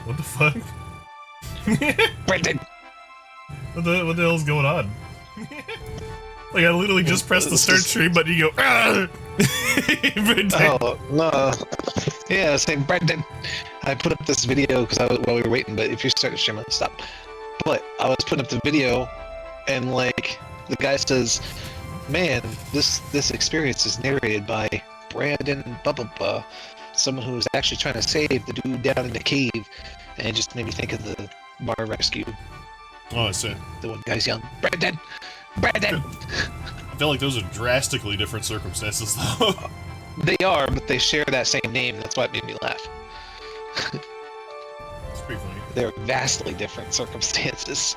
What the fuck? Brendan! What the hell's going on? Like, I literally just pressed the start stream button, you go, ah! Oh, no. Yeah, same Brendan. I put up this video while we were waiting, but if you start the stream, I'll stop. But I was putting up the video, and like, the guy says, man, this experience is narrated by Brandon blah blah blah, someone who was actually trying to save the dude down in the cave, and it just made me think of the bar rescue. Oh, I see. The one guy's yelling, Brandon! Brandon! I feel like those are drastically different circumstances, though. They are, but they share that same name, that's why it made me laugh. It's pretty funny. They're vastly different circumstances.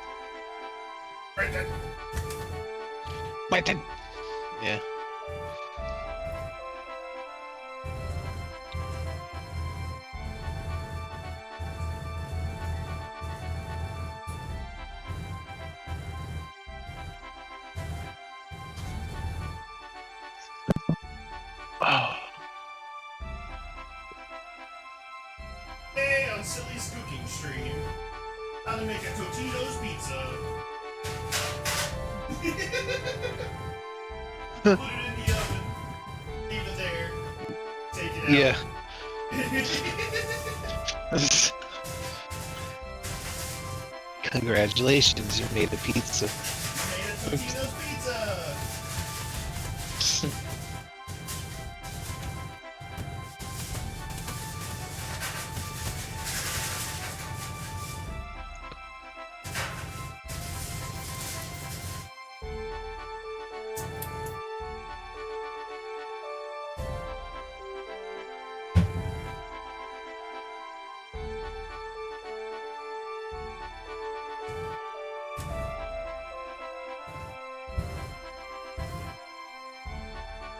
Brandon! Brandon! Yeah. Oh. Hey, on Silly's cooking stream, how to make a Totino's pizza. Put it in the oven, leave it there, take it out. Yeah. Congratulations, you made a pizza. You made a Totino's pizza!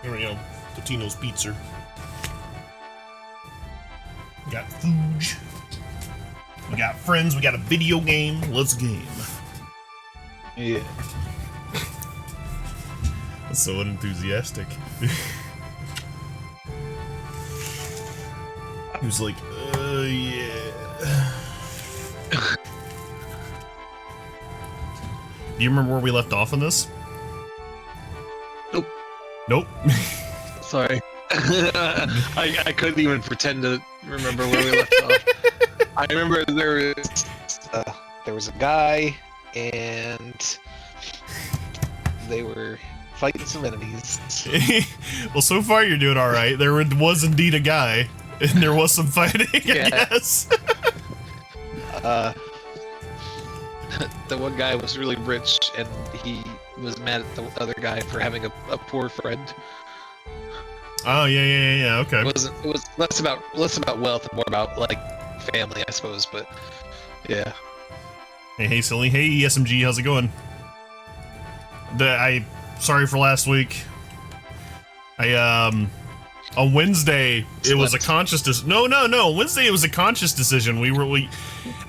Here we go, Totino's pizza. We got food. We got friends, we got a video game. Let's game. Yeah. That's so unenthusiastic. He was like, yeah. Do you remember where we left off on this? Nope. Nope. Sorry. I couldn't even pretend to remember where we left off. I remember there was a guy, and they were fighting some enemies. Well, so far you're doing all right. There was indeed a guy, and there was some fighting. Yeah. Yes. The one guy was really rich, and he was mad at the other guy for having a poor friend. Oh yeah. Okay. It was less about wealth and more about like family, I suppose. But yeah. Hey, Silly. Hey, SMG. How's it going? Sorry for last week. On Wednesday it was a conscious decision. No. Wednesday it was a conscious decision.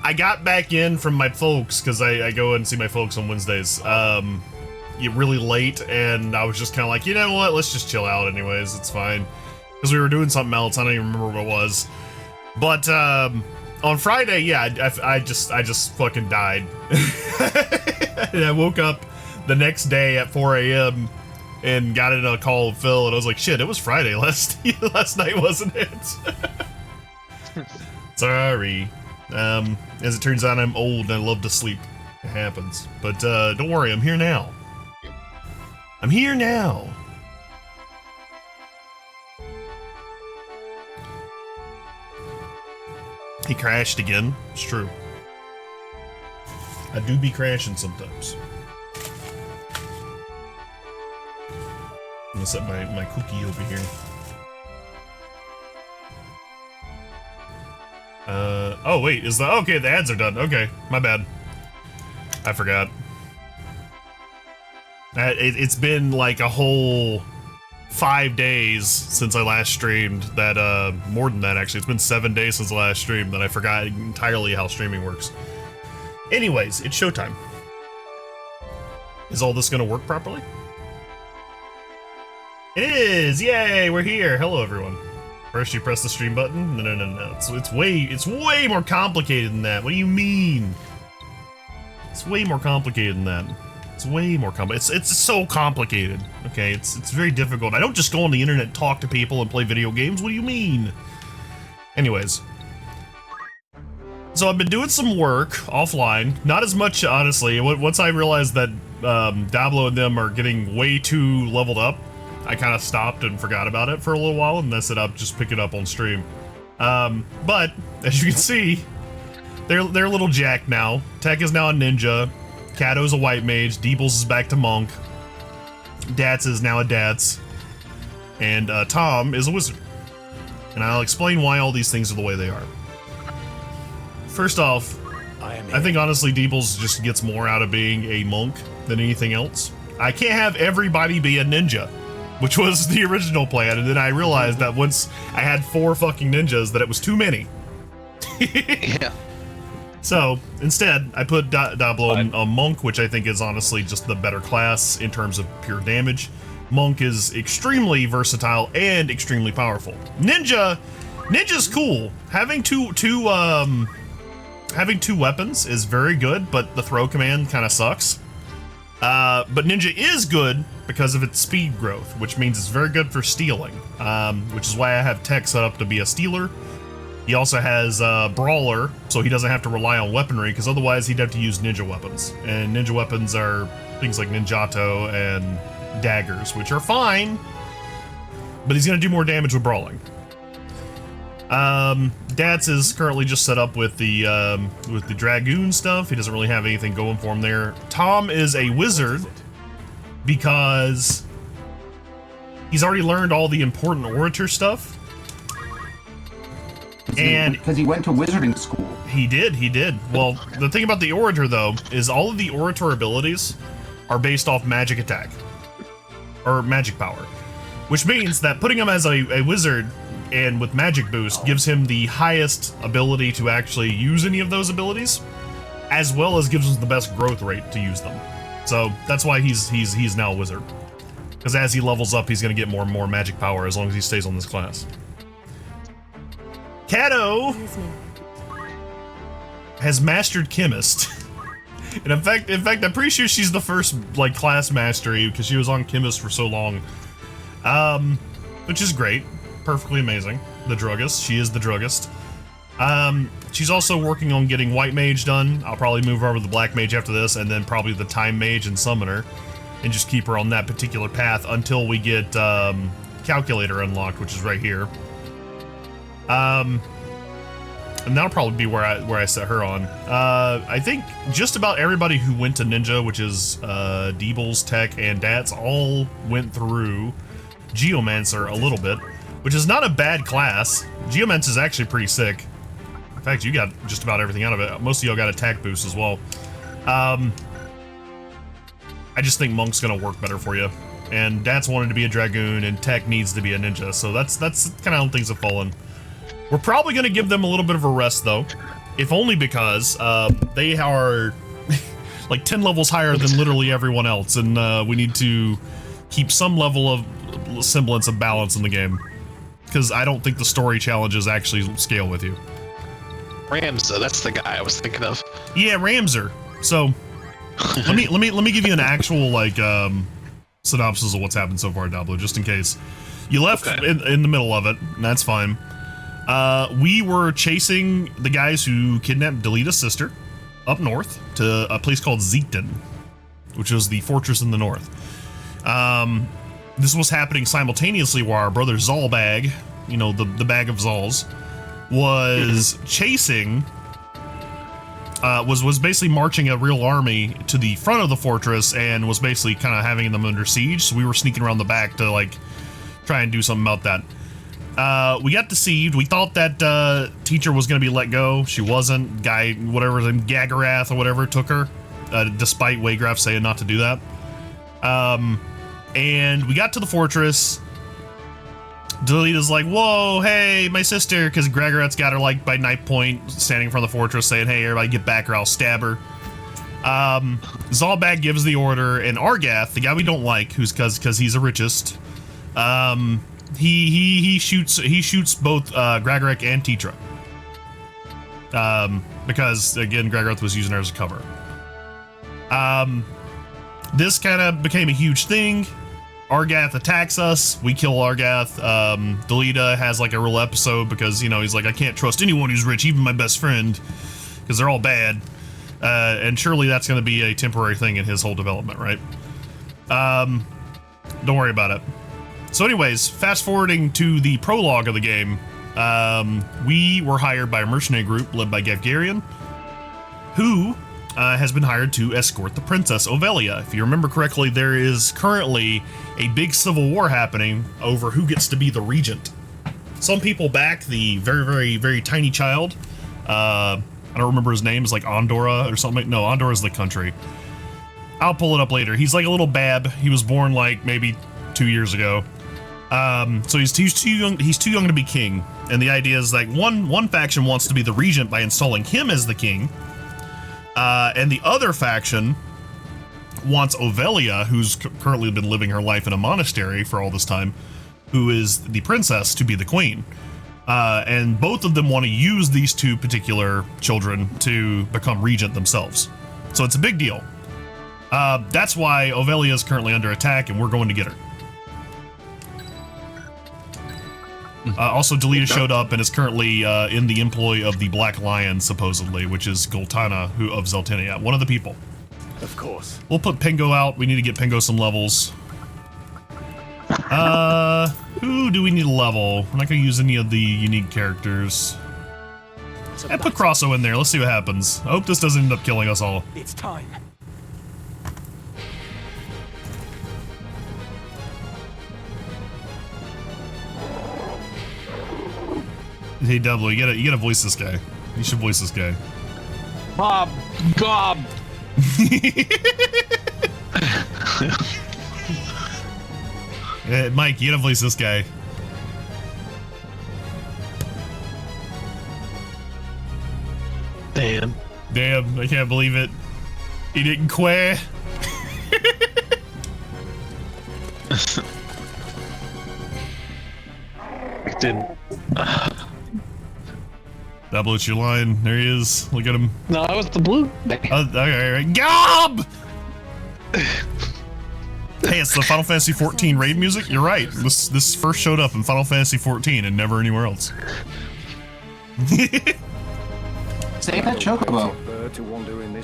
I got back in from my folks because I go and see my folks on Wednesdays. Really late, and I was just kind of like, you know what? Let's just chill out, anyways. It's fine, because we were doing something else. I don't even remember what it was. But on Friday, yeah, I just fucking died. And I woke up the next day at 4 a.m. and got in a call with Phil, and I was like, shit, it was Friday last night, wasn't it? Sorry. As it turns out, I'm old and I love to sleep. It happens. But don't worry, I'm here now. I'm here now. He crashed again. It's true. I do be crashing sometimes. I'm gonna set my cookie over here. Oh wait, okay, the ads are done. Okay, my bad. I forgot. It's been like a whole 5 days since I last streamed. More than that, actually. It's been 7 days since I last streamed that I forgot entirely how streaming works. Anyways, it's showtime. Is all this gonna work properly? It is! Yay, we're here! Hello, everyone. First you press the stream button? No. It's way more complicated than that. What do you mean? It's way more complicated than that. It's way more complicated. It's so complicated. Okay, it's very difficult. I don't just go on the internet and talk to people and play video games. What do you mean? Anyways. So I've been doing some work offline. Not as much, honestly. Once I realized that Diablo and them are getting way too leveled up, I kind of stopped and forgot about it for a little while, and I said I'll just pick it up on stream. But as you can see, they're a little jacked now. Tech is now a ninja. Kato's a white mage. Deebles is back to monk. Dats is now a Dats. And Tom is a wizard. And I'll explain why all these things are the way they are. First off, I think honestly Deebles just gets more out of being a monk than anything else. I can't have everybody be a ninja, which was the original plan, and then I realized that once I had 4 fucking ninjas that it was too many. Yeah. So, instead, I put Diablo on Monk, which I think is honestly just the better class in terms of pure damage. Monk is extremely versatile and extremely powerful. Ninja's cool. Having two weapons is very good, but the throw command kind of sucks. But Ninja is good because of its speed growth, which means it's very good for stealing, which is why I have Tech set up to be a stealer. He also has Brawler, so he doesn't have to rely on weaponry, because otherwise he'd have to use ninja weapons. And ninja weapons are things like Ninjato and daggers, which are fine, but he's going to do more damage with Brawling. Dats is currently just set up with the Dragoon stuff. He doesn't really have anything going for him there. Tom is a wizard because he's already learned all the important orator stuff. And because he went to wizarding school. He did. Well, the thing about the orator, though, is all of the orator abilities are based off magic attack. Or magic power. Which means that putting him as a wizard and with magic boost gives him the highest ability to actually use any of those abilities, as well as gives him the best growth rate to use them. So that's why he's now a wizard. Because as he levels up, he's going to get more and more magic power as long as he stays on this class. Kato has mastered Chemist. And in fact, I'm pretty sure she's the first, like, class mastery, because she was on Chemist for so long. Which is great. Perfectly amazing. The druggist. She is the druggist. She's also working on getting White Mage done. I'll probably move her over to the Black Mage after this, and then probably the Time Mage and Summoner, and just keep her on that particular path until we get Calculator unlocked, which is right here. And that'll probably be where I set her on. I think just about everybody who went to Ninja, which is Deebles, Tech, and Dats, all went through Geomancer a little bit, which is not a bad class. Geomancer is actually pretty sick. In fact, you got just about everything out of it. Most of y'all got attack boost as well. I just think Monk's gonna work better for you. And Dats wanted to be a Dragoon, and Tech needs to be a Ninja, so that's kind of how things have fallen. We're probably going to give them a little bit of a rest, though, if only because they are like 10 levels higher than literally everyone else, and we need to keep some level of semblance of balance in the game, because I don't think the story challenges actually scale with you. Ramza, that's the guy I was thinking of. Yeah, Ramzer. So let me give you an actual like synopsis of what's happened so far, Diablo, just in case you left in the middle of it, and that's fine. We were chasing the guys who kidnapped Delita's sister up north to a place called Zeekton, which was the fortress in the north. This was happening simultaneously while our brother Zalbag, you know, the bag of Zals, was chasing, was basically marching a real army to the front of the fortress and was basically kind of having them under siege. So we were sneaking around the back to like try and do something about that. We got deceived. We thought that teacher was going to be let go. She wasn't. Guy, whatever his name, Gagarath or whatever, took her, despite Waygraf saying not to do that. And we got to the fortress. Delita's like, whoa, hey, my sister, because Gagarath's got her like by knife point, standing in front of the fortress saying, hey, everybody get back or I'll stab her. Zalbag gives the order, and Argath, the guy we don't like, who's because he's a richest, he shoots both Gragarek and Tetra. Because again, Gragarek was using her as a cover. This kind of became a huge thing. Argath attacks us. We kill Argath. Delita has like a real episode because, you know, he's like, I can't trust anyone who's rich, even my best friend, because they're all bad. And surely that's going to be a temporary thing in his whole development, right? Don't worry about it. So anyways, fast forwarding to the prologue of the game, we were hired by a mercenary group led by Gevgarian, who has been hired to escort the Princess Ovelia. If you remember correctly, there is currently a big civil war happening over who gets to be the regent. Some people back the very, very, very tiny child. I don't remember his name. It's like Andorra or something. No, Andorra is the country. I'll pull it up later. He's like a little bab. He was born like maybe 2 years ago. So he's too young. He's too young to be king. And the idea is like one faction wants to be the regent by installing him as the king. And the other faction wants Ovelia, who's currently been living her life in a monastery for all this time, who is the princess, to be the queen. And both of them want to use these two particular children to become regent themselves. So it's a big deal. That's why Ovelia is currently under attack, and we're going to get her. Also, Delita showed up and is currently in the employ of the Black Lion, supposedly, which is Goltana, who of Zeltinia, one of the people. Of course. We'll put Pengo out. We need to get Pengo some levels. Who do we need a level? We're not going to use any of the unique characters. I put Crosso in there. Let's see what happens. I hope this doesn't end up killing us all. It's time. Hey, Double, you gotta voice this guy. You should voice this guy. Bob, Gob. Mike, you gotta voice this guy. Damn. Damn, I can't believe it. He didn't quit. It didn't. Double, it's your line. There he is. Look at him. No, I was the blue. Okay, all right. Gob! Hey, it's the Final Fantasy XIV raid music. You're right. This first showed up in Final Fantasy XIV and never anywhere else. Save that chocobo.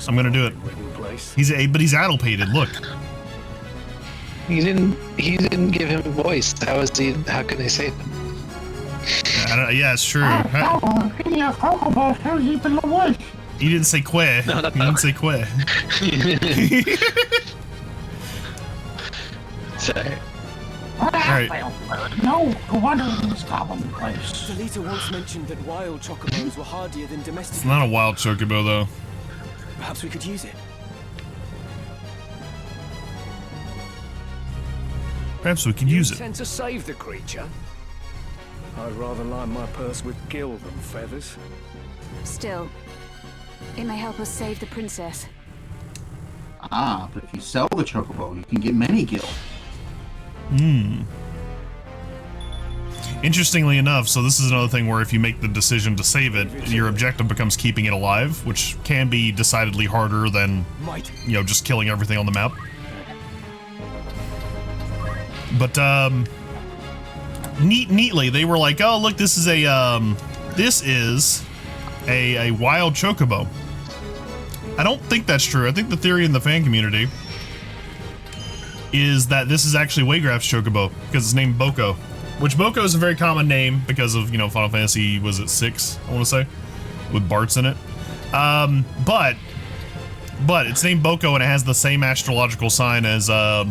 I'm gonna do it. But he's addle-pated. Look. He didn't give him a voice. How can they say it? Yeah, it's true. You didn't say que. No, you didn't say que. Sorry. Alright. No, go wonder in this goblin place. Delita once mentioned that wild chocobos were hardier than domestic. It's not a wild chocobo, though. Perhaps we could use it. Perhaps we could use it. Intend to save the creature? I'd rather line my purse with gil than feathers. Still, it may help us save the princess. Ah, but if you sell the chocobo, you can get many gil. Interestingly enough, so this is another thing where if you make the decision to save it, your objective becomes keeping it alive, which can be decidedly harder than, you know, just killing everything on the map. But, neatly, they were like, oh, look, this is a wild chocobo. I don't think that's true. I think the theory in the fan community is that this is actually Waygraf's chocobo, because it's named Boko. Which Boko is a very common name because of, you know, Final Fantasy, was it 6, I want to say? With Bart's in it. But it's named Boko and it has the same astrological sign as the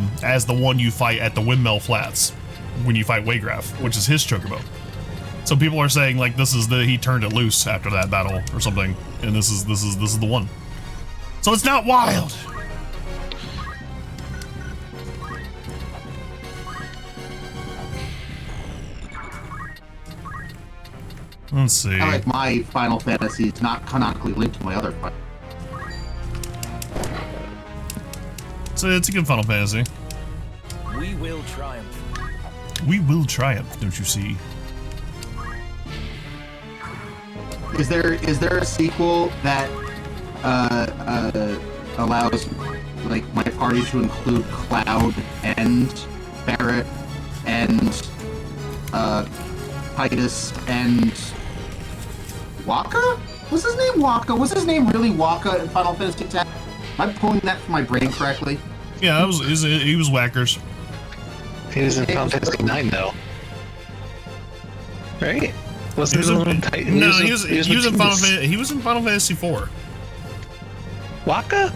one you fight at the Windmill Flats when you fight Waygraf, which is his chocobo. So people are saying like he turned it loose after that battle or something, and this is the one. So it's not wild. Let's see. I like my Final Fantasy. It's not canonically linked to my other Final. So it's a good Final Fantasy. We will triumph. We will triumph, don't you see? Is there a sequel that allows like my party to include Cloud and Barrett and Titus and Waka? Was his name Waka? Was his name really Waka in Final Fantasy X? Am I pulling that from my brain correctly? Yeah, he was Whackers. He was in Final Fantasy 9 though. Right? Wasn't he he was in Final Fantasy 4. Waka?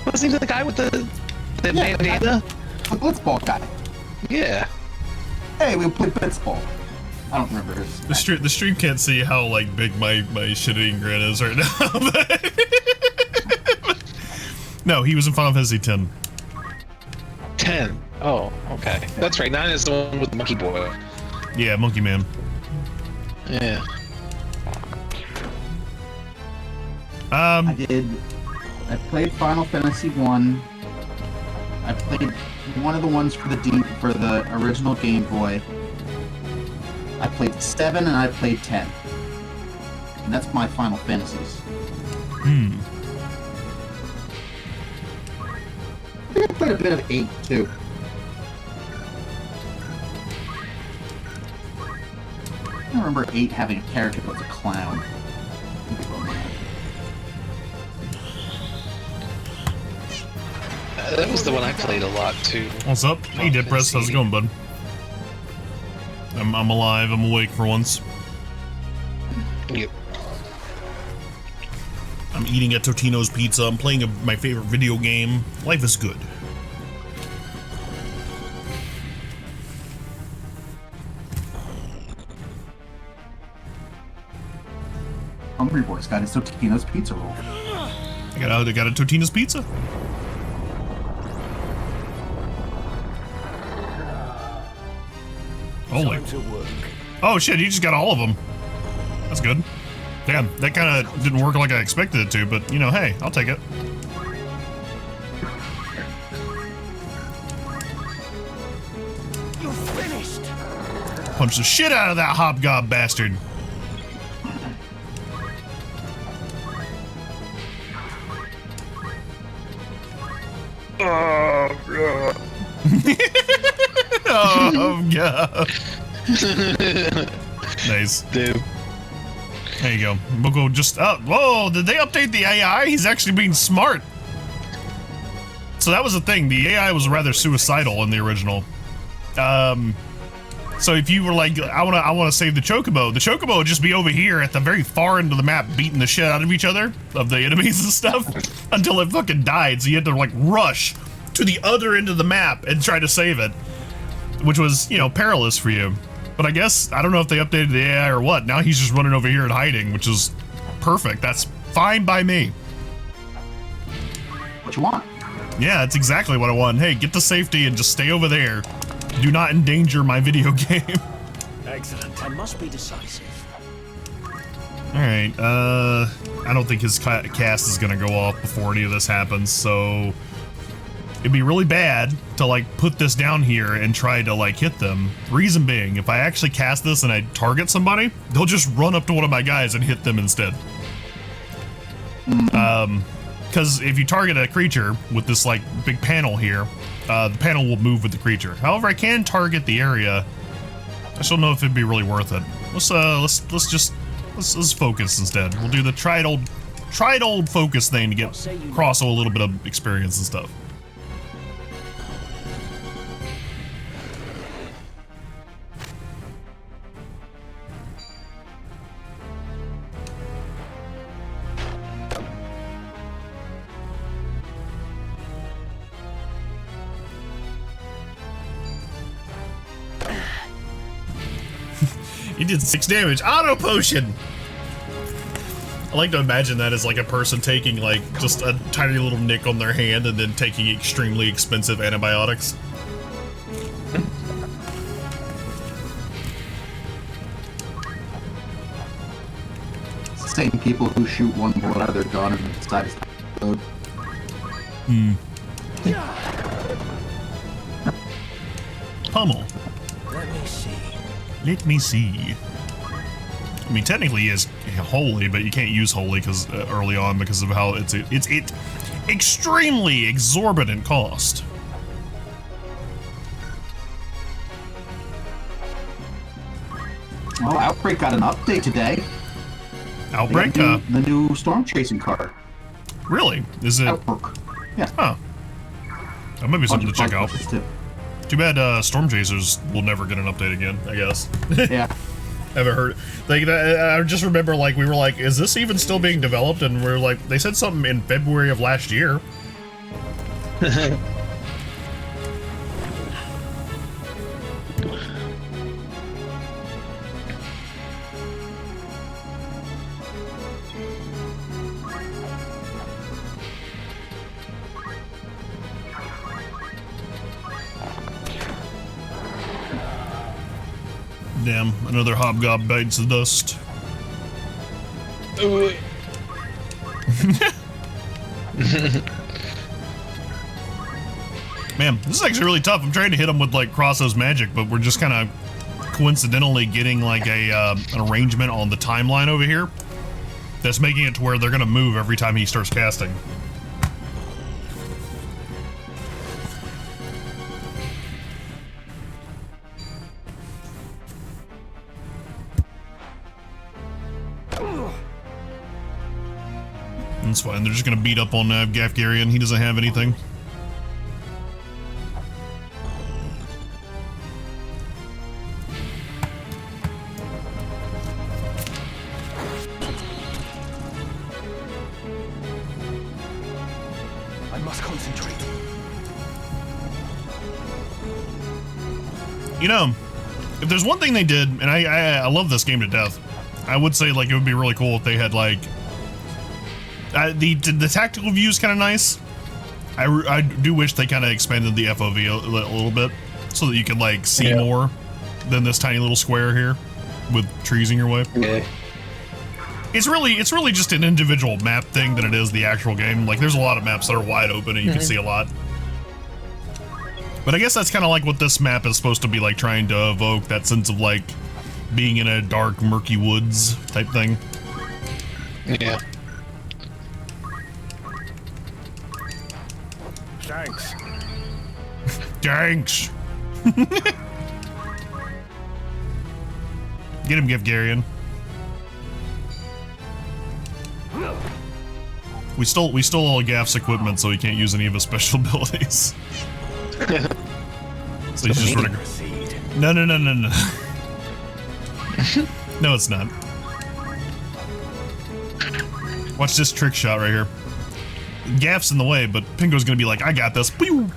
Wasn't he the guy with the bandana? The Blitzball guy. Yeah. Hey, we played Blitzball. I don't remember his name. The stream can't see how like big my shit-eating grin is right now. But no, he was in Final Fantasy 10. 10. Oh, okay. That's right. 9 is the one with the monkey boy. Yeah, Monkey Man. Yeah. I played Final Fantasy 1. I played one of the ones for the original Game Boy. I played 7 and I played 10. And that's my Final Fantasies. I think I played a bit of 8 too. I remember 8 having a character that was a clown. That was the one I played a lot too. What's up? Hey, Dead Press. How's it going, bud? I'm alive. I'm awake for once. Yep. I'm eating a Totino's pizza. I'm playing my favorite video game. Life is good. Hungry Boy's got his Totino's pizza roll. I got a Totino's pizza. Holy. Oh shit, he just got all of them. That's good. Damn, that kind of didn't work like I expected it to, but you know, hey, I'll take it. You're finished. Punch the shit out of that hobgob bastard. Oh god. Oh god. Nice. Dude. There you go. We'll go just whoa, did they update the AI? He's actually being smart. So that was the thing. The AI was rather suicidal in the original. So if you were like, I wanna save the Chocobo would just be over here at the very far end of the map beating the shit out of each other, of the enemies and stuff, until it fucking died. So you had to like rush to the other end of the map and try to save it, which was, you know, perilous for you. But I guess, I don't know if they updated the AI or what. Now he's just running over here and hiding, which is perfect. That's fine by me. What you want? Yeah, that's exactly what I want. Hey, get to safety and just stay over there. Do not endanger my video game. Excellent. I must be decisive. Alright, I don't think his cast is gonna go off before any of this happens, so it'd be really bad to like put this down here and try to like hit them. Reason being, if I actually cast this and I target somebody, they'll just run up to one of my guys and hit them instead. Because if you target a creature with this like big panel here, the panel will move with the creature. However, I can target the area. I just don't know if it'd be really worth it. Let's focus instead. We'll do the tried old focus thing to get across a little bit of experience and stuff. You did 6 damage. Auto potion! I like to imagine that as like a person taking like just a tiny little nick on their hand and then taking extremely expensive antibiotics. It's the same people who shoot one bullet out of their gun and decide to load. pummel. Let me see. Let me see. I mean, technically he is holy, but you can't use holy because early on because of how it's extremely exorbitant cost. Well, Outbreak got an update today. Outbreak? The new storm chasing car. Really? Is it? Outbreak. Yeah. Huh. That might be something to check out. Too bad Storm Chasers will never get an update again, I guess. Yeah. Haven't heard. Like, I just remember, like, we were like, is this even still being developed? And we are like, they said something in February of last year. Damn, another hobgob bites the dust. Man, this is actually really tough. I'm trying to hit him with like Crosso's magic, but we're just kind of coincidentally getting like an arrangement on the timeline over here that's making it to where they're gonna move every time he starts casting. That's fine. They're just gonna beat up on Gafgarian. He doesn't have anything. I must concentrate. You know, if there's one thing they did, and I love this game to death, I would say like it would be really cool if they had like the tactical view is kind of nice. I do wish they kind of expanded the FOV a little bit so that you could like see more than this tiny little square here with trees in your way. Yeah. It's really just an individual map thing than it is the actual game. Like there's a lot of maps that are wide open and you can see a lot. But I guess that's kind of like what this map is supposed to be like, trying to evoke that sense of like being in a dark, murky woods type thing. Yeah. Thanks. Thanks. Get him, Gafgarian. We stole all Gaf's equipment, so he can't use any of his special abilities. So he's just running. No. No, it's not. Watch this trick shot right here. Gaf's in the way, but Pingo's gonna be like, I got this. Pew!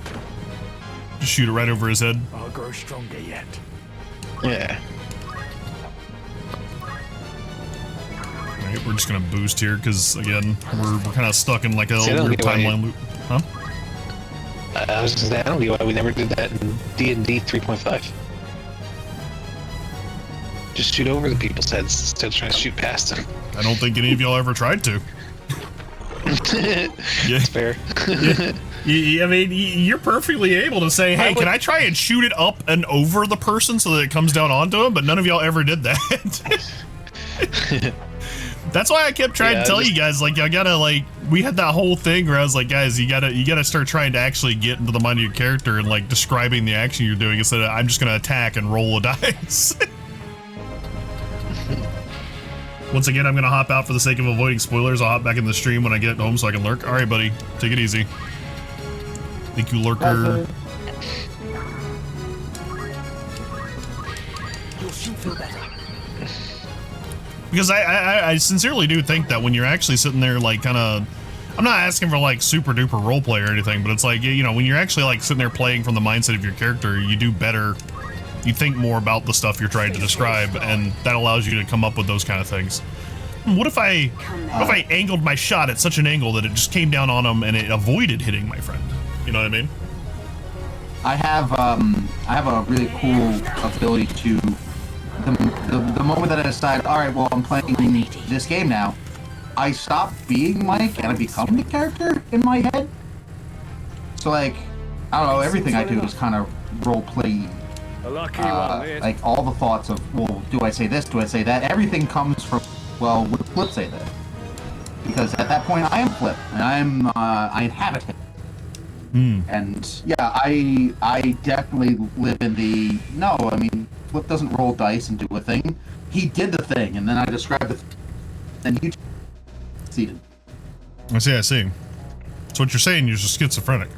Just shoot it right over his head. I'll grow stronger yet. Yeah. Alright, we're just gonna boost here, because, again, we're kind of stuck in like a See, weird timeline loop. Huh? I was just saying, I don't know why we never did that in D&D 3.5. Just shoot over the people's heads instead of trying to shoot past them. I don't think any of y'all ever tried to. Yeah. That's fair. I mean, you're perfectly able to say, hey, can I try and shoot it up and over the person so that it comes down onto him? But none of y'all ever did that. That's why I kept trying to tell you guys, like, y'all gotta, like, we had that whole thing where I was like, guys, you gotta start trying to actually get into the mind of your character and, like, describing the action you're doing instead of, I'm just gonna attack and roll a dice. Once again, I'm gonna hop out for the sake of avoiding spoilers. I'll hop back in the stream when I get home so I can lurk. Alright, buddy. Take it easy. Thank you, lurker. You'll soon feel better. Because I sincerely do think that when you're actually sitting there, like, kind of... I'm not asking for, like, super duper roleplay or anything, but it's like, you know, when you're actually, like, sitting there playing from the mindset of your character, you do better. You think more about the stuff you're trying to describe, and that allows you to come up with those kind of things. What if I angled my shot at such an angle that it just came down on him and it avoided hitting my friend? You know what I mean? I have a really cool ability to the moment that I decide, all right, well, I'm playing this game now, I stop being Mike and I become the character in my head. So like, I don't know, everything I do is kind of role play. A lucky one, mate. like all the thoughts of, well, do I say this? Do I say that? Everything comes from, well, would Flip say that? Because at that point, I am Flip, and I inhabit him. And yeah, I definitely live in the, no, I mean, Flip doesn't roll dice and do a thing. He did the thing, and then I described the thing, and you succeeded. I see. So what you're saying, you're just schizophrenic.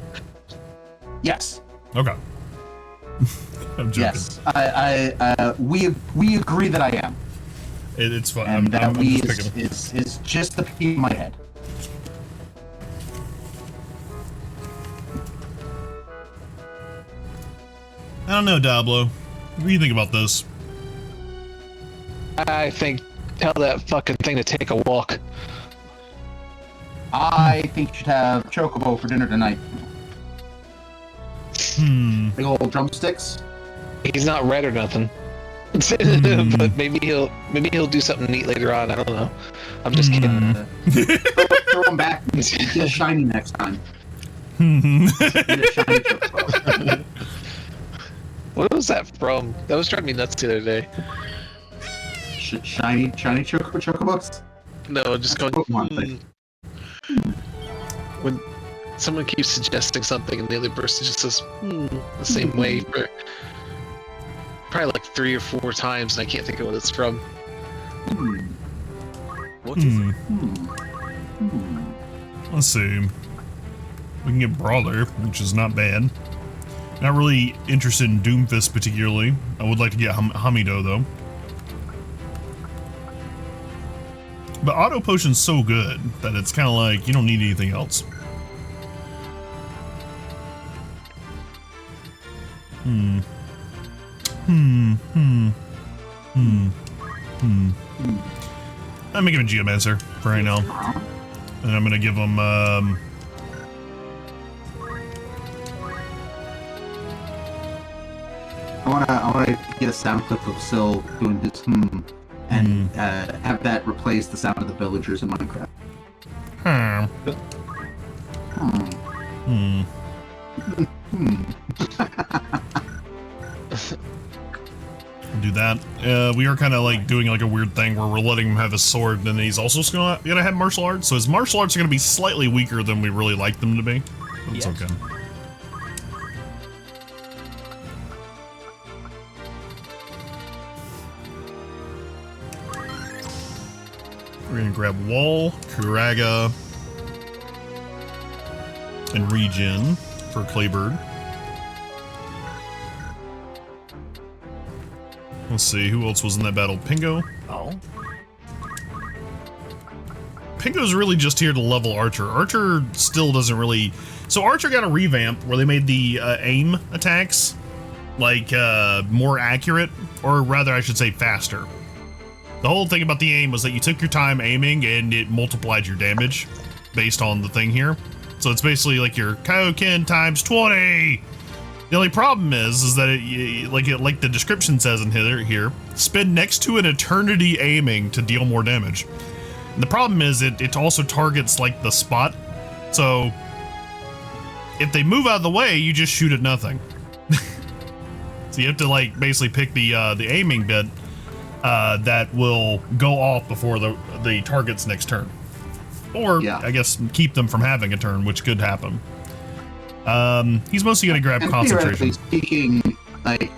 Yes. Okay. I'm joking. Yes. We agree that I am. It's fun. And that I'm we just picking. is just the pea in my head. I don't know, Diablo. What do you think about this? I think tell that fucking thing to take a walk. I think you should have chocobo for dinner tonight. Big old drumsticks. He's not red or nothing. But maybe he'll do something neat later on. I don't know. I'm just kidding. Throw him back. Get shiny next time. Get a shiny chocobo. What was that from? That was driving me nuts the other day. Shiny chocobos? No, just going. Pokemon thing. When someone keeps suggesting something and the other person just says the same way for probably like 3 or 4 times, and I can't think of what it's from. What is it? Let's see. We can get Brawler, which is not bad. Not really interested in Doomfist particularly. I would like to get Hamido though. But Auto Potion's so good that it's kind of like you don't need anything else. I'm gonna give him Geomancer for right now. And I'm gonna give him I wanna get a sound clip of Syl doing his and have that replace the sound of the villagers in Minecraft. Do that. We are kind of like doing like a weird thing where we're letting him have his sword, and then he's also gonna have martial arts. So his martial arts are gonna be slightly weaker than we really like them to be. That's okay. We're gonna grab Wall, Kuraga, and Regen for Claybird. Let's see, who else was in that battle? Pingo? Oh? Pingo's really just here to level Archer. Archer still doesn't really... So Archer got a revamp where they made the aim attacks, like, more accurate, or rather I should say faster. The whole thing about the aim was that you took your time aiming and it multiplied your damage based on the thing here. So it's basically like your Kaioken times 20! The only problem is that like the description says in here, spend next to an eternity aiming to deal more damage. And the problem is it also targets like the spot. So if they move out of the way, you just shoot at nothing. So you have to like basically pick the aiming bit that will go off before the target's next turn. Or I guess keep them from having a turn, which could happen. He's mostly going to grab concentration. Theoretically speaking, like,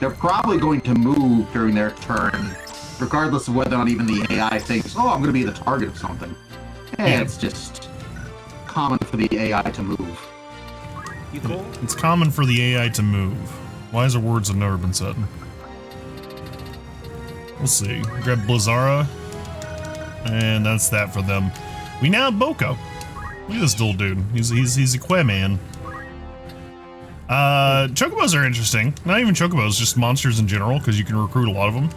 they're probably going to move during their turn, regardless of whether or not even the AI thinks, oh, I'm going to be the target of something. It's just common for the AI to move. You call? It's common for the AI to move. Wiser words have never been said. Let's see. Grab Blizzara. And that's that for them. We now have Boko. Look at this little dude. He's a Kwe man. Chocobos are interesting. Not even Chocobos, just monsters in general, because you can recruit a lot of them.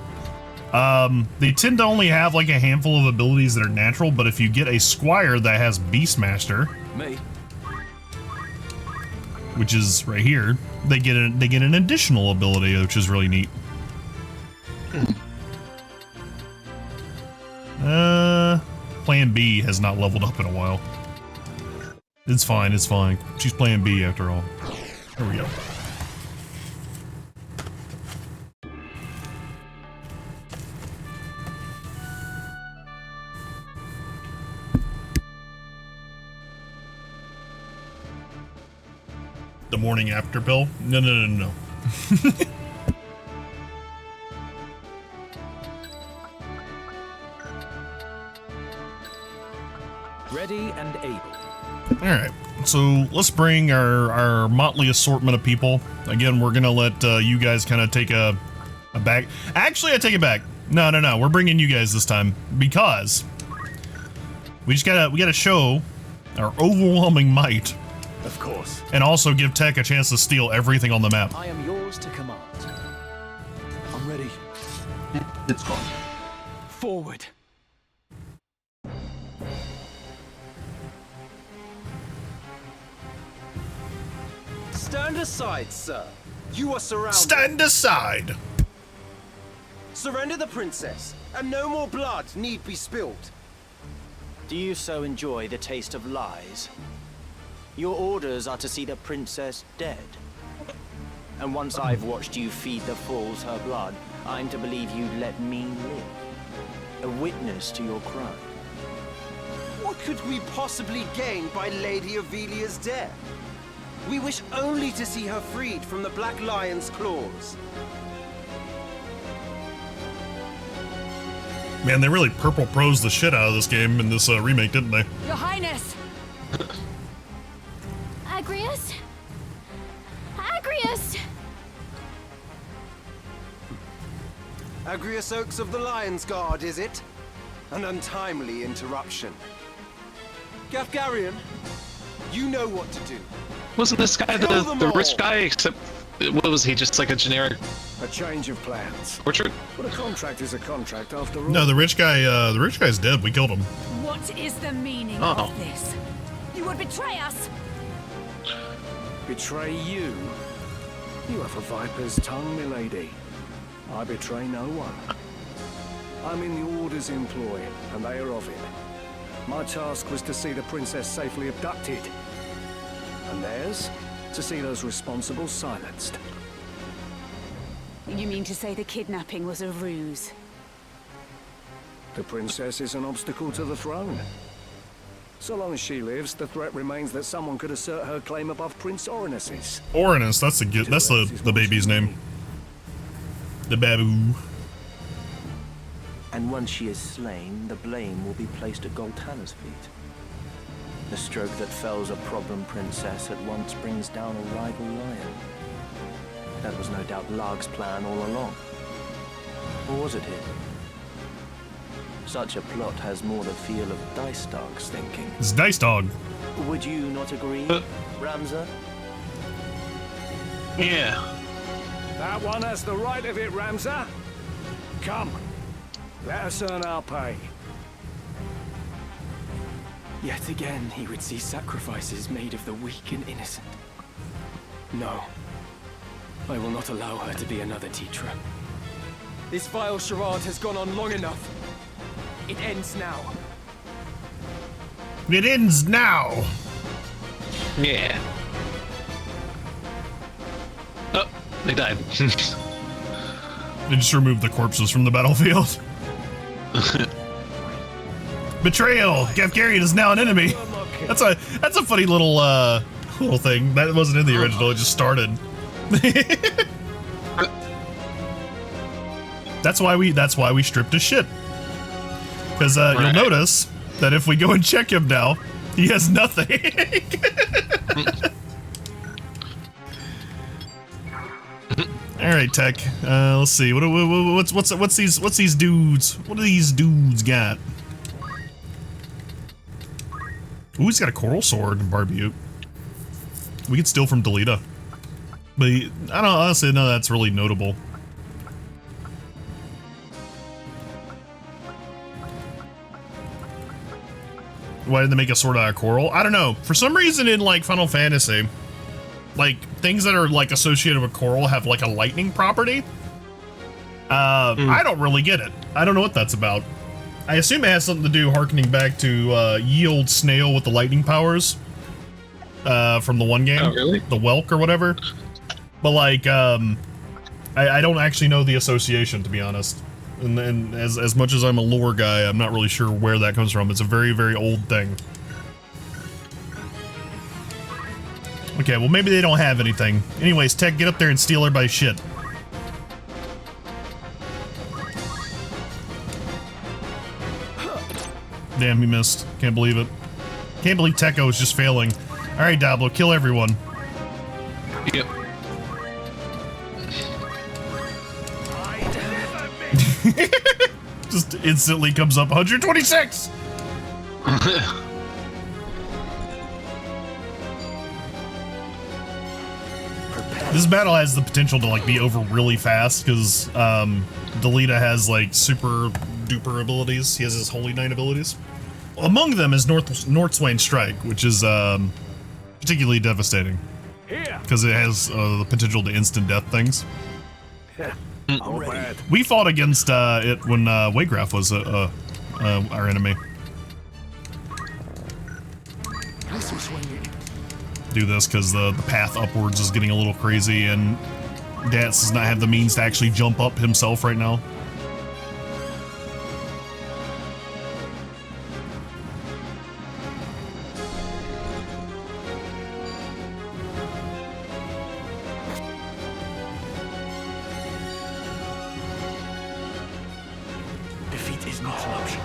They tend to only have like a handful of abilities that are natural, but if you get a Squire that has Beastmaster, which is right here, they get an additional ability, which is really neat. Plan B has not leveled up in a while. It's fine, it's fine. She's Plan B after all. There we go. The morning after pill? No, no, no, no. Ready and able. Alright, so let's bring our motley assortment of people. Again, we're gonna let you guys kind of take a back. Actually, I take it back. No, no, no, we're bringing you guys this time because we gotta show our overwhelming might. Of course. And also give Tech a chance to steal everything on the map. I am yours to command. I'm ready. It's gone. Forward. Stand aside, sir. You are surrounded. Stand aside! Surrender the princess, and no more blood need be spilled. Do you so enjoy the taste of lies? Your orders are to see the princess dead. And once I've watched you feed the fools her blood, I'm to believe you let me live. A witness to your crime. What could we possibly gain by Lady Ivalice's death? We wish only to see her freed from the Black Lion's claws. Man, they really purple prosed the shit out of this game in this remake, didn't they? Your Highness! Agrius? Agrius! Agrius Oaks of the Lion's Guard, is it? An untimely interruption. Gafgarion, you know what to do. Wasn't this guy the rich guy, except, what was he, just like a generic A change of plans. portrait? But a contract is a contract after all. No, the rich guy's dead. We killed him. What is the meaning Oh. of this? You would betray us! Betray you? You have a viper's tongue, milady. I betray no one. I'm in the Order's employ, and they are of it. My task was to see the princess safely abducted. And theirs? To see those responsible silenced. You mean to say the kidnapping was a ruse? The princess is an obstacle to the throne. So long as she lives, the threat remains that someone could assert her claim above Prince Orinus's. Orinus, that's the baby's name. The babu. And once she is slain, the blame will be placed at Goltana's feet. The stroke that fells a problem princess at once brings down a rival lion. That was no doubt Larg's plan all along. Or was it his? Such a plot has more the feel of Dice Dog's thinking. It's Dice Dog. Would you not agree, Ramza? Yeah. That one has the right of it, Ramza. Come, let us earn our pay. Yet again, he would see sacrifices made of the weak and innocent. No. I will not allow her to be another Tetra. This vile charade has gone on long enough. It ends now. It ends now. Yeah. Oh, they died. They just removed the corpses from the battlefield. Betrayal! Gafgarion is now an enemy. That's a funny little little thing. That wasn't in the original, it just started. That's why we stripped his shit. Because you'll notice that if we go and check him now, he has nothing. All right, Tech. Let's see. What's these dudes? What do these dudes got? Ooh, he's got a coral sword and Barbutte. We could steal from Delita. But I don't honestly know that's really notable. Why did they make a sword out of coral? I don't know. For some reason in like Final Fantasy, like things that are like associated with coral have like a lightning property. I don't really get it. I don't know what that's about. I assume it has something to do harkening back to ye old snail with the lightning powers from the one game. Oh, really? The Welk or whatever. But like, I don't actually know the association, to be honest. And as much as I'm a lore guy, I'm not really sure where that comes from. It's a very, very old thing. Okay, well maybe they don't have anything. Anyways, Tech, get up there and steal everybody's shit. Damn, he missed. Can't believe it. Can't believe Tekko is just failing. Alright, Diablo, kill everyone. Yep. Just instantly comes up 126! This battle has the potential to like be over really fast because Delita has like super duper abilities. He has his Holy Knight abilities. Among them is Northswain Strike, which is particularly devastating because it has the potential to instant death things. We fought against it when Waygraph was our enemy. Do this because the path upwards is getting a little crazy and Dance does not have the means to actually jump up himself right now. Defeat is not an option.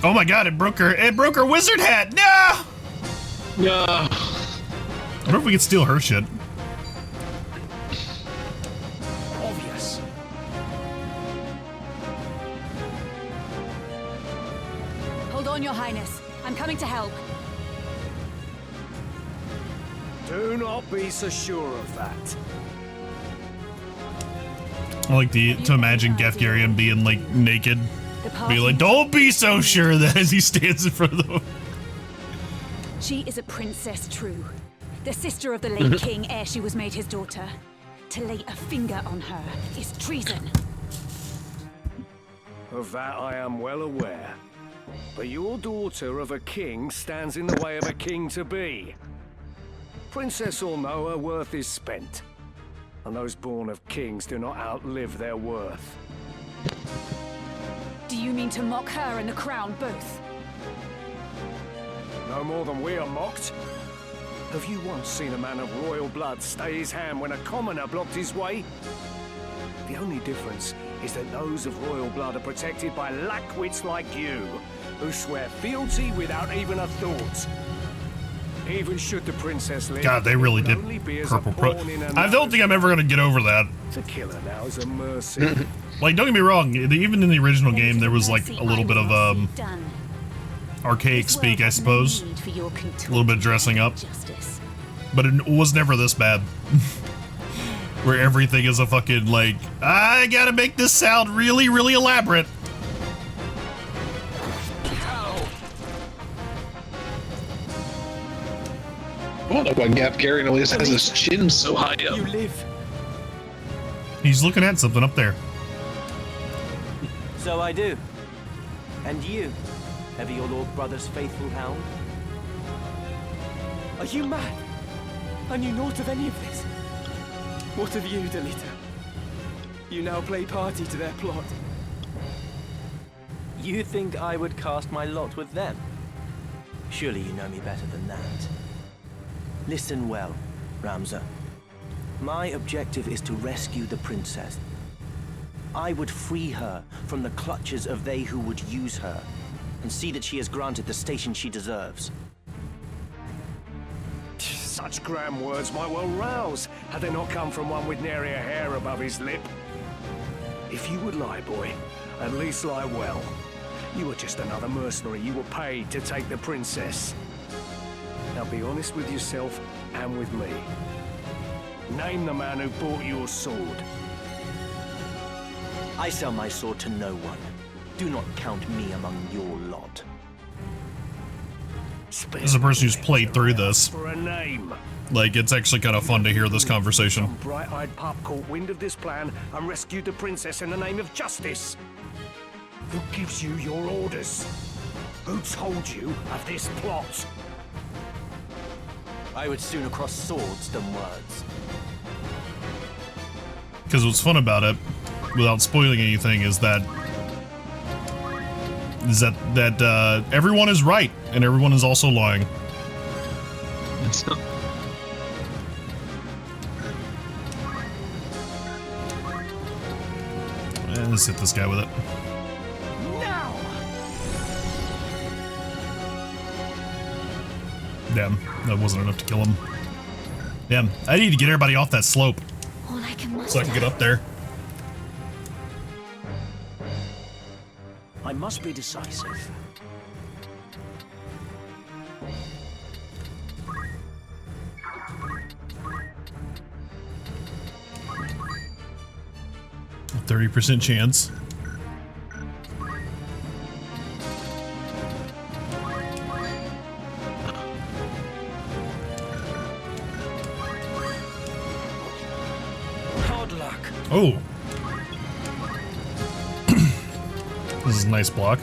Oh my god, it broke her wizard hat! No! No. I wonder if we could steal her shit. Obvious. Hold on, Your Highness. I'm coming to help. Do not be so sure of that. I like to imagine Gefgarian being like naked. Be like, don't be so sure that as he stands in front of them. She is a princess true. The sister of the late king ere she was made his daughter. To lay a finger on her is treason. Of that I am well aware. But your daughter of a king stands in the way of a king-to-be. Princess or no, her worth is spent. And those born of kings do not outlive their worth. Do you mean to mock her and the crown both? No more than we are mocked. Have you once seen a man of royal blood stay his hand when a commoner blocked his way? The only difference is that those of royal blood are protected by lackwits like you, who swear fealty without even a thought. Even should the princess live, God, they really did purple pro. I don't think I'm ever gonna get over that. To kill her now is a mercy. Like, don't get me wrong, even in the original game, there was like a little bit of archaic speak, I suppose. A little bit of dressing up. But it was never this bad. Where everything is a fucking, like, I gotta make this sound really, really elaborate. I don't know why Gefgarian always has his chin so high up. You live. He's looking at something up there. So I do. And you? Ever your lord brother's faithful hound? Are you mad? I knew naught of any of this. What of you, Delita? You now play party to their plot. You think I would cast my lot with them? Surely you know me better than that. Listen well, Ramza. My objective is to rescue the princess. I would free her from the clutches of they who would use her, and see that she is granted the station she deserves. Such grand words might well rouse, had they not come from one with nary a hair above his lip. If you would lie, boy, at least lie well. You are just another mercenary you were paid to take the princess. Now be honest with yourself and with me. Name the man who bought your sword. I sell my sword to no one. Do not count me among your lot. As a person who's played through this, For a name. like, it's actually kind of fun to hear this conversation. Some bright-eyed pup caught wind of this plan and rescued the princess in the name of justice. Who gives you your orders? Who told you of this plot? I would sooner cross swords than words. Because what's fun about it, without spoiling anything, is that everyone is right and everyone is also lying. And let's hit this guy with it. Now! Damn, that wasn't enough to kill him. Damn, I need to get everybody off that slope All I can so I can get up there. I must be decisive. A 30% chance. Hard luck. Oh. This is a nice block.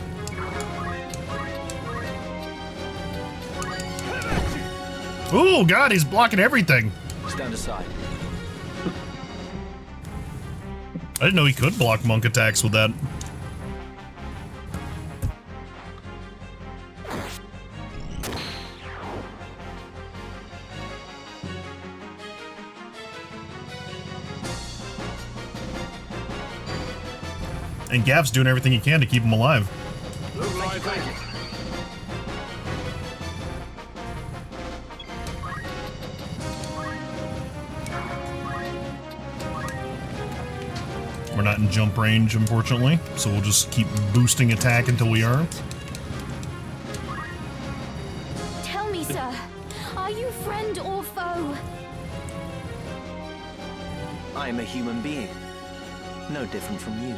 Oh god, he's blocking everything. Stand aside. I didn't know he could block monk attacks with that. And Gav's doing everything he can to keep him alive. Look like that. We're not in jump range, unfortunately, so we'll just keep boosting attack until we are. Tell me, sir, are you friend or foe? I am a human being. No different from you.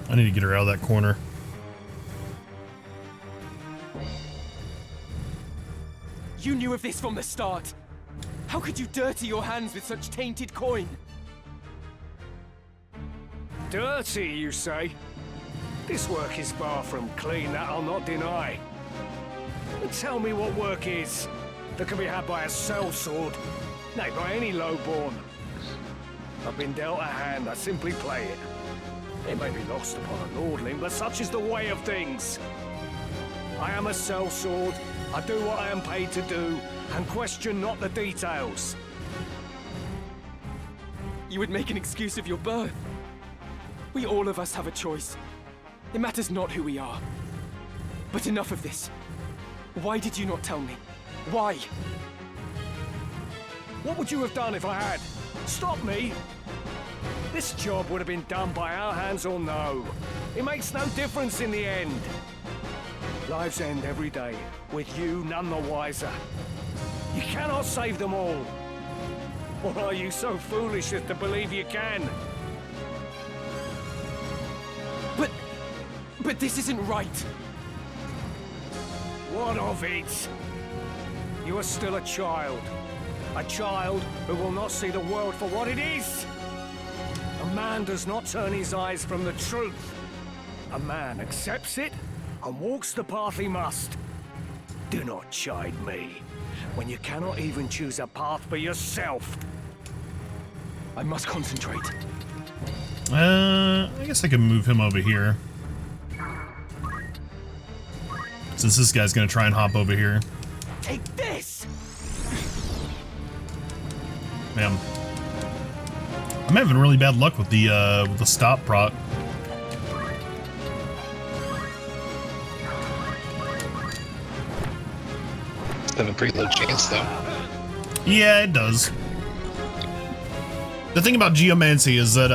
I need to get her out of that corner. You knew of this from the start. How could you dirty your hands with such tainted coin? Dirty, you say? This work is far from clean, that I'll not deny. But tell me what work is that can be had by a sellsword, nay, by any lowborn. I've been dealt a hand, I simply play it. It may be lost upon a lordling, but such is the way of things. I am a sellsword, I do what I am paid to do, and question not the details. You would make an excuse of your birth. We all of us have a choice. It matters not who we are. But enough of this. Why did you not tell me? Why? What would you have done if I had? Stop me! This job would have been done by our hands or no. It makes no difference in the end. Lives end every day, with you none the wiser. You cannot save them all. Or are you so foolish as to believe you can? But this isn't right. What of it? You are still a child. A child who will not see the world for what it is. A man does not turn his eyes from the truth. A man accepts it and walks the path he must. Do not chide me when you cannot even choose a path for yourself. I must concentrate. I guess I can move him over here. Since this guy's gonna try and hop over here. Take this! Man. I'm having really bad luck with the stop prot. It's have a pretty low chance, though. Yeah, it does. The thing about Geomancy is that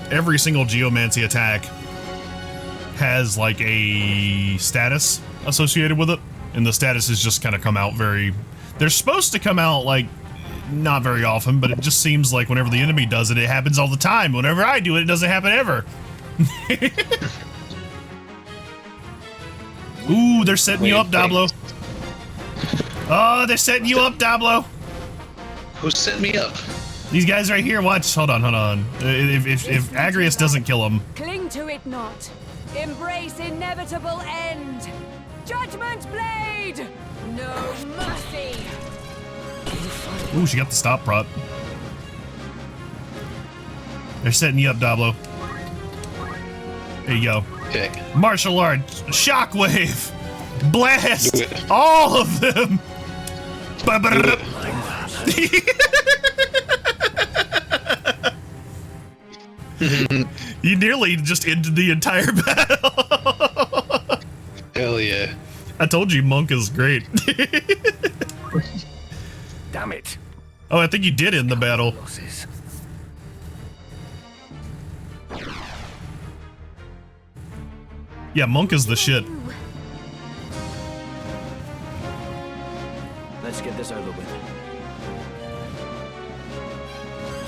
every single Geomancy attack has like a status associated with it, and the statuses just kind of come out very... They're supposed to come out like not very often, but it just seems like whenever the enemy does it, it happens all the time. Whenever I do it, it doesn't happen ever. Ooh, they're setting you up, Dablo. Oh, they're setting you up, Dablo. Who's setting me up? These guys right here, watch. Hold on. If Agrius doesn't kill him. Cling to it not. Embrace inevitable end. Judgment blade. No mercy. Ooh, she got the stop prop. They're setting you up, Dablo. There you go. Okay. Martial arts, shockwave, blast, all of them. You nearly just ended the entire battle. Hell yeah. I told you Monk is great. Damn it. Oh, I think you did end the battle. Yeah, Monk is the shit. Let's get this over with.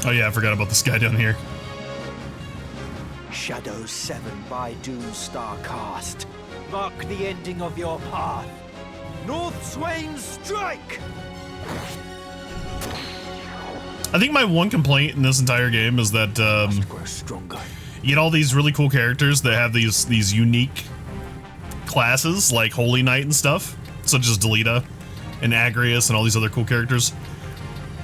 Oh yeah, I forgot about this guy down here. Shadow 7 by Doomstar cast. Mark the ending of your path. North Swain strike! I think my one complaint in this entire game is that you get all these really cool characters that have these unique classes like Holy Knight and stuff, such as Delita and Agrius and all these other cool characters.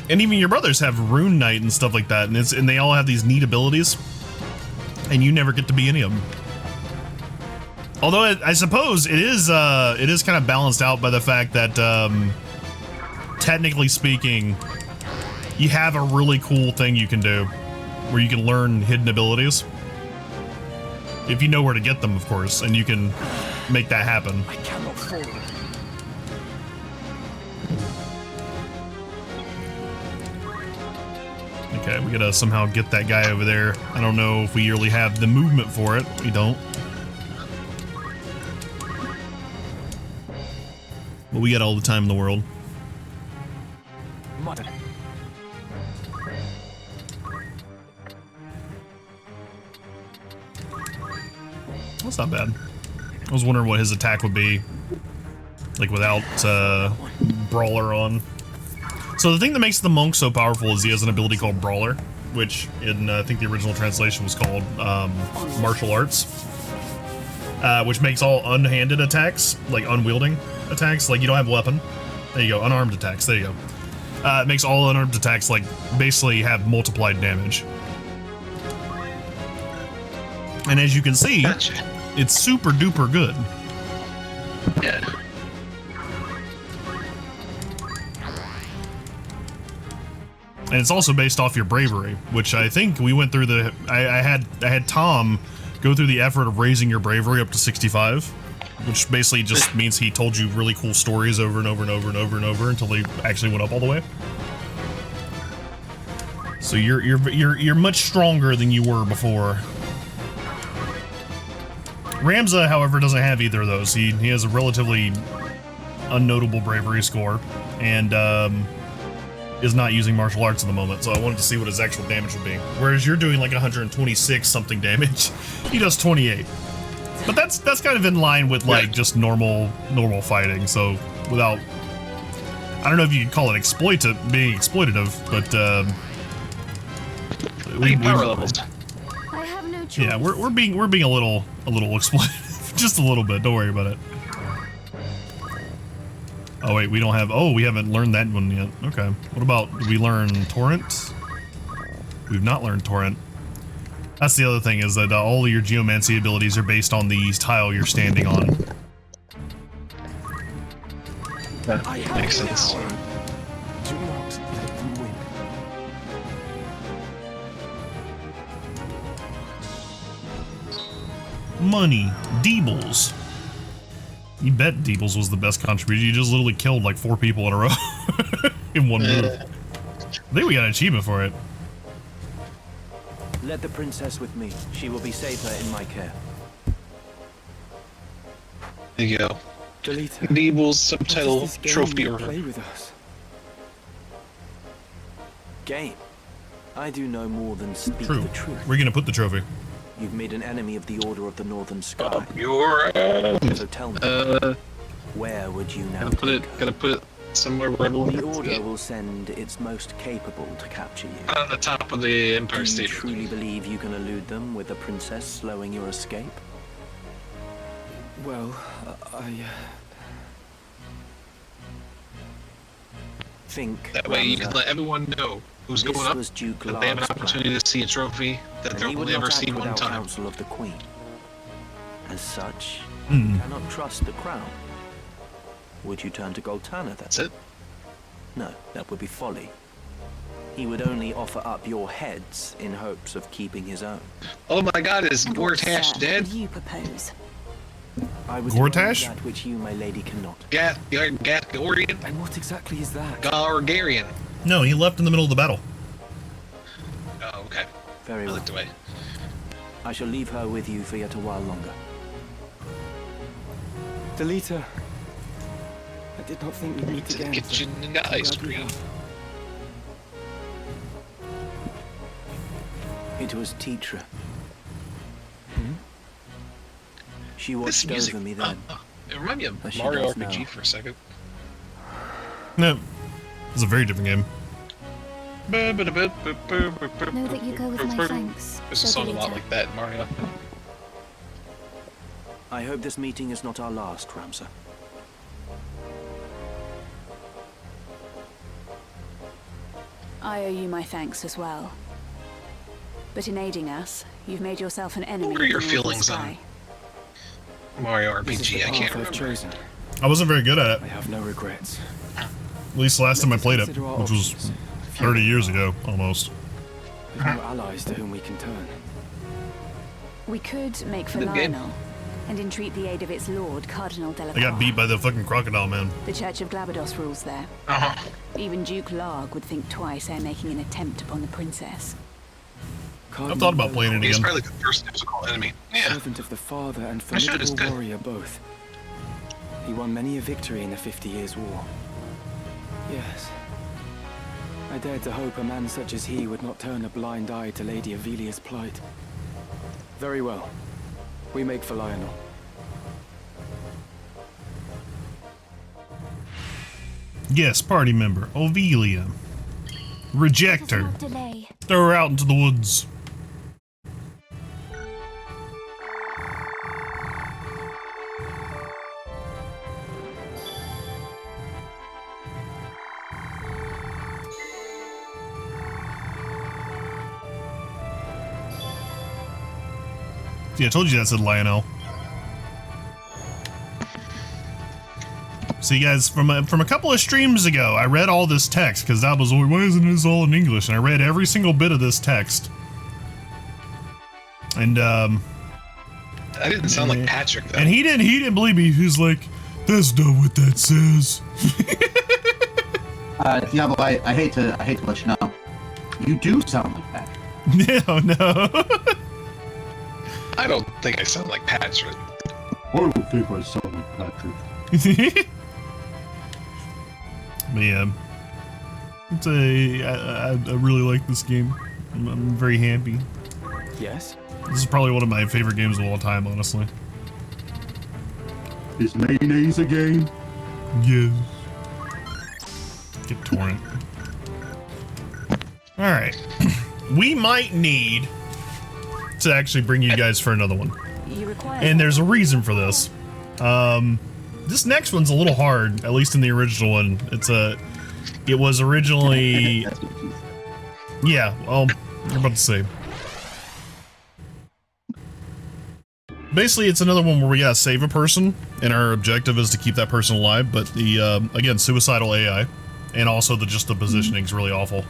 And even your brothers have Rune Knight and stuff like that, and they all have these neat abilities, and you never get to be any of them. Although I suppose it is kind of balanced out by the fact that technically speaking, you have a really cool thing you can do where you can learn hidden abilities. If you know where to get them, of course, and you can make that happen. I cannot fall. Okay, we gotta somehow get that guy over there. I don't know if we really have the movement for it. We don't. But we got all the time in the world. Mother. That's not bad. I was wondering what his attack would be, like without Brawler on. So the thing that makes the monk so powerful is he has an ability called Brawler, which in I think the original translation was called Martial Arts, which makes all unhanded attacks, like unwielding attacks, like you don't have a weapon. There you go, unarmed attacks. There you go. It makes all unarmed attacks like basically have multiplied damage. And as you can see, it's super duper good. Yeah. And it's also based off your bravery, which I think we went through the. I had Tom go through the effort of raising your bravery up to 65, which basically just means he told you really cool stories over and over and over and over and over until they actually went up all the way. So you're much stronger than you were before. Ramza, however, doesn't have either of those. He has a relatively unnotable bravery score, and is not using martial arts at the moment, so I wanted to see what his actual damage would be. Whereas you're doing like 126 something damage, he does 28. But that's kind of in line with like just normal fighting. So without, I don't know if you could call it being exploitative, but power levels. I have no choice. Yeah, we're being a little exploitative, just a little bit. Don't worry about it. Oh wait, we don't have. Oh, we haven't learned that one yet. Okay. What about? Did we learn Torrent? We've not learned Torrent. That's the other thing, is that all of your geomancy abilities are based on the tile you're standing on. That makes sense. Do not let them win. Money, Deebles. You bet Deebles was the best contribution. You just literally killed like 4 people in a row in one move. I think we got an achievement for it. Let the princess with me. She will be safer in my care. There you go. Delita, Deebles subtitle what is this trophy game you order. play with us? Game. I do no more than speak True. the truth. We're gonna put the trophy. You've made an enemy of the Order of the Northern Sky. Your So tell me, where would you now gotta put it. take her? Gotta put it. somewhere where The everyone Order will send its most capable to capture you. on the top of the Empire Do you State. truly believe you can elude them with the princess slowing your escape? Well, Think, That way you Ramza. can let everyone know who's This going up, was Duke that they have an Larg's opportunity plan, to see a trophy that and they'll he would only ever not see act one without time. counsel of the Queen. As such, Hmm. you cannot trust the crown. Would you turn to Goltana then? That's it. No, that would be folly. He would only offer up your heads in hopes of keeping his own. Oh my God, is And what, Gortash sir, dead? would you propose? I would Gortash? do that which you, my lady, cannot. Gasgorian? and what exactly is that? Gargarian. No, he left in the middle of the battle. Oh, okay. Very I well. looked away. I shall leave her with you for yet a while longer. Delita. I did not think we'd meet To the again. kitchen and the ice Glad we cream. have. It was Tetra. She This watched music. over me then. It reminded me of As she Mario does RPG now. for a second. No, it's a very different game. Know that you go with my thanks. There's a song a lot Sodalita. like that in Mario. I hope this meeting is not our last, Ramza. I owe you my thanks as well. But in aiding us, you've made yourself an enemy. What are your of the Northern feelings on Sky. Mario This is the RPG? I path can't I've remember. chosen. I wasn't very good at I it. have no regrets. At least the last time I played it, Consider our which was options. 30 years ago, almost. There's no allies to whom we can turn. We could make for Good game. Lionel and entreat the aid of its lord, Cardinal de la I got beat by the fucking crocodile man. The Church of Glabados rules there. Uh-huh. Even Duke Larg would think twice ere making an attempt upon the princess. I've thought about playing it He's again. probably the first difficult enemy. Yeah. Servant of the Father and I should have formidable stood. warrior both. He won many a victory in the 50 Years' War. Yes. I dared to hope a man such as he would not turn a blind eye to Lady Ivalice's plight. Very well. We make for Lionel. Yes, party member, Ovelia. Reject Let us her. not delay. Throw her out into the woods. See, I told you that said Lionel. See, guys, from a couple of streams ago, I read all this text because that was, why isn't this all in English? And I read every single bit of this text. And That didn't sound like Patrick, though. and he didn't believe me. He's like, that's not what that says. Diablo, I hate to let you know, you do sound like that. No. I don't think I sound like Patrick. I don't think I sound like Patrick. But yeah, I really like this game. I'm very happy. Yes? This is probably one of my favorite games of all time, honestly. Is mayonnaise a game? Yes. Get torrent. All right, we might need to actually bring you guys for another one, You require. and there's a reason for this. This next one's a little hard, at least in the original one. It was originally, That's what you said. yeah. I'm about to say. Basically, it's another one where we gotta save a person, and our objective is to keep that person alive. But the again, suicidal AI, and also just the positioning's really awful.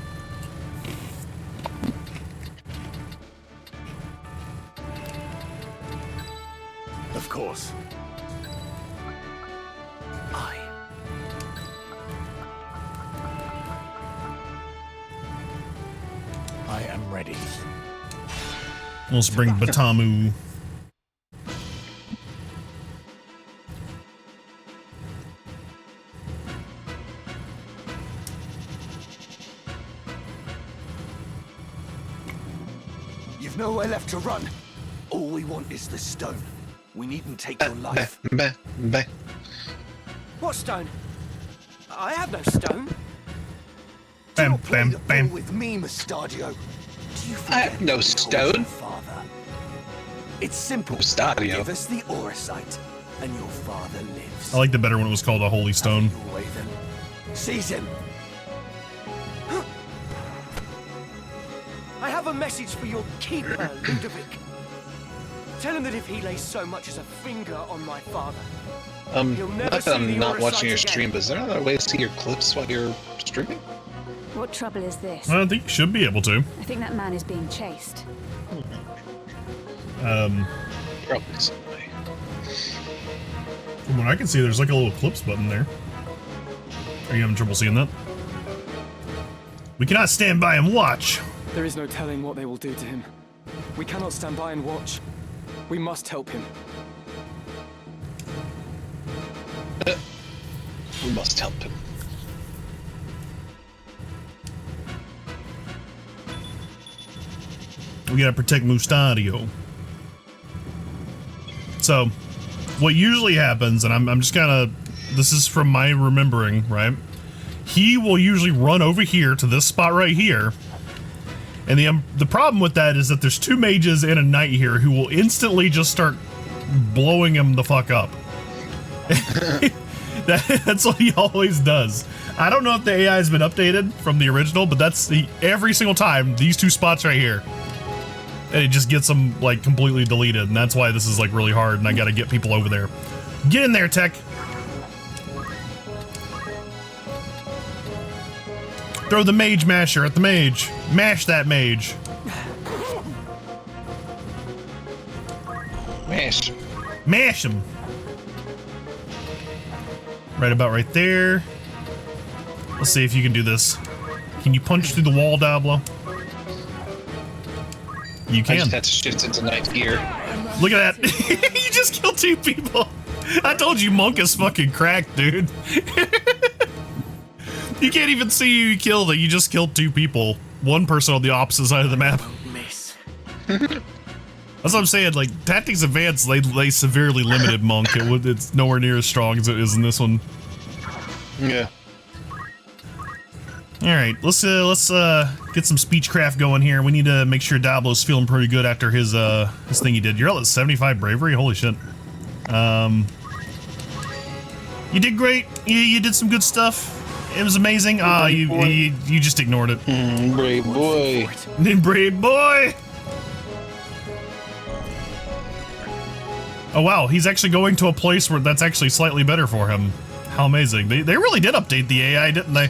Of course. I am ready. Let's bring Batamu. You've nowhere left to run. All we want is the stone. We needn't take your life. Bah. What stone? I have no stone. Bam, bam, bam. With me, Mustadio. I have no stone. Father. It's simple. Mustadio. Give us the Auracite, and your father lives. I liked it better when it was called a Holy Stone. Your way, then. Seize him. I have a message for your keeper, Ludovic. Tell him that if he lays so much as a finger on my father, he'll never not that see I'm the not watching your Auracite stream, again. but is there another way to see your clips while you're streaming? What trouble is this? I think you should be able to. I think that man is being chased. Probably some way. From what I can see, there's like a little clips button there. Are you having trouble seeing that? We cannot stand by and watch. There is no telling what they will do to him. We cannot stand by and watch. We must help him. We must help him. We gotta protect Mustadio. So, what usually happens, and I'm just gonna, this is from my remembering, right? He will usually run over here to this spot right here. And the problem with that is that there's two mages and a knight here who will instantly just start blowing him the fuck up. That's what he always does. I don't know if the AI has been updated from the original, but that's every single time, these two spots right here. And it just gets them like completely deleted, and that's why this is like really hard, and I gotta get people over there. Get in there, Tech. Throw the mage masher at the mage. Mash that mage. Mash. Mash him. Right about right there. Let's see if you can do this. Can you punch through the wall, Diablo? You can. I just had to shift into ninth gear. Look at that. You just killed two people. I told you Monk is fucking cracked, dude. You can't even see who you killed it. You just killed two people. One person on the opposite side of the map. Miss. That's what I'm saying. Like, Tactics Advanced, they severely limited Monk. It's nowhere near as strong as it is in this one. Yeah. All right, let's get some speechcraft going here. We need to make sure Diablo's feeling pretty good after his thing he did. You're at 75 bravery. Holy shit. You did great. You did some good stuff. It was amazing. You just ignored it. Brave boy. Brave boy. Oh wow, he's actually going to a place where that's actually slightly better for him. How amazing. They really did update the AI, didn't they?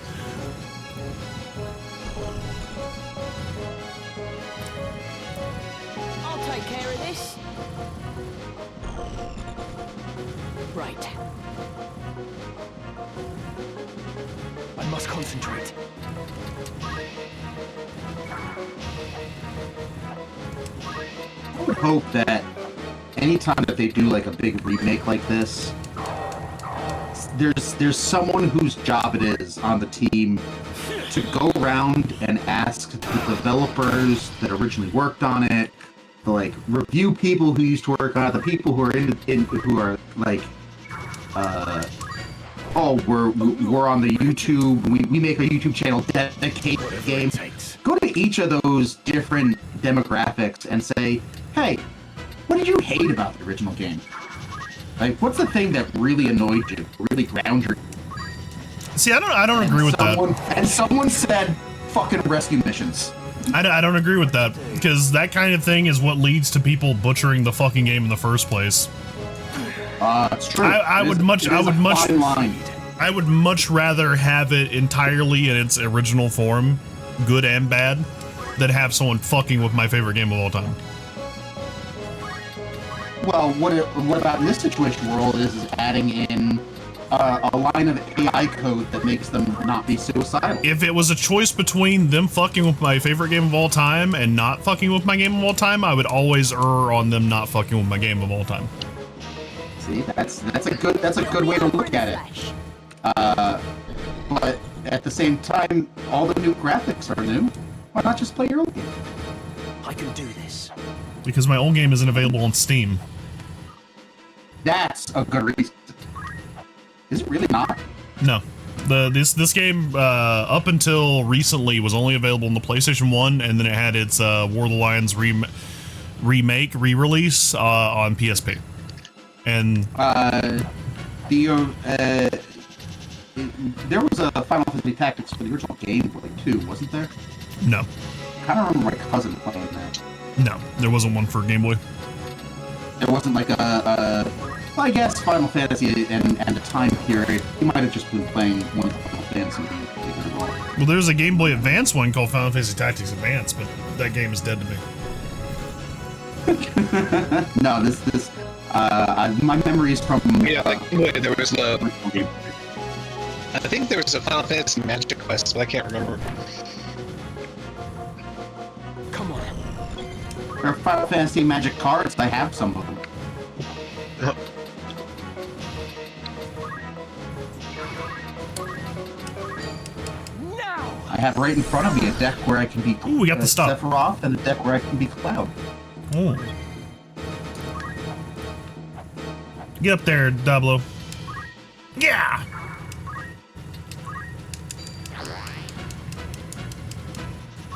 I'll take care of this. Right. I must concentrate. I would hope that anytime that they do like a big remake like this, there's someone whose job it is on the team to go around and ask the developers that originally worked on it, the like review people who used to work on it, the people who are who are like, oh, we're on the YouTube, we make a YouTube channel dedicated to the game. Go to each of those different demographics and say, hey, what did you hate about the original game? Like, what's the thing that really annoyed you, really ground your... See, I don't agree with that. And someone said, fucking rescue missions. I don't agree with that, because that kind of thing is what leads to people butchering the fucking game in the first place. It's true. I would much rather have it entirely in its original form, good and bad, than have someone fucking with my favorite game of all time. Well, what about in this situation world is adding in a line of AI code that makes them not be suicidal. If it was a choice between them fucking with my favorite game of all time and not fucking with my game of all time, I would always err on them not fucking with my game of all time. See, that's a good way to look at it. But at the same time, all the new graphics are new. Why not just play your old game? I can do this. Because my old game isn't available on Steam. That's a good reason. Is it really not? No. This game up until recently was only available on the PlayStation 1, and then it had its War of the Lions re-release on PSP. And there was a Final Fantasy Tactics for the original Game Boy too, wasn't there? No. I kind of remember my cousin playing that. No, there wasn't one for Game Boy. There wasn't like well, I guess Final Fantasy and a time period. He might have just been playing one of the Final Fantasy games. Well, there's a Game Boy Advance one called Final Fantasy Tactics Advance, but that game is dead to me. No, my memories from there was I think there was a Final Fantasy Magic Quest, but I can't remember. Come on. There are Final Fantasy Magic cards. I have some of them. I have right in front of me a deck where I can be we got the stuff. Sephiroth and a deck where I can be Cloud. Oh. Get up there, Diablo. Yeah!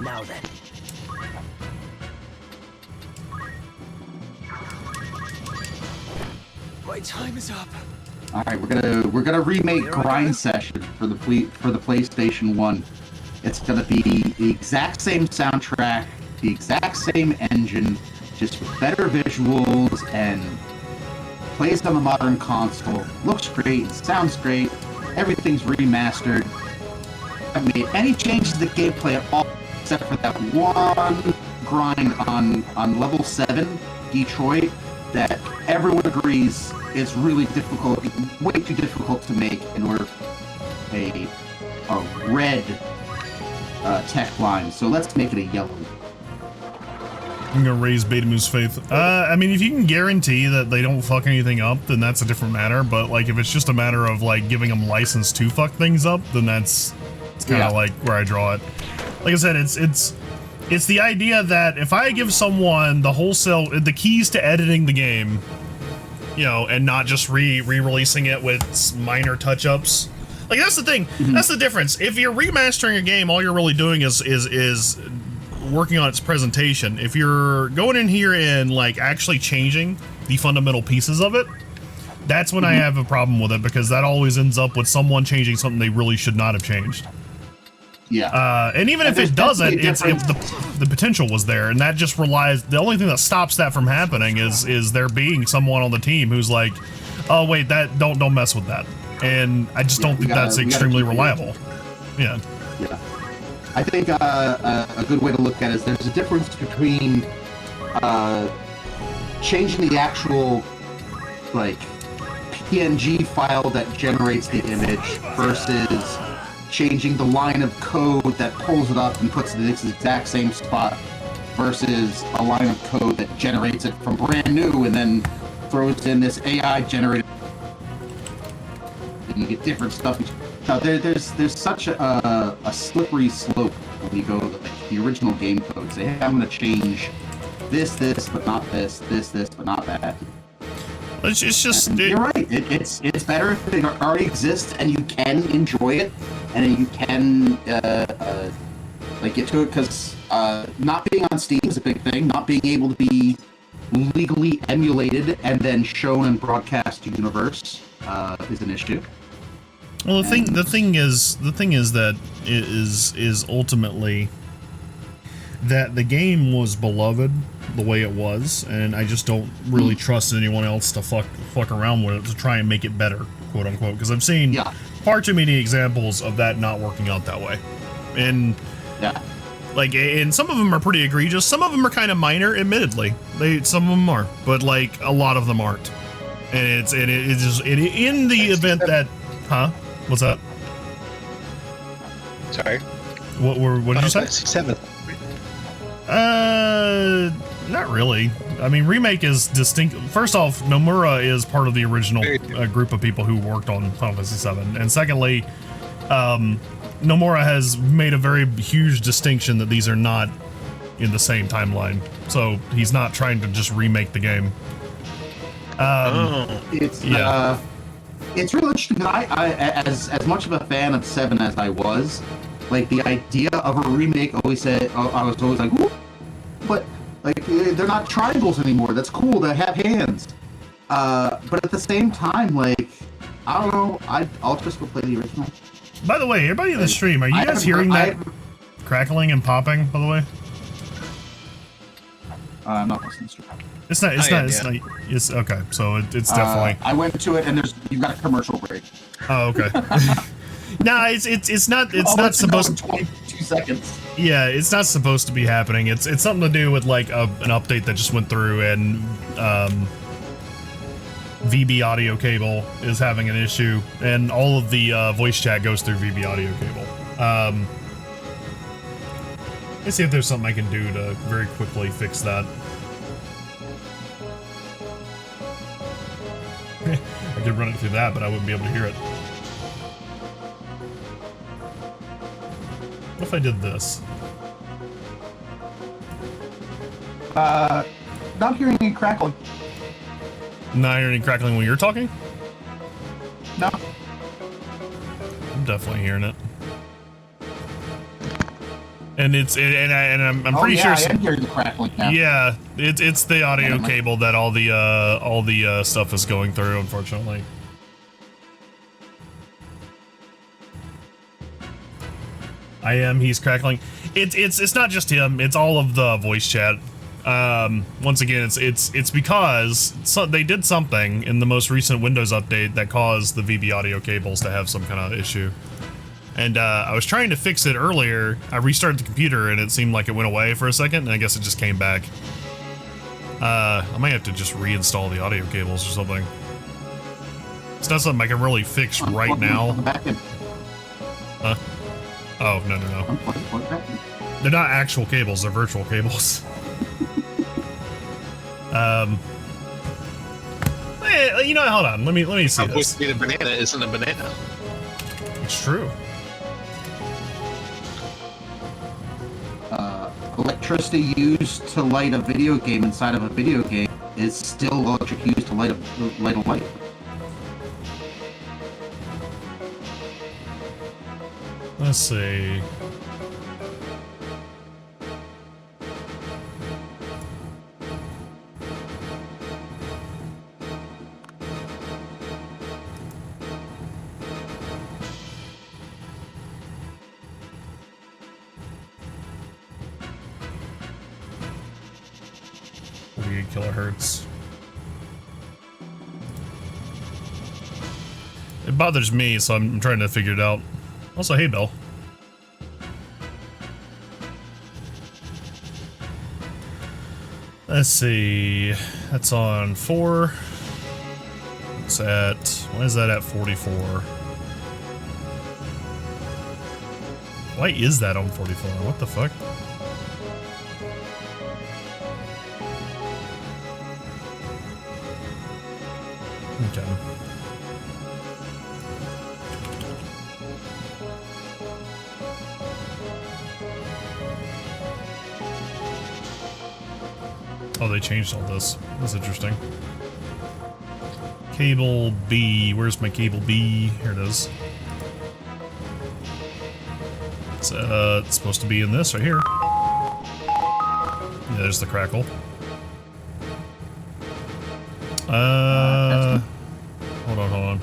Now then. My time is up. All right, we're gonna remake Grind Session for the PlayStation 1. It's gonna be the exact same soundtrack, the exact same engine, just with better visuals and plays on the modern console. Looks great, sounds great, everything's remastered. I haven't made any changes to the gameplay at all, except for that one grind on level 7, Detroit, that everyone agrees is really difficult, way too difficult to make in order for a red tech line. So let's make it a yellow. I'm gonna raise Betamu's faith. I mean, if you can guarantee that they don't fuck anything up, then that's a different matter. But like, if it's just a matter of like giving them license to fuck things up, then it's kind of like where I draw it. Like I said, it's the idea that if I give someone the keys to editing the game, you know, and not just re-releasing it with minor touch-ups. Like, that's the thing. Mm-hmm. That's the difference. If you're remastering a game, all you're really doing is working on its presentation. If you're going in here and like actually changing the fundamental pieces of it, that's when I have a problem with it, because that always ends up with someone changing something they really should not have changed. Yeah. And even if it doesn't, the potential was there, and that just relies. The only thing that stops that from happening is there being someone on the team who's like, oh wait, that don't mess with that. And I just don't think that's extremely reliable. Yeah. Yeah. I think a good way to look at it is there's a difference between changing the actual like PNG file that generates the image versus changing the line of code that pulls it up and puts it in its exact same spot versus a line of code that generates it from brand new and then throws in this AI generated, and you get different stuff. Now there's such a slippery slope when you go to the original game code. Say, hey, I'm going to change this, but not this, but not that. It's just you're right. It's better if it already exists and you can enjoy it and you can like get to it, because not being on Steam is a big thing. Not being able to be legally emulated and then shown and broadcast to universe is an issue. Well, the thing is that it is ultimately that the game was beloved the way it was, and I just don't really trust anyone else to fuck around with it to try and make it better, quote unquote, because I've seen far too many examples of that not working out that way. And like, and some of them are pretty egregious, some of them are kind of minor, admittedly. Some of them are, but like a lot of them aren't. And it's just in the event that what's that? Sorry. What did you say? 7. Not really. I mean, Remake is distinct. First off, Nomura is part of the original group of people who worked on Final Fantasy VII. And secondly, Nomura has made a very huge distinction that these are not in the same timeline. So he's not trying to just remake the game. it's really interesting. I as much of a fan of 7 as I was, like the idea of a remake always said I was always like, ooh, but like they're not triangles anymore. That's cool. They have hands. But at the same time, like I don't know. I'll just go play the original. By the way, everybody in the stream, are you guys hearing that crackling and popping? By the way, I'm not listening to it. It's not. It's okay. So it's definitely. I went to it and you've got a commercial break. Oh, okay. No, it's not. It's not supposed to. 22 seconds. Yeah, it's not supposed to be happening. It's something to do with like an update that just went through, and VB audio cable is having an issue, and all of the voice chat goes through VB audio cable. Let's see if there's something I can do to very quickly fix that. I could run it through that, but I wouldn't be able to hear it. What if I did this? Not hearing any crackling. Not hearing any crackling when you're talking? No. I'm definitely hearing it. And I'm pretty sure. I am hearing the crackling now. Yeah, it's the audio cable that all the stuff is going through, unfortunately. He's crackling. It's not just him. It's all of the voice chat. Once again, it's because they did something in the most recent Windows update that caused the VB audio cables to have some kind of issue. And I was trying to fix it earlier. I restarted the computer and it seemed like it went away for a second, and I guess it just came back. I might have to just reinstall the audio cables or something. It's not something I can really fix right now. Huh? Oh, no. They're not actual cables, they're virtual cables. You know, hold on. Let me see this. The banana isn't a banana. It's true. Electricity used to light a video game inside of a video game is still electric used to light a light. Let's see. Kilohertz. It bothers me, so I'm trying to figure it out. Also, hey, Bill. Let's see. That's on 4. It's at. Why is that at 44? Why is that on 44? What the fuck? Okay. Oh, they changed all this. That's interesting. Cable B. Where's my cable B? Here it is. It's supposed to be in this right here. Yeah, there's the crackle. Hold on.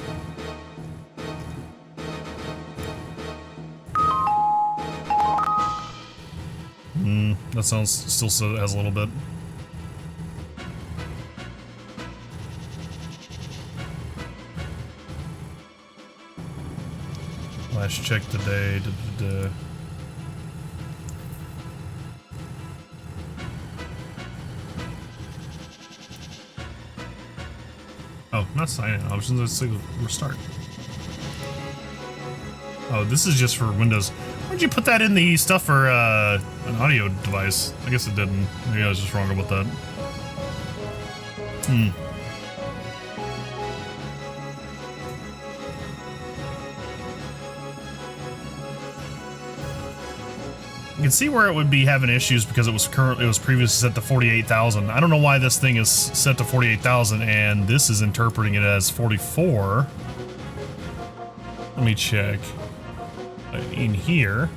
That sounds still has a little bit. Last check today. Oh, not sign in options. Let's see, restart. Oh, this is just for Windows. Why'd you put that in the stuff for an audio device? I guess it didn't. Maybe I was just wrong about that. You can see where it would be having issues because it was previously set to 48,000. I don't know why this thing is set to 48,000 and this is interpreting it as 44. Let me check. In here.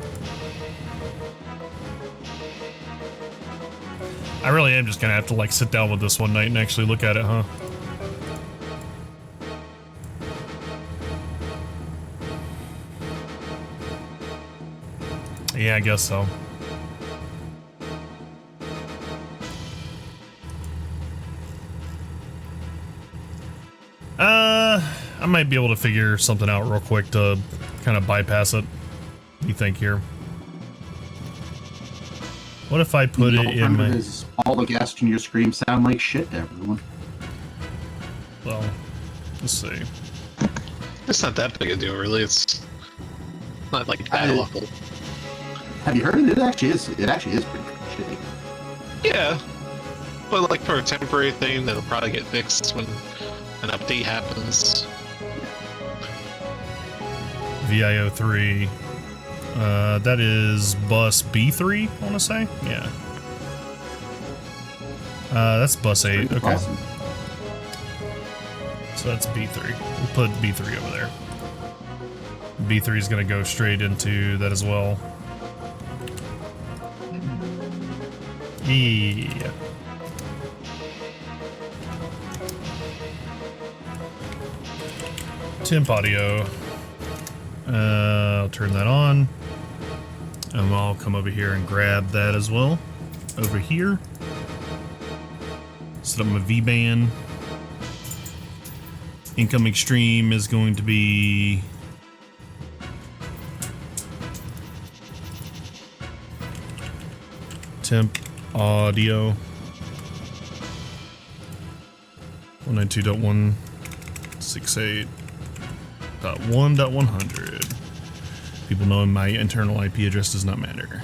I really am just gonna have to like sit down with this one night and actually look at it, huh? Yeah, I guess so. I might be able to figure something out real quick to kind of bypass it. What do you think here? What if I put it in my... Is all the guests in your stream sound like shit to everyone. Well, let's see. It's not that big a deal, really. It's not like that awful. Have you heard it? It actually is pretty shitty. Yeah. But like for a temporary thing, that'll probably get fixed when an update happens. VIO3. That is bus B3, I want to say? Yeah. That's bus 8. Okay. Awesome. So that's B3. We'll put B3 over there. B3 is going to go straight into that as well. Yeah. Temp audio. I'll turn that on. And I'll come over here and grab that as well. Over here. Set up my V-band. Incoming stream is going to be... temp audio. 192.168.1.100. People knowing my internal IP address does not matter.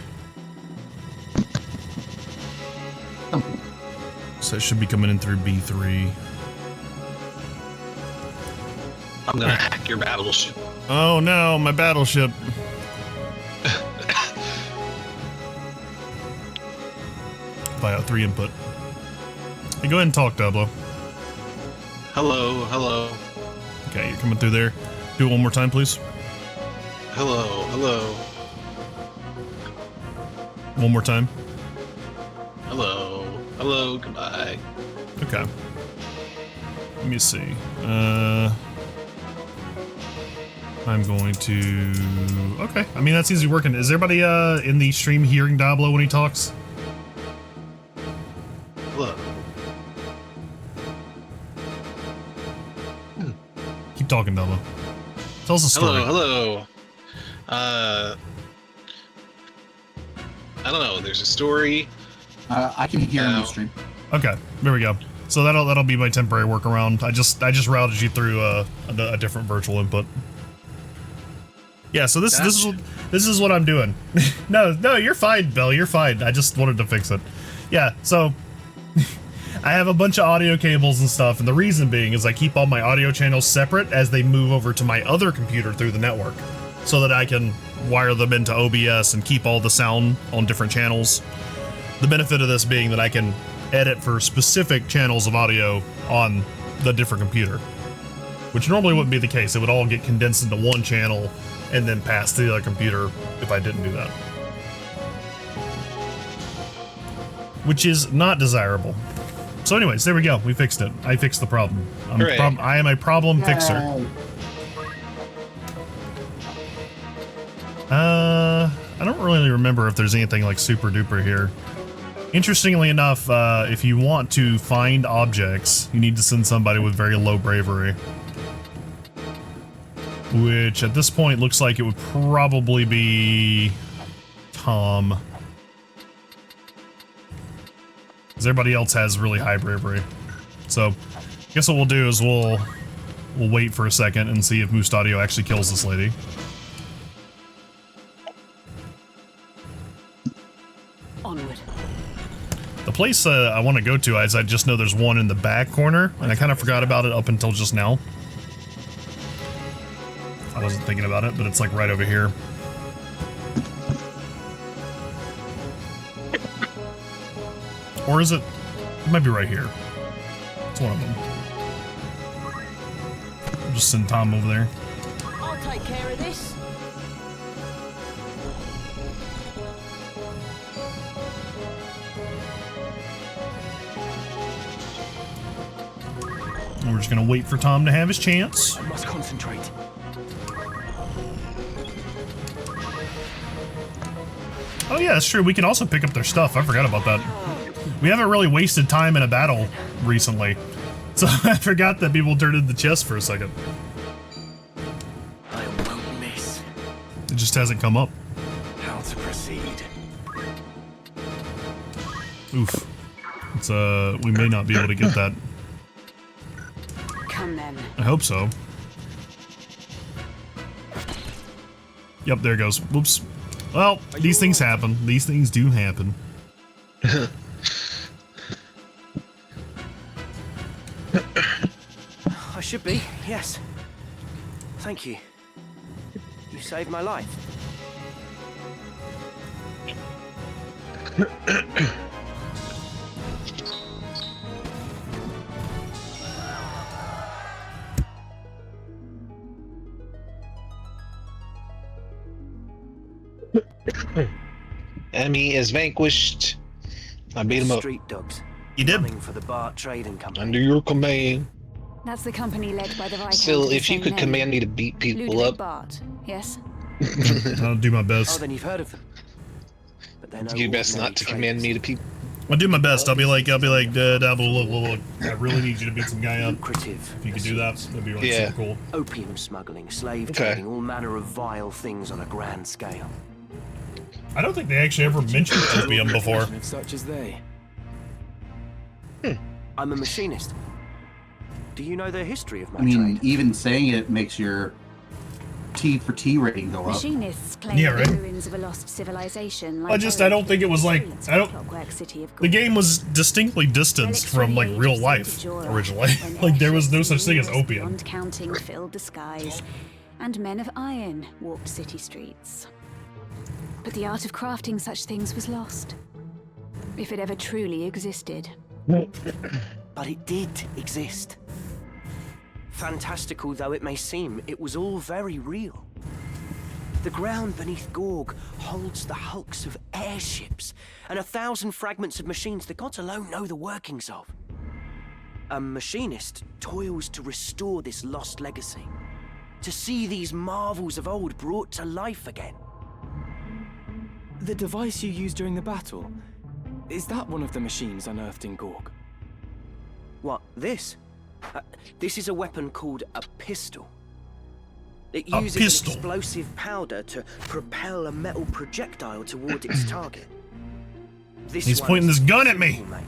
So it should be coming in through B3. I'm gonna hack your battleship. Oh no, my battleship. Buyout 3 input. Hey, go ahead and talk, Diablo. Hello, hello. Okay, you're coming through there. Do it one more time, please. Hello, hello. One more time. Hello, hello, goodbye. Okay. Let me see. I'm going to... Okay, I mean, that's easy working. Is everybody in the stream hearing Diablo when he talks? Hello. Keep talking, Diablo. Tell us a story. Hello, hello. I don't know. There's a story. I can hear him on stream. Okay, there we go. So that'll be my temporary workaround. I just routed you through a different virtual input. Yeah, so this is what I'm doing. No, you're fine, Bill. You're fine. I just wanted to fix it. Yeah, so I have a bunch of audio cables and stuff, and the reason being is I keep all my audio channels separate as they move over to my other computer through the network, so that I can wire them into OBS and keep all the sound on different channels. The benefit of this being that I can edit for specific channels of audio on the different computer, which normally wouldn't be the case. It would all get condensed into one channel and then pass to the other computer if I didn't do that, which is not desirable. So anyways, there we go. We fixed it. I fixed the problem. I am a problem fixer. I don't really remember if there's anything like super duper here. Interestingly enough, if you want to find objects, you need to send somebody with very low bravery. Which at this point looks like it would probably be Tom. Because everybody else has really high bravery. So, I guess what we'll do is we'll wait for a second and see if Moose Audio actually kills this lady. Onward. The place I want to go to is I just know there's one in the back corner, and I kind of forgot about it up until just now. I wasn't thinking about it, but it's like right over here. Or is it? It might be right here. It's one of them. I'll just send Tom over there. I'll take care. care of this? We're just gonna wait for Tom to have his chance. I must concentrate. Oh yeah, that's true. We can also pick up their stuff. I forgot about that. We haven't really wasted time in a battle recently. So I forgot that people turned in the chest for a second. I won't miss. It just hasn't come up. How to proceed? Oof. It's we may not be able to get that. Come then. I hope so. Yep, there it goes. Whoops. Well, these things happen. These things do happen. I should be, yes. Thank you. You saved my life. Enemy is vanquished. I beat him up. Street dogs. You did. Running for the Bart Trading Company. Under your command. That's the company led by the Viscount. Still, if you could command me to beat people Ludwig up. Bart, yes? I'll do my Oh, best. then you've heard of them. But they're no You best ordinary not to command me to people. I'll do my best. I'll be like, look, I really need you to beat some guy up. lucrative. If you could do that, that'd be like Yeah. super cool. Opium smuggling, slave Okay. trading, all manner of vile things on a grand scale. I don't think they actually ever mentioned opium before. Of such as they. I'm a machinist. Do you know the history of my I mean, trade? even saying it makes your T for T rating go up. Machinists claim Yeah, right. the ruins of a lost civilization. I don't think it was like, City of the game was distinctly distanced from like real life originally. Like there was no such thing as opium. Beyond counting filled the skies, and men of iron walked city streets. But the art of crafting such things was lost, if it ever truly existed. But it did exist. Fantastical though it may seem, it was all very real. The ground beneath Gorg holds the hulks of airships and 1,000 fragments of machines the gods alone know the workings of. A machinist toils to restore this lost legacy, to see these marvels of old brought to life again. The device you used during the battle, is that one of the machines unearthed in Gorg? What, this? This is a weapon called a pistol. It A uses pistol. an explosive powder to propel a metal projectile toward its target. This He's one pointing is this gun at me. simple make.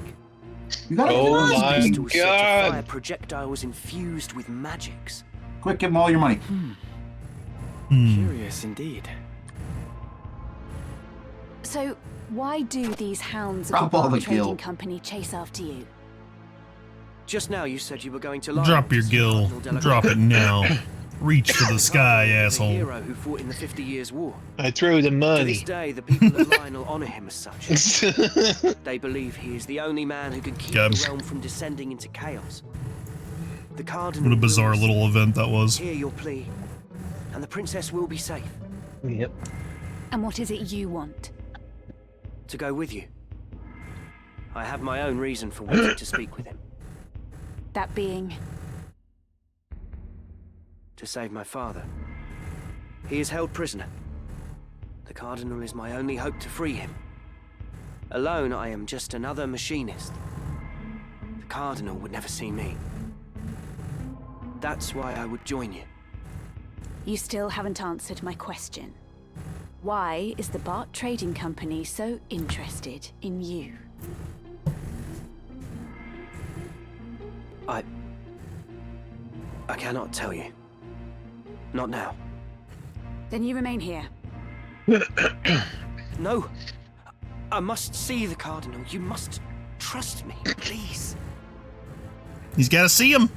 You gotta Oh realize my this. Pistols set to fire god! projectiles infused with magics. Quick, give him all your money. Curious indeed. So, why do these hounds of Drop the all Bart the Trading gil. Company chase after you? Just now you said you were going to Drop your gill. Drop it now. Reach for the sky, The asshole. hero who fought in the 50 Years' War. I threw the To this money. day, the people of Lionel honor him as such. They believe he is the only man who can keep Gabs. the realm from descending into chaos. The Cardinal What a bizarre rules. little event that was. Hear your plea, and the princess will be safe. Yep. And what is it you want? To go with you. I have my own reason for wanting to speak with him. That being... To save my father. He is held prisoner. The Cardinal is my only hope to free him. Alone, I am just another machinist. The Cardinal would never see me. That's why I would join you. You still haven't answered my question. Why is the Bart Trading Company so interested in you? I cannot tell you. Not now. Then you remain here. No. I must see the Cardinal. You must trust me, please. He's got to see him.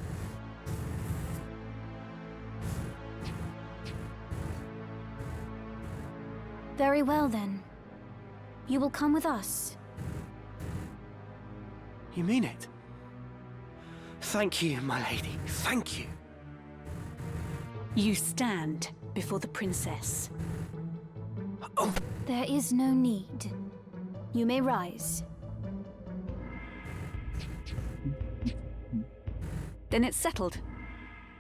Very well then. You will come with us. You mean it? Thank you, my lady. Thank you. You stand before the princess. Oh. There is no need. You may rise. Then it's settled.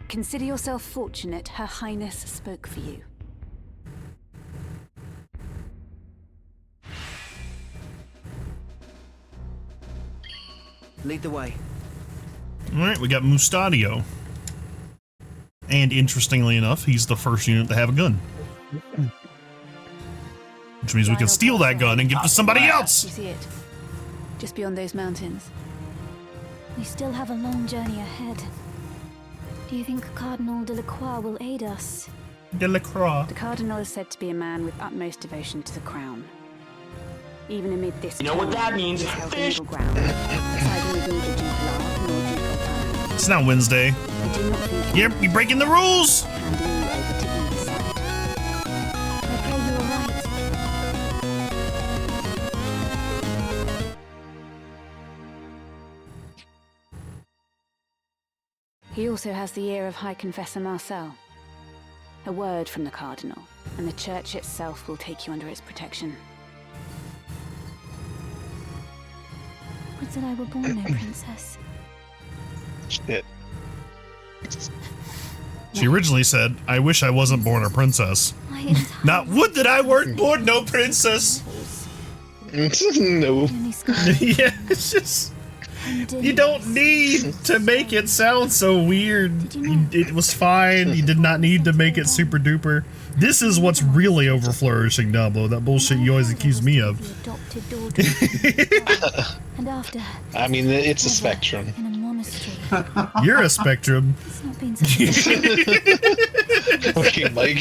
Consider yourself fortunate Her Highness spoke for you. Lead the way. Alright, we got Mustadio. And interestingly enough, he's the first unit to have a gun. Which means we can steal that gun and give it to somebody else! You see it? Just beyond those mountains. We still have a long journey ahead. Do you think Cardinal Delacroix will aid us? Delacroix. The Cardinal is said to be a man with utmost devotion to the crown. Even amid this, You know what that means? Fish. Ground, deciding with neither Duke Love nor Duke Altana. It's not Wednesday. I do not think Yep, you're breaking the rules! handing you over to either side. I pray you are right. He also has the ear of High Confessor Marcel. A word from the Cardinal, and the Church itself will take you under its protection. Would that I were born no princess. Shit. She originally said, I wish I wasn't born a princess. Not would that I weren't born no princess! No. Yeah, it's just... You don't need to make it sound so weird. It was fine. You did not need to make it super duper. This is what's really over flourishing down below. That bullshit you always accuse me of. And after, I mean, it's a spectrum. in a monastery. You're a spectrum. It's not been Okay, Mike.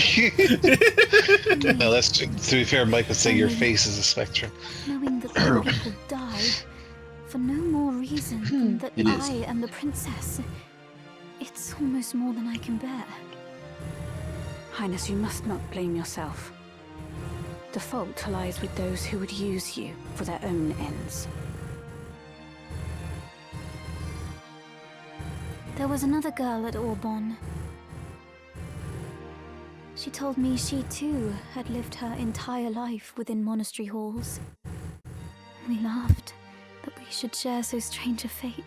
No, that's to be fair. Mike would say your face is a spectrum. Knowing that the people died for no more reason than that I am the princess. It's almost more than I can bear. Highness, you must not blame yourself. The fault lies with those who would use you for their own ends. There was another girl at Aurbonne. She told me she too had lived her entire life within monastery halls. We laughed that we should share so strange a fate.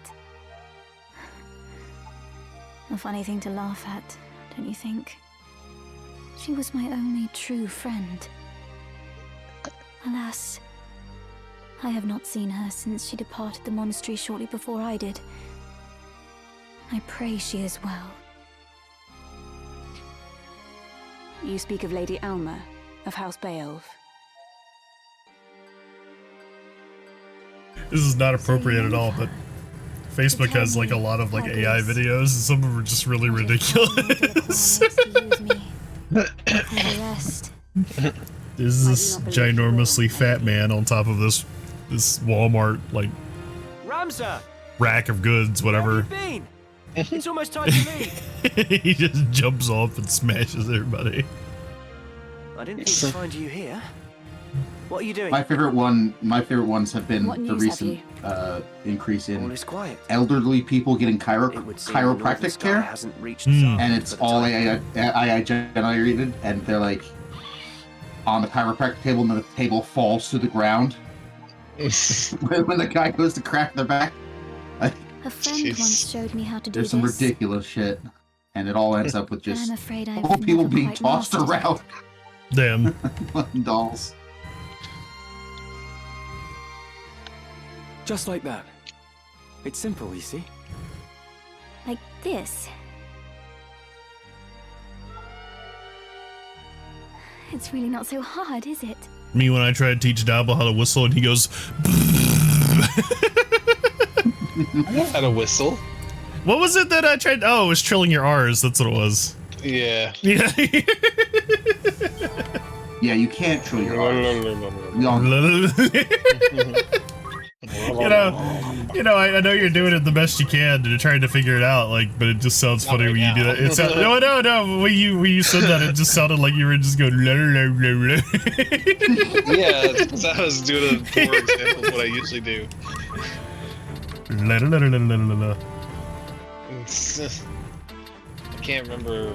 A funny thing to laugh at, don't you think? She was my only true friend. Alas, I have not seen her since she departed the monastery shortly before I did. I pray she is well. You speak of Lady Alma, of House Beowulf. This is not appropriate at all, but Facebook has like a lot of like AI videos, and some of them are just really ridiculous. This is this ginormously fat man on top of this Walmart like Ramsar! rack of goods, whatever. Where have you been? It's almost time to leave. He just jumps off and smashes everybody. I didn't think to find you here. What are you doing? My favorite ones have been What the news have recent increase All in is quiet. elderly people getting It would seem the northern chiropractic sky care, hasn't reached and it's for the all time. AI generated, and they're like on the chiropractic table, and the table falls to the ground when the guy goes to crack their back. A friend once showed me how to do There's some this. ridiculous shit, and it all ends up with but just I'm afraid I've old people never being quite tossed mastered it. around. Damn. Dolls. Just like that. It's simple, you see. Like this. It's really not so hard, is it? Me when I try to teach Dabble how to whistle and he goes How to whistle? What was it that I tried? Oh, it was trilling your R's, that's what it was. Yeah. Yeah. Yeah, you can't trill your R's. You know, I know you're doing it the best you can and you're trying to figure it out, like, but it just sounds funny when you do that. It sounds, no, when you said that, it just sounded like you were just going Yeah, because I was doing a poor example of what I usually do. I can't remember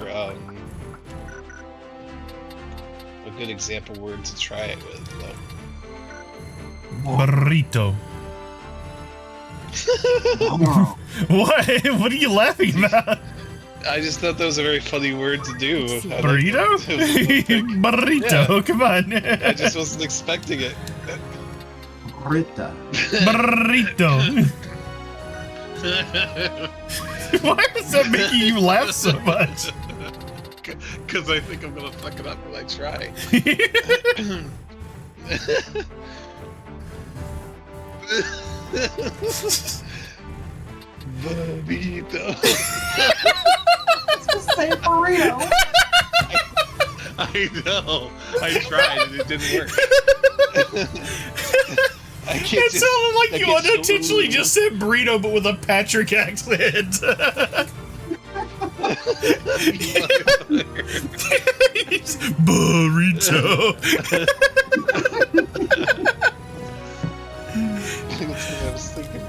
good example word to try it with, though. Burrito. What? What are you laughing about? I just thought that was a very funny word to do. Burrito? Burrito, Yeah. come on. I just wasn't expecting it. Burrito. Burrito. Why is that making you laugh so much? Because I think I'm gonna fuck it up when I try. Burrito. Just say burrito. I know. I tried and it didn't work. It sounded like you unintentionally just said burrito, but with a Patrick accent. Burrito. I was thinking.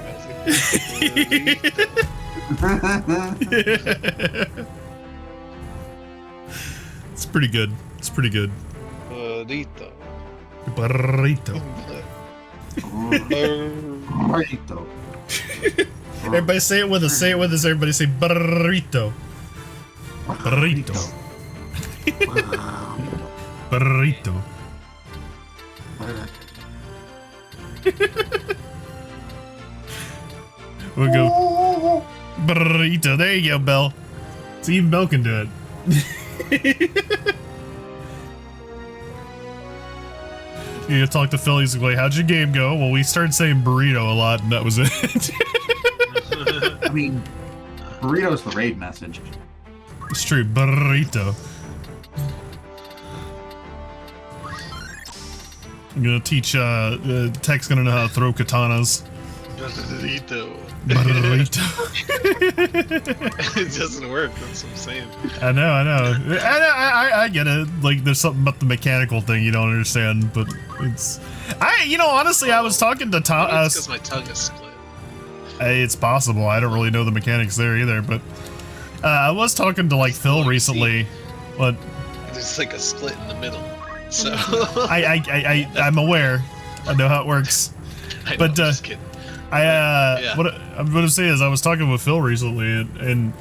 It's pretty good. It's pretty good. Burrito. Burrito. Burrito. Everybody say it with us. Say it with us. Everybody say burrito. Burrito. Burrito. We'll go burrito. There you go, Belle. See, even Belle can do it. You talk to Phil, he's like, how'd your game go? Well, we started saying burrito a lot, and that was it. I mean, burrito's the raid message. It's true, burrito. I'm gonna teach, Tech's gonna know how to throw katanas. Burrito. Burrito. It doesn't work, that's what I'm saying. I know. I get it. Like, there's something about the mechanical thing you don't understand, but it's... honestly, I was talking to Tom... It's because my tongue is split. It's possible. I don't really know the mechanics there either, but... I was talking to, like, Phil recently. What? There's like a split in the middle, so... I'm aware. I know how it works. I know, But, I'm just kidding. Yeah. What I'm going to say is I was talking with Phil recently, and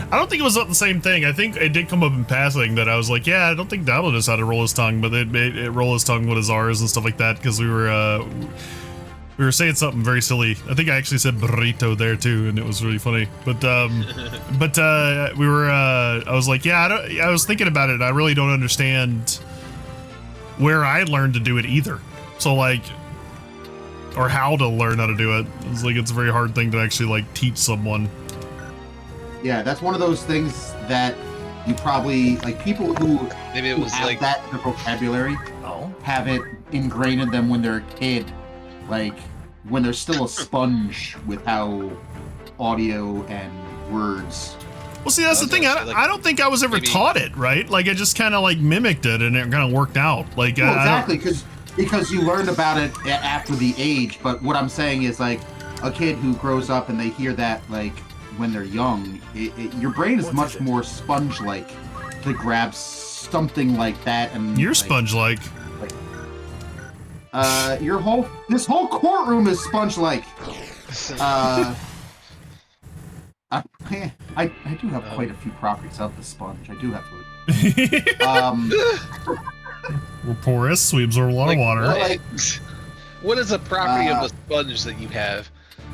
I don't think it was the same thing. I think it did come up in passing that I was like, yeah, I don't think Dablo knows how to roll his tongue, but it roll his tongue with his R's and stuff like that, because we were saying something very silly. I think I actually said burrito there too, and it was really funny. But I was like, yeah, I was thinking about it. I really don't understand where I learned to do it either. So like, or how to learn how to do it. It's like, it's a very hard thing to actually like teach someone. Yeah, that's one of those things that you probably, like, people who maybe it was have like that in their vocabulary have it ingrained in them when they're a kid, like when they're still a sponge with how audio and words. Well, see, that's the thing. I don't think I was ever taught it, right? Like, I just kind of like mimicked it, and it kind of worked out. Like, well, exactly, because you learned about it after the age. But what I'm saying is, like, a kid who grows up and they hear that, like, when they're young, your brain is much more sponge-like to grab something like that. And you're like, sponge-like. This whole courtroom is sponge-like. I do have quite a few properties of the sponge. I do have to. We're porous. We absorb a lot of water. What is a property of the sponge that you have?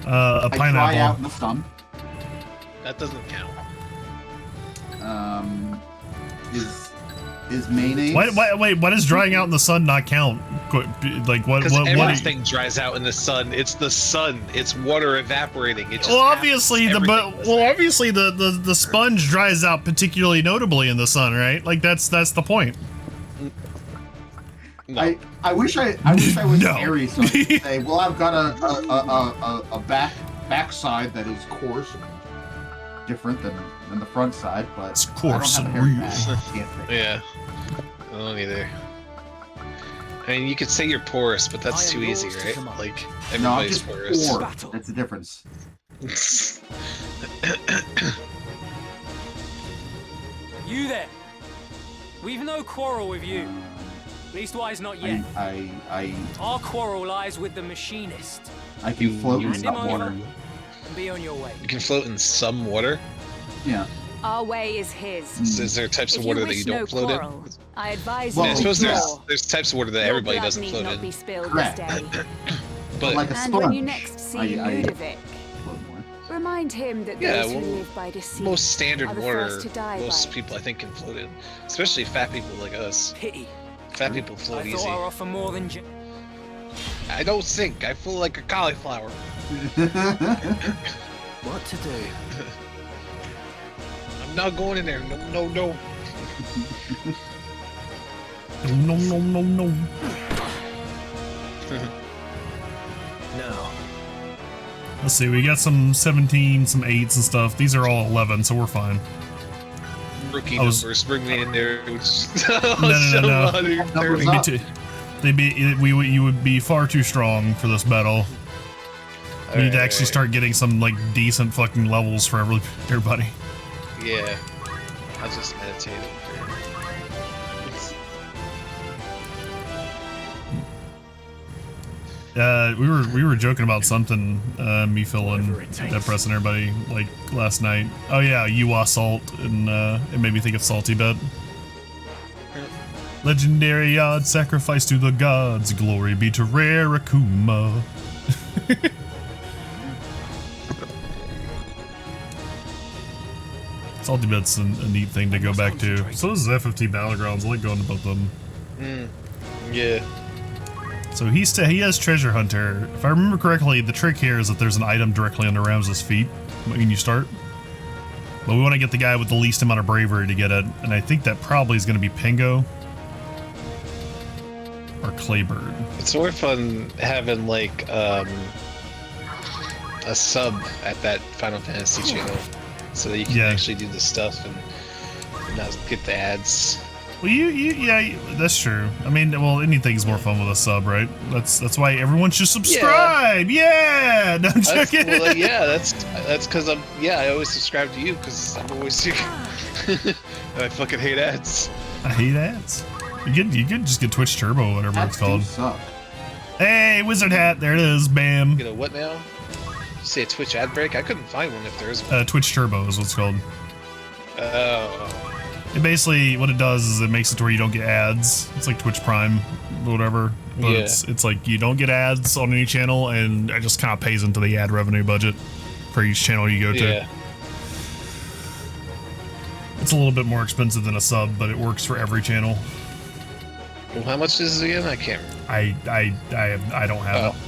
A pineapple. I dry out in the sun. That doesn't count. Is mayonnaise? Wait, what does drying out in the sun not count? Like what? Because everything dries out in the sun. It's the sun. It's water evaporating. It just obviously the sponge dries out particularly notably in the sun, right? Like that's the point. No. I wish I was Aries, so I could say, well, I've got a backside that is coarse, different than the front side, but it's coarse I don't and have real. Yeah, I don't either. I mean, you could say you're porous, but that's too easy, right? Like, everybody's porous. That's the difference. You there! We've no quarrel with you. Leastwise, not yet. Our quarrel lies with the machinist. I can float in Hand him some water. over and be on your way. You can float in some water? Yeah. Our way is his. Is there types of If water you that you wish don't no float quarrel, in? I advise I you suppose withdraw. there's types of water that Your everybody blood doesn't need float not in. be spilled Correct. this day. But like a And when you sponge. next see I Ludovic, float more. remind him that Yeah, those who well, live by deceit most standard are the water, first to die most by it. people I think can float in. Especially fat people like us. Pity. Fat people float I easy. thought I offer more than I don't think. I feel like a cauliflower. What to do? I'm not going in there. No, no, no. No, no, no, no. No. Let's see, we got some 17, some 8s and stuff. These are all 11, so we're fine. Rookie I was- numbers. Bring me in there. No. You would be far too strong for this battle. We need to actually start getting some like decent fucking levels for everybody. Yeah. I was just meditating. We were joking about something, me feeling depressed and everybody like last night. Oh yeah, Yuwa salt, and it made me think of Salty Bet. Legendary odd sacrifice to the gods, glory be to rare Akuma. Salty Bet's a neat thing to go back to. So is F15 Battlegrounds. I like going about them. Yeah. So he has Treasure Hunter. If I remember correctly, the trick here is that there's an item directly under Ramses' feet when you start. But we want to get the guy with the least amount of bravery to get it, and I think that probably is going to be Pingo or Claybird. It's more fun having like a sub at that Final Fantasy channel, so that you can actually do the stuff and not get the ads. Well, yeah, that's true. I mean, well, anything's more fun with a sub, right? That's why everyone should subscribe. Yeah, no, I'm joking. Well, yeah, that's because I always subscribe to you because I'm always I fucking hate ads. I hate ads. You could just get Twitch Turbo, whatever Ads it's called. do suck. Hey, Wizard Hat, there it is. Bam. Get a what now? You say a Twitch ad break? I couldn't find one if there is one. Twitch Turbo is what it's called. Oh. It basically, what it does is it makes it to where you don't get ads. It's like Twitch Prime, whatever. But it's like you don't get ads on any channel, and it just kind of pays into the ad revenue budget for each channel you go to. Yeah. It's a little bit more expensive than a sub, but it works for every channel. Well, how much is it again? I can't remember. I don't have it.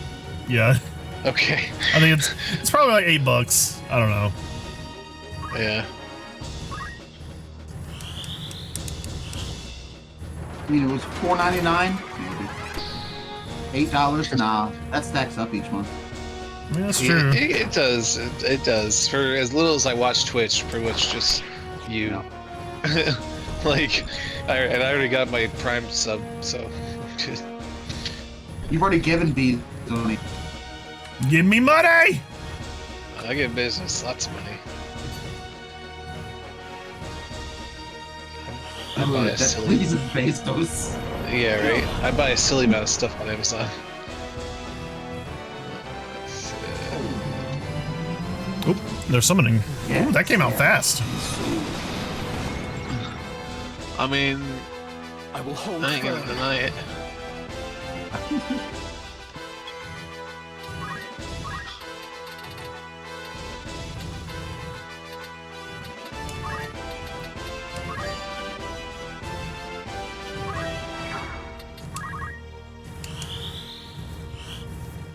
Yeah. Okay. I think it's probably like $8. I don't know. Yeah. I mean, it was $4.99, maybe. $8, nah, that stacks up each month. I mean, that's true. It does. It does. For as little as I watch Twitch, pretty much just you. No. Like, I already got my Prime sub, so. You've already given B to me. Give me money! I get business, lots of money. I buy a silly. Please, Bezos. Yeah, right. I buy a silly amount of stuff on Amazon. Oop, they're summoning. Yeah. Ooh, that came out fast. I mean, I will hold I ain't gonna deny it.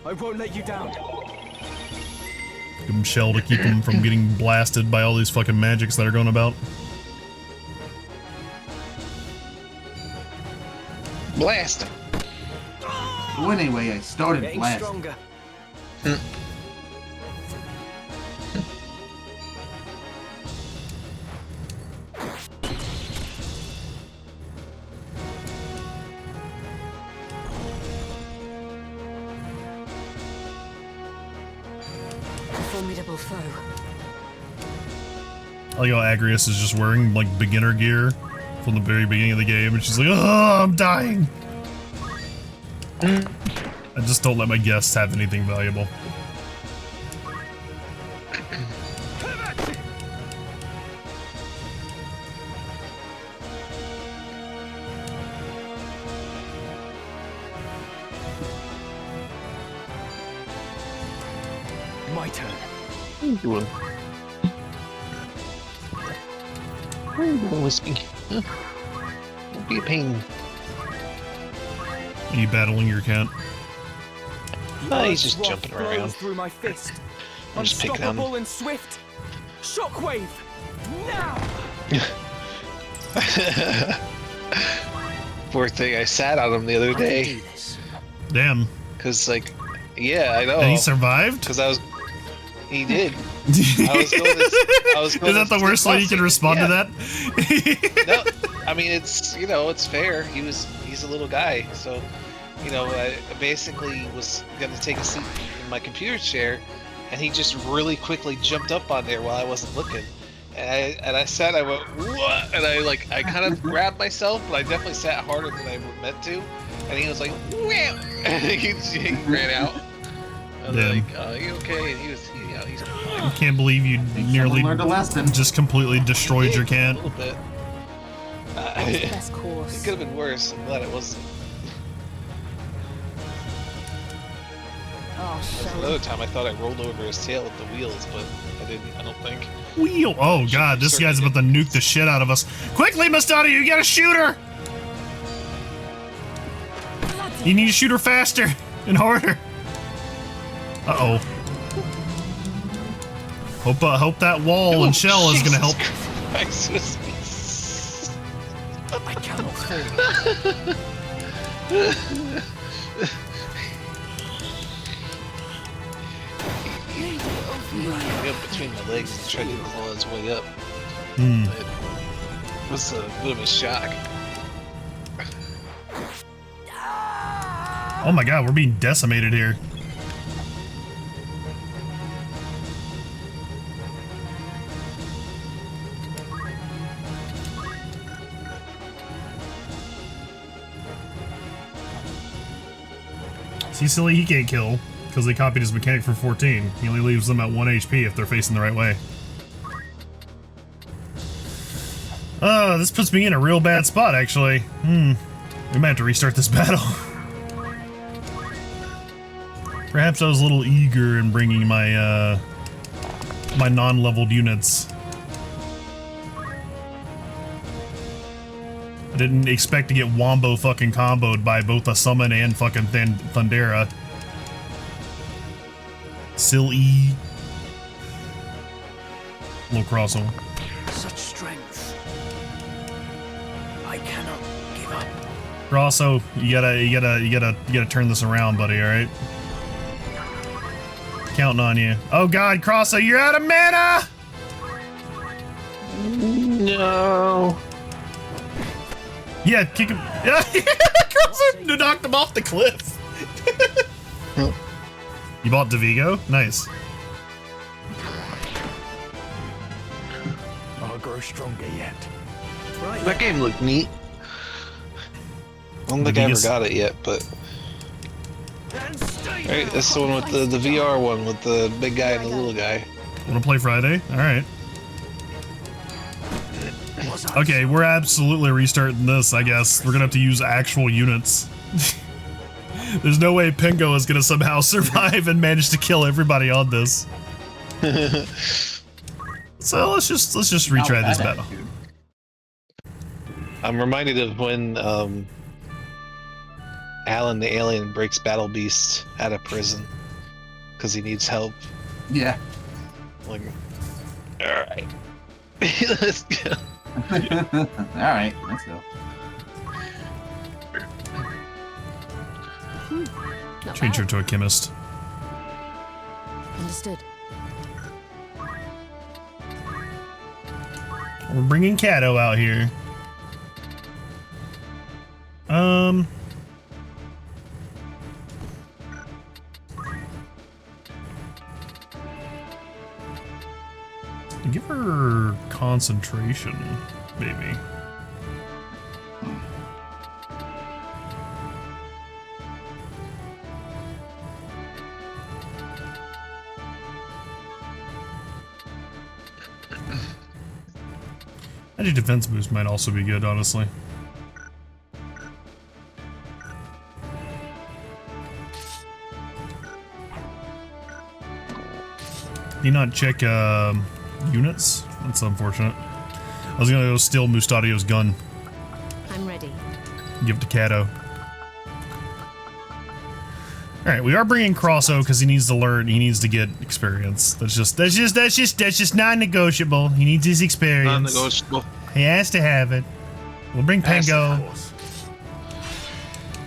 I won't let you down. Give him shell to keep him from getting blasted by all these fucking magics that are going about. Blast! Well, anyway, I started Getting blasting. stronger. Formidable foe. I like how Agrius is just wearing like beginner gear from the very beginning of the game, and she's like, "Oh, I'm dying." I just don't let my guests have anything valuable. My turn. What are you doing? What are you doing, Whiskey? Huh? Don't be a pain. Are you battling your cat? He's just jumping around. Through my fist. I'm just picking on him. Unstoppable and swift. Shockwave. Now. Poor thing, I sat on him the other day. Damn. Cause like, yeah, I know. And he survived? Cause he did. I was going Is that the worst way you can respond to that? No, I mean it's it's fair. He's a little guy, so I basically was gonna take a seat in my computer chair, and he just really quickly jumped up on there while I wasn't looking. And I sat, I went, what? And I kind of grabbed myself, but I definitely sat harder than I meant to. And he was like, wham! And he ran out. I was like, are you okay? And he's fine. I can't believe you nearly learned a lesson. just completely destroyed your cat. A little bit. Best course. It could have been worse. I'm glad it wasn't. Another time I thought I rolled over his tail with the wheels, but I didn't, I don't think. Wheel! Oh god, this guy's about to nuke the shit out of us. Quickly, Mastani, you gotta shoot her! You need to shoot her faster and harder. Uh-oh. Hope that wall and shell is gonna help. I cannot fall. He up between my legs and tried to claw his way up. It was a bit of a shock. Oh my god, we're being decimated here. See, silly, he can't kill, because they copied his mechanic from 14. He only leaves them at 1 HP if they're facing the right way. Oh, this puts me in a real bad spot, actually. We might have to restart this battle. Perhaps I was a little eager in bringing my, my non-leveled units. I didn't expect to get wombo fucking comboed by both a summon and fucking Thundera. Silly. Little crossover. Such strength. I cannot give up. Grosso, you gotta turn this around, buddy, alright? Counting on you. Oh god, Grosso, you're out of mana! No. Yeah, kick him. Yeah, Grosso knocked him off the cliff. You bought Devigo? Nice. I'll grow stronger yet. Right. That game looked neat. I don't think I ever got it yet, but... Right, that's the one with the VR one with the big guy and the little guy. Wanna play Friday? Alright. Okay, we're absolutely restarting this, I guess. We're gonna have to use actual units. There's no way Pingo is gonna somehow survive and manage to kill everybody on this. So let's just retry this battle. I'm reminded of when Alan the alien breaks Battle Beast out of prison because he needs help. Yeah. Like, all right, let's go. All right, let's go. Change her to a chemist. Understood. We're bringing Kato out here. Give her concentration, maybe. Magic defense boost might also be good, honestly. Do you not check units? That's unfortunate. I was gonna go steal Mustadio's gun. I'm ready. Give it to Kato. Alright, we are bringing Crosso because he needs to learn, he needs to get experience. That's just non-negotiable. He needs his experience. Non-negotiable. He has to have it. We'll bring Pango.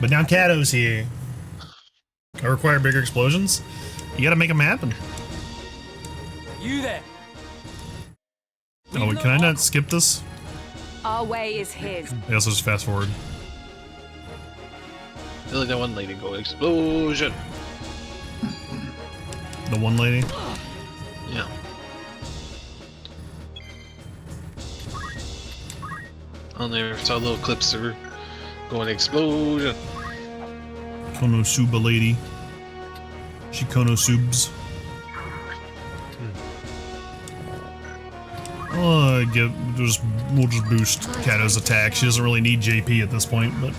But now Kato's here. I require bigger explosions? You gotta make them happen. You there? Oh, wait, can I not skip this? Our way is his. I guess I'll just fast forward. Let that one lady go explosion. The one lady? Yeah. On there, saw little clips of her going explosion. Konosuba lady. She Konosubs. We'll just boost Kato's attack. She doesn't really need JP at this point, but.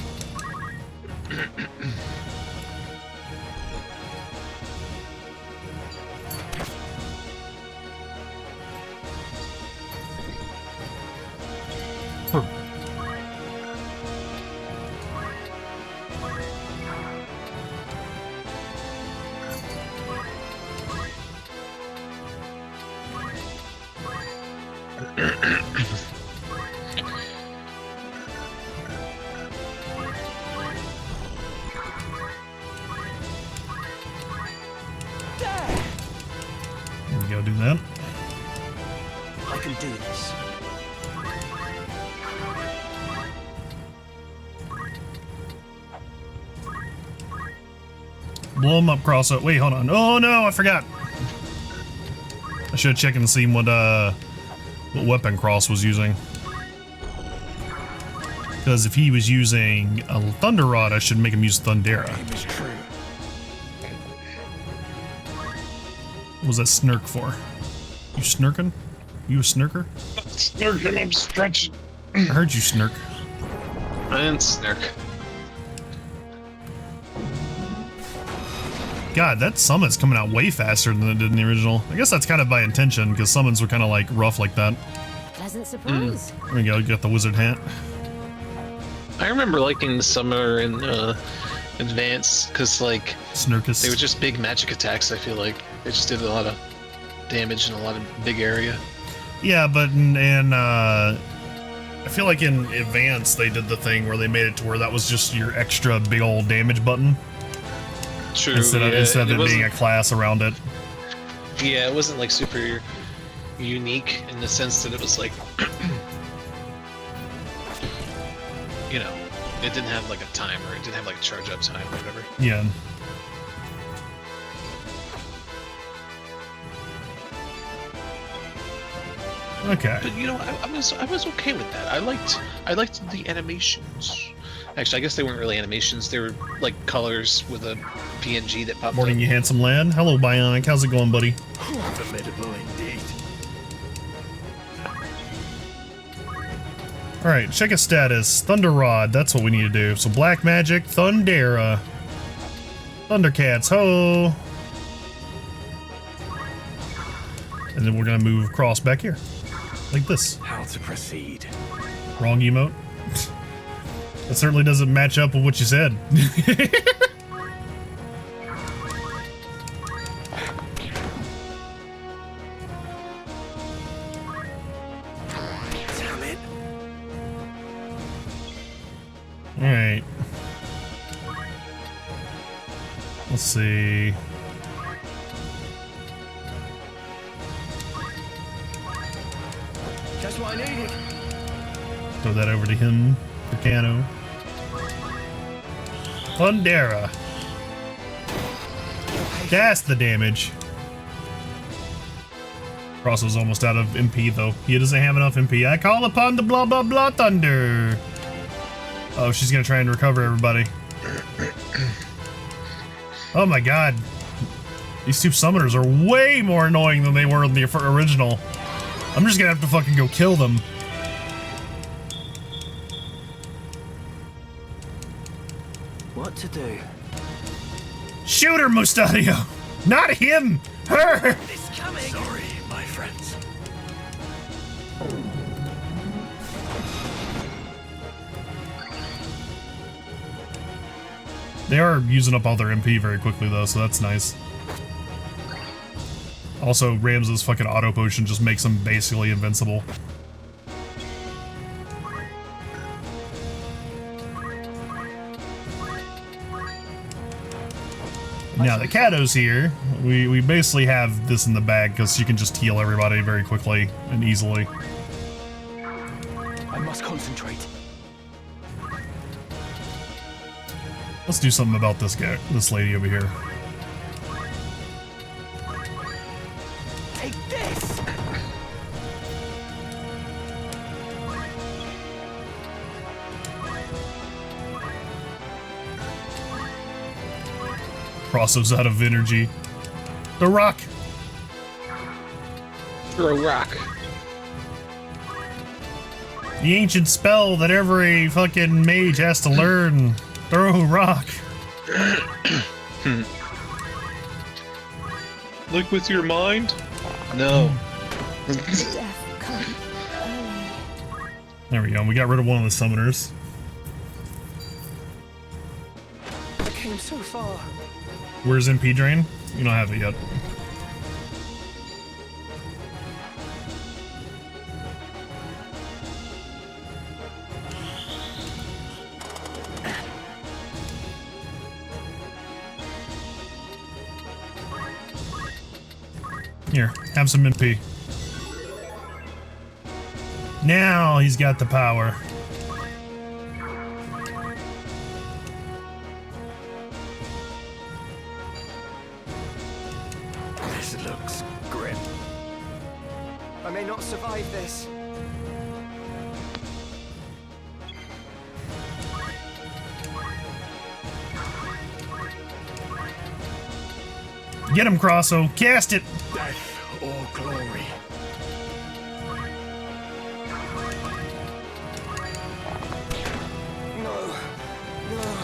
Go do that. I can do this. Blow him up, Crosso. Wait, hold on. Oh no, I forgot. I should have checked and seen what weapon Cross was using. Because if he was using a Thunder Rod, I should make him use Thundera. What was that snirk for? You snirking? You a snirker? Snirking, I'm stretching. I heard you snirk. I didn't snirk. God, that summon's coming out way faster than it did in the original. I guess that's kind of by intention, because summons were kind of like rough like that. Pleasant surprise. There we go, you got the wizard hat. I remember liking the summoner in Advance, because like Snirkus. they were just big magic attacks. I feel like they just did a lot of damage in a lot of big area. Yeah, but I feel like in Advance they did the thing where they made it to where that was just your extra big old damage button. True. Instead of it being a class around it. Yeah, it wasn't like super unique in the sense that it was like, you know, it didn't have like a timer. It didn't have like a charge up time or whatever. Yeah. Okay. But you know, I was okay with that. I liked the animations. Actually, I guess they weren't really animations. They were like colors with a PNG that popped Morning, up. you handsome lad. Hello, Bionic. How's it going, buddy? Formidable indeed. Alright, check his status. Thunder Rod, that's what we need to do. So Black Magic, Thundera. Thundercats, ho! And then we're gonna move across back here. Like this. How to proceed? Wrong emote. That certainly doesn't match up with what you said. Damn it. Alright. Let's see. Just what I needed. Throw that over to him for Kano. Thundera. Cast the damage. Crosso's almost out of MP though. He doesn't have enough MP. I call upon the blah blah blah thunder. Oh, she's gonna try and recover everybody. Oh my god. These two summoners are way more annoying than they were in the original. I'm just gonna have to fucking go kill them. what to do. Shoot her, Mustadio! Not him! Her! It's coming! Sorry, my friends. They are using up all their MP very quickly, though, so that's nice. Also, Rams's fucking auto potion just makes them basically invincible. Now that Kato's here, we basically have this in the bag because you can just heal everybody very quickly and easily. I must concentrate. Let's do something about this guy, this lady over here. Take this! Crosso's out of energy. The rock! You're a rock. The ancient spell that every fucking mage has to learn. Throw a rock. Look with your mind? No. There we go. We got rid of one of the summoners. I came so far. Where's MP drain? You don't have it yet. Here, have some MP. Now he's got the power. This looks grim. I may not survive this. Get him, Crosso. Cast it. Death or glory. No. No.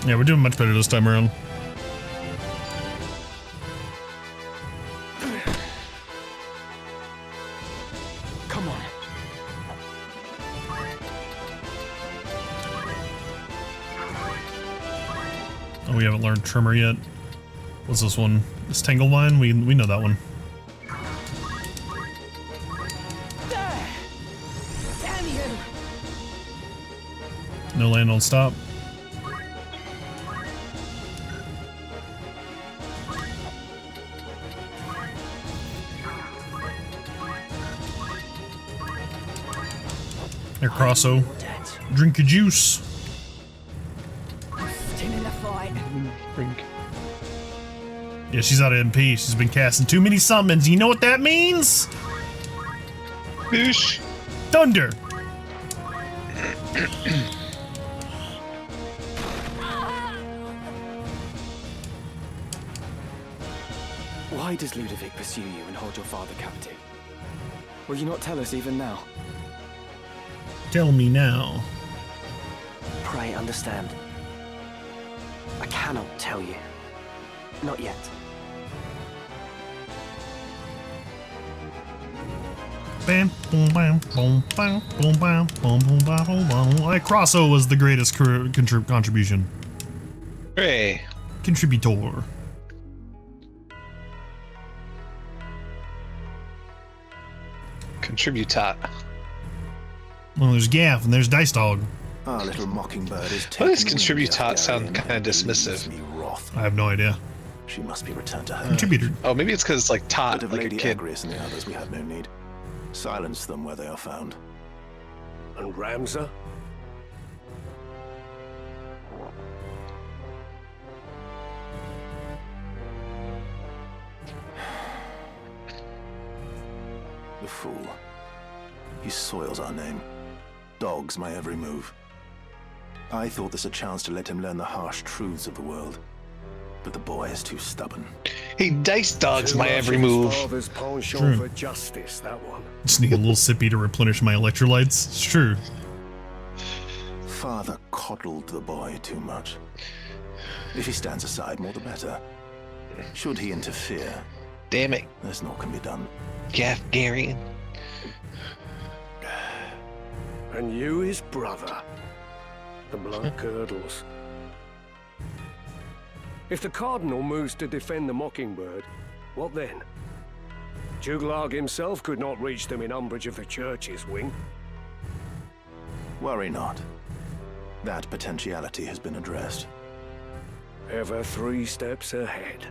Yeah, we're doing much better this time around. Come on. Oh, we haven't learned Tremor yet. What's this one? This Tangle Line? We know that one. There! Damn you! No land on stop. There, Crosso. Drink your juice. Still in the fight. Drink. Yeah, she's out of MP. She's been casting too many summons. You know what that means? Boosh. Thunder. Why does Ludovic pursue you and hold your father captive? Will you not tell us even now? Tell me now. Pray understand. I cannot tell you. Not yet. Bam, boom, bam, boom, bam, boom, bam, boom, boom, bam, boom, bam. Like Crosso was the greatest contribution. Hey. Contributor. Contributat. Well, there's Gaff and there's Dice Dog. Our little mockingbird is Why does taking contributat sound Hungarian kind of and leaves dismissive? me wroth. I have no idea. She must be returned to her. Contributor. Oh, maybe it's because it's like But tot, of like a Lady kid. Agrius and the others, we have no need. Silence them where they are found. And Ramza? The fool. He soils our name. Dogs my every move. I thought this a chance to let him learn the harsh truths of the world. But the boy is too stubborn. He dice dogs Too my much every of his move. father's penchant True. for justice, that one. Just need a little sippy to replenish my electrolytes. It's true. Father coddled the boy too much. If he stands aside, more the better. Should he interfere, Damn it. there's naught can be done. Garian. And you, his brother, the blood curdles. If the Cardinal moves to defend the Mockingbird, what then? Juglarg himself could not reach them in umbrage of the Church's wing. Worry not. That potentiality has been addressed. Ever 3 steps ahead.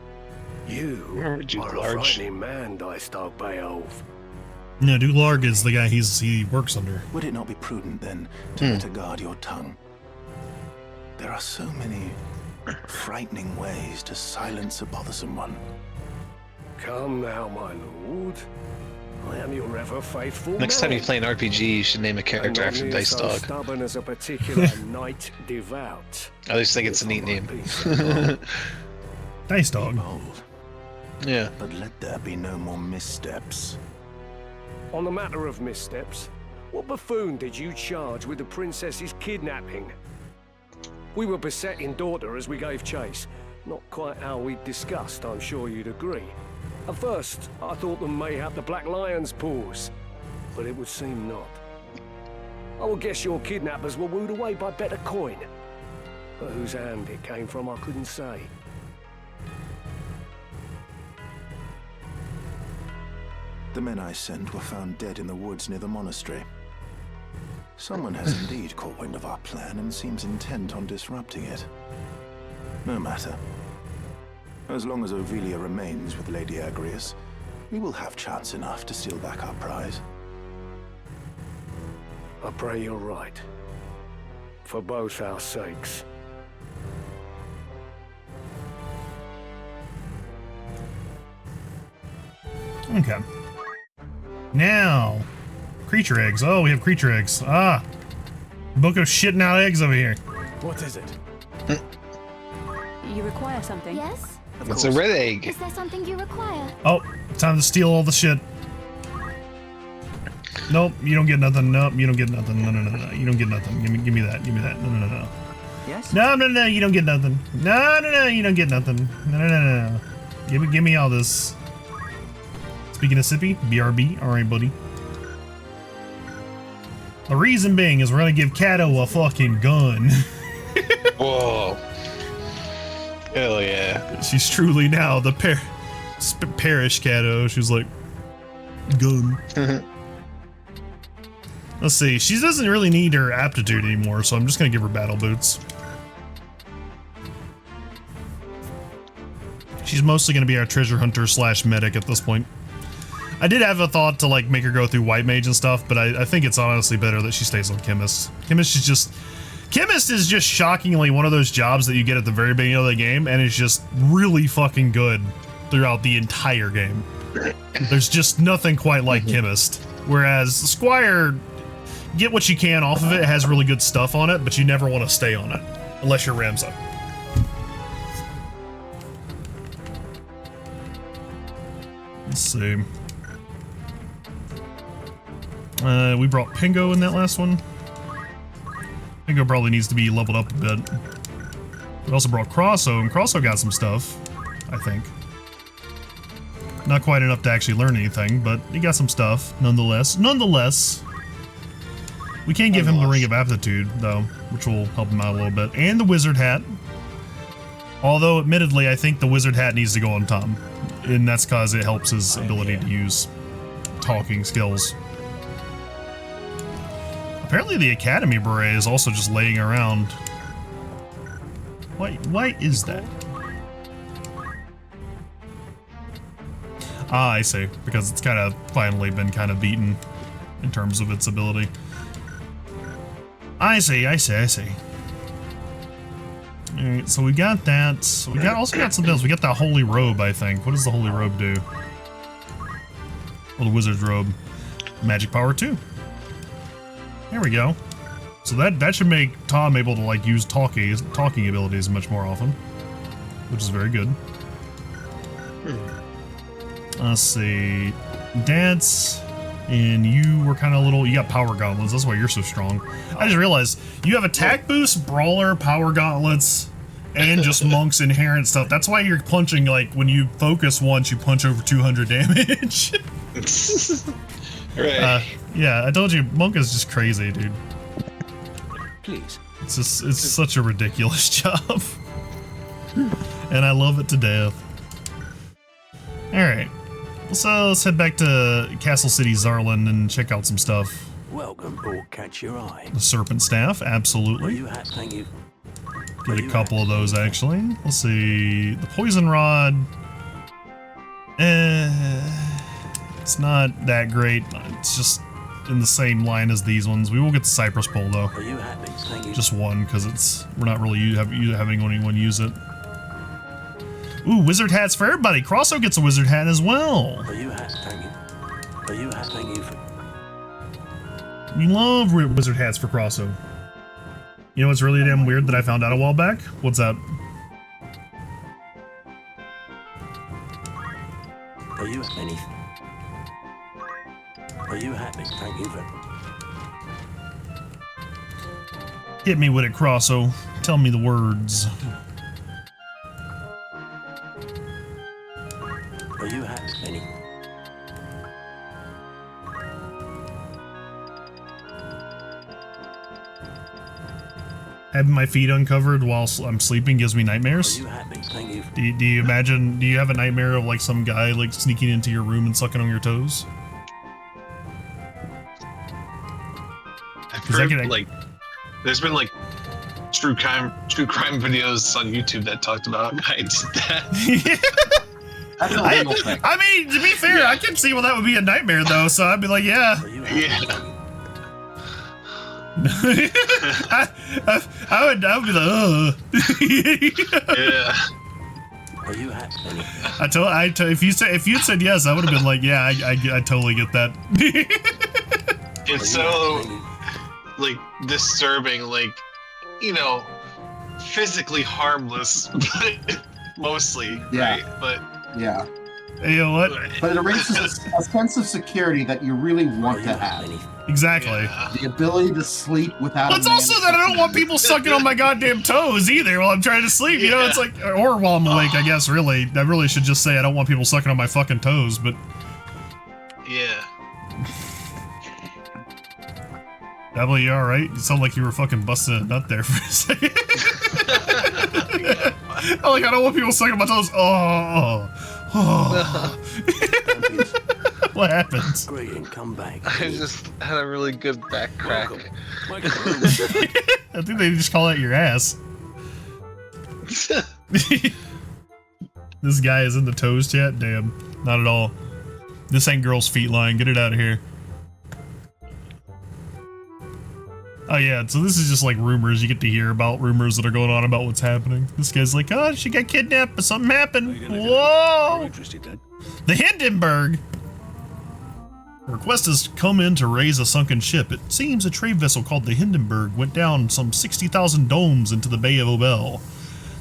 You are a frightening man, Dicedog Beowulf. No, Duglarg is the guy he works under. Would it not be prudent, then, to better guard your tongue? There are so many frightening ways to silence a bothersome one. Come now, my lord. I am your ever faithful Next time you man. play an RPG, you should name a character And after not Dice so Dog. stubborn as a particular knight devout. I just think it's a neat name. Dice Dog. Behold. Yeah. But let there be no more missteps. On the matter of missteps, what buffoon did you charge with the princess's kidnapping? We were besetting daughter as we gave chase. Not quite how we discussed, I'm sure you'd agree. At first, I thought them mayhap the Black Lion's paws, but it would seem not. I would guess your kidnappers were wooed away by better coin. But whose hand it came from, I couldn't say. The men I sent were found dead in the woods near the monastery. Someone has indeed caught wind of our plan and seems intent on disrupting it. No matter. As long as Ovelia remains with Lady Agrias, we will have chance enough to steal back our prize. I pray you're right. For both our sakes. Okay. Now, creature eggs. Oh, we have creature eggs. Ah, book of shitting out eggs over here. What is it? You require something? Yes? It's a red egg. Is there something you require? Oh, time to steal all the shit. Nope, you don't get nothing. Nope, you don't get nothing. No, you don't get nothing. Give me that. Give me that. No. Yes? No, you don't get nothing. No, you don't get nothing. No. Give me all this. Speaking of Sippy, BRB, alright, buddy. The reason being is we're gonna give Kato a fucking gun. Whoa. Hell yeah. She's truly now the parish Kato. She's like, gun. Let's see, she doesn't really need her aptitude anymore, so I'm just gonna give her battle boots. She's mostly gonna be our treasure hunter / medic at this point. I did have a thought to like make her go through white mage and stuff, but I think it's honestly better that she stays on chemist. Chemist is just shockingly one of those jobs that you get at the very beginning of the game, and it's just really fucking good throughout the entire game. There's just nothing quite like chemist. Whereas Squire, get what you can off of it, has really good stuff on it, but you never want to stay on it unless you're Ramza. Let's see. We brought Pingo in that last one. Pingo probably needs to be leveled up a bit. We also brought Crosso, and Crosso got some stuff, I think. Not quite enough to actually learn anything, but he got some stuff, nonetheless. We can give him the Ring of Aptitude, though, which will help him out a little bit. And the Wizard Hat. Although, admittedly, I think the Wizard Hat needs to go on Tom. And that's because it helps his ability to use talking skills. Apparently the Academy Beret is also just laying around. Why is that? Ah, I see. Because it's kind of finally been kind of beaten in terms of its ability. I see. Alright, so we got that. We also got something else. We got that Holy Robe, I think. What does the Holy Robe do? Well, the Wizard's Robe. Magic Power 2. There we go. So that should make Tom able to like use talking abilities much more often, which is very good. Let's see. Dance. And you were kind of little. You got power gauntlets. That's why you're so strong. I just realized you have attack boost, brawler, power gauntlets, and just monk's inherent stuff. That's why you're punching, like, when you focus once, you punch over 200 damage. Right. Yeah, I told you, monk is just crazy, dude. Please. It's such a ridiculous job. And I love it to death. Alright. So let's head back to Castle City Zarlan and check out some stuff. Welcome, or catch your eye. The Serpent Staff, absolutely. Thank you. Get a couple of those, actually. Let's see. The Poison Rod. It's not that great. It's just in the same line as these ones. We will get the Cypress Pole, though. Are you happy? Thank you. Just one, because we're not really having anyone use it. Ooh, wizard hats for everybody. Crosso gets a wizard hat as well. Are you happy? Thank you. Are you happy? Thank you. We love wizard hats for Crosso. You know what's really damn weird that I found out a while back? What's that? Are you happy? Are you happy? Thank you. Hit me with it, Crosso. Tell me the words. Are you happy, Penny? Having my feet uncovered while I'm sleeping gives me nightmares. Are you happy? Thank you. Do you imagine? Do you have a nightmare of like some guy like sneaking into your room and sucking on your toes? I've heard, like, there's been like true crime videos on YouTube that talked about guys that. I mean, to be fair, I can see why that would be a nightmare though. So I'd be like, yeah. Yeah. I would be like, ugh. Yeah. Are you happy? If you'd said yes, I would have been like, yeah, I totally get that. It's so like disturbing, like, you know, physically harmless, but mostly, right? But yeah. You know what? But it raises a sense of security that you really want to have. Exactly. Yeah. The ability to sleep without. But it's also that I don't want people sucking on my goddamn toes either while I'm trying to sleep. You know, it's like, or while I'm awake, I guess. Really, I really should just say I don't want people sucking on my fucking toes. But yeah. W, you alright? You sound like you were fucking busting a nut there for a second. I'm like, I don't want people sucking on my toes. Oh. What happened? Great, and come back. I just had a really good back crack. I think they just call that your ass. This guy is in the toes chat? Damn, not at all. This ain't girl's feet line. Get it out of here. Oh yeah, so this is just like rumors. You get to hear about rumors that are going on about what's happening. This guy's like, oh, she got kidnapped, but something happened. Whoa! The Hindenburg! A request has come in to raise a sunken ship. It seems a trade vessel called the Hindenburg went down some 60,000 domes into the Bay of Obel.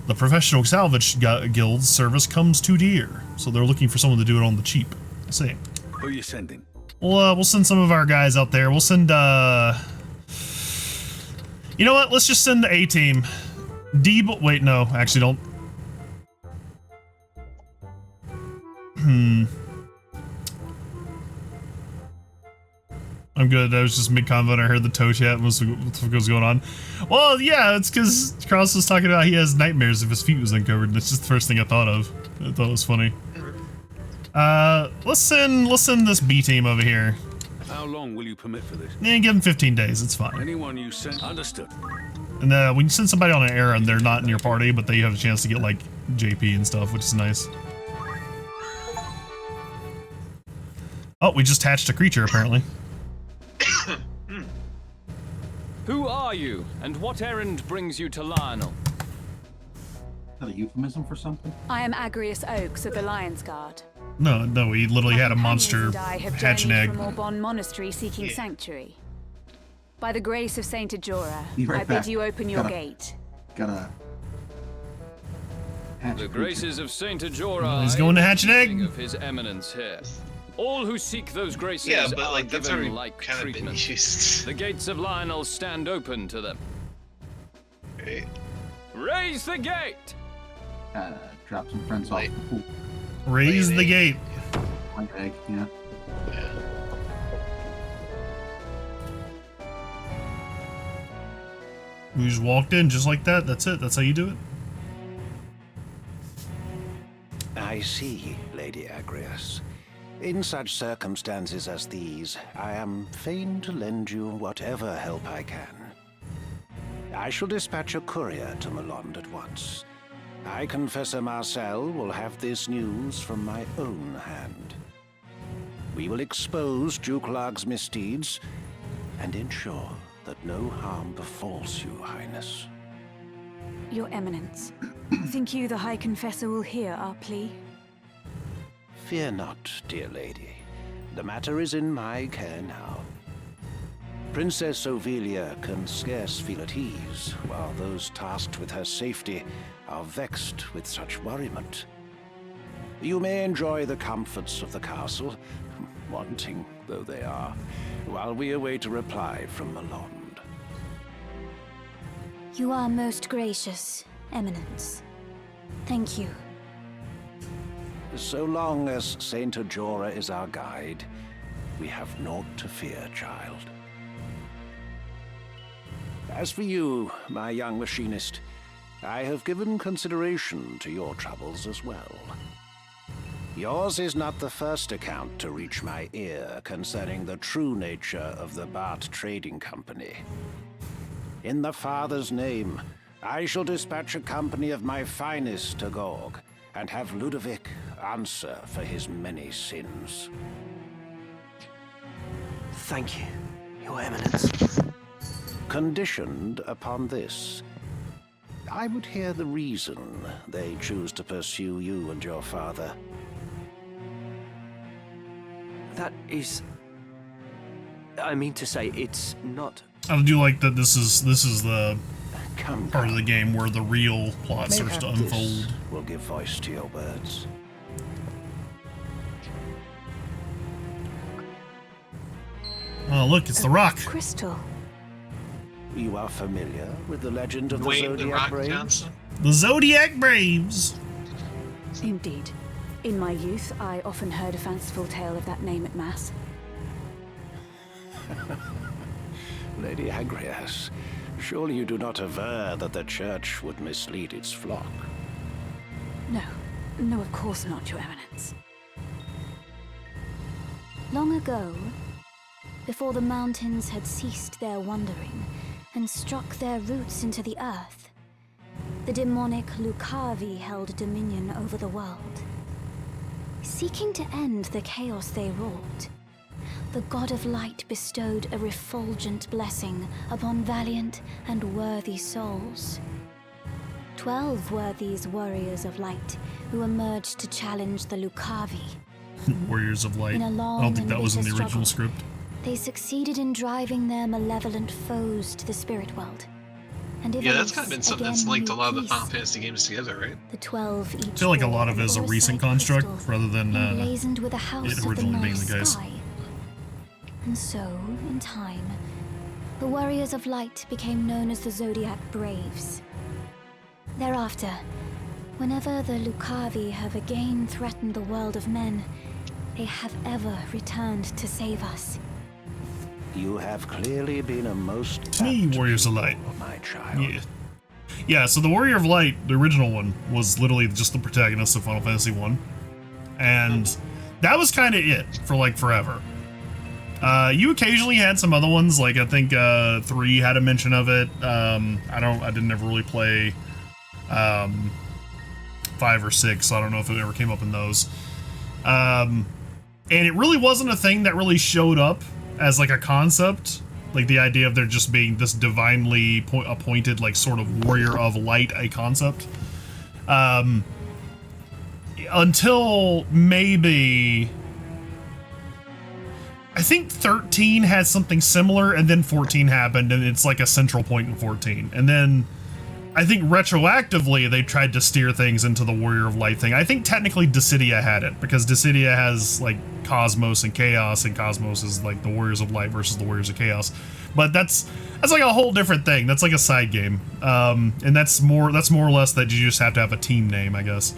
The professional salvage guild's service comes too dear, so they're looking for someone to do it on the cheap. Let's see. Who are you sending? We'll send some of our guys out there. We'll send, you know what? Let's just send the A-team. Wait, no. Actually, don't. I'm good. I was just mid-convo and I heard the toe chat and what was going on. Well, yeah, it's because Cross was talking about he has nightmares if his feet was uncovered. That's just the first thing I thought of. I thought it was funny. Let's send this B-team over here. How long will you permit for this? Yeah, give them 15 days. It's fine. Anyone you send. Understood. And when you send somebody on an errand, they're not in your party, but they have a chance to get like JP and stuff, which is nice. Oh, we just hatched a creature apparently. Who are you, and what errand brings you to Lionel? Is that a euphemism for something? I am Agrius Oaks of the Lion's Guard. No, we literally had a monster And I have hatch an journeyed egg. from Orbon Monastery seeking sanctuary. By the grace of Saint Ajora, Be right I back. bid you open your gate. Gotta The graces of Saint Ajora. He's going to hatch an egg. Of His Eminence here. All who seek those graces but, are like, that's given already like kind of been treatment. used. The gates of Lionel stand open to them. Right. Raise the gate! Drop some friends off. Ooh, Raise the gate. one egg, yeah. We just walked in just like that. That's it. That's how you do it. I see, Lady Agrias. In such circumstances as these, I am fain to lend you whatever help I can. I shall dispatch a courier to Melond at once. High Confessor Marcel will have this news from my own hand. We will expose Duke Larg's misdeeds and ensure that no harm befalls you, Highness. Your Eminence, think you the High Confessor will hear our plea? Fear not, dear lady. The matter is in my care now. Princess Ovelia can scarce feel at ease, while those tasked with her safety are vexed with such worriment. You may enjoy the comforts of the castle, wanting though they are, while we await a reply from Melond. You are most gracious, Eminence. Thank you. So long as Saint Ajora is our guide, we have naught to fear, child. As for you, my young machinist, I have given consideration to your troubles as well. Yours is not the first account to reach my ear concerning the true nature of the Bart Trading Company. In the Father's name, I shall dispatch a company of my finest to Gorg, and have Ludovic answer for his many sins. Thank you, Your Eminence. Conditioned upon this, I would hear the reason they choose to pursue you and your father. That is... I mean to say, it's not... I do like that this is the part of the game where the real plot starts to unfold. Will give voice to your words. Oh, look, it's the Rock. Crystal. You are familiar with the legend of the Wait, the Zodiac Rock Braves? Johnson? The Zodiac Braves. Indeed. In my youth, I often heard a fanciful tale of that name at Mass. Lady Agrias, surely you do not aver that the church would mislead its flock. No. No, of course not, Your Eminence. Long ago, before the mountains had ceased their wandering and struck their roots into the earth, the demonic Lucavi held dominion over the world. Seeking to end the chaos they wrought, the God of Light bestowed a refulgent blessing upon valiant and worthy souls. 12 were these warriors of light who emerged to challenge the Lucavi. Warriors of Light. In a I long don't think and that was in the bitter original struggle, script. They succeeded in driving their malevolent foes to the spirit world. And Yeah, that's Ivalice kind of been something that's again linked a knew lot of the peace. Final Fantasy games together, right? The 12 each I feel like a lot of it bore is a an recent oversight construct crystal rather than emblazoned with a house it of the originally being night the case. sky. And so, in time, the Warriors of Light became known as the Zodiac Braves. Thereafter, whenever the Lucavi have again threatened the world of men, they have ever returned to save us. You have clearly been a most Me, Warriors of Light. my child. Yeah. Yeah, so the Warrior of Light, the original one, was literally just the protagonist of Final Fantasy 1. And that was kind of it for like forever. You occasionally had some other ones, like I think 3 had a mention of it. I didn't ever really play 5 or 6, so I don't know if it ever came up in those. And it really wasn't a thing that really showed up as like a concept, like the idea of there just being this divinely appointed like sort of warrior of light, a concept, until maybe I think 13 had something similar, and then 14 happened, and it's like a central point in 14, and then I think retroactively they tried to steer things into the Warrior of Light thing. I think technically Dissidia had it, because Dissidia has like Cosmos and Chaos, and Cosmos is like the Warriors of Light versus the Warriors of Chaos. But that's like a whole different thing. That's like a side game, and that's more or less that you just have to have a team name, I guess.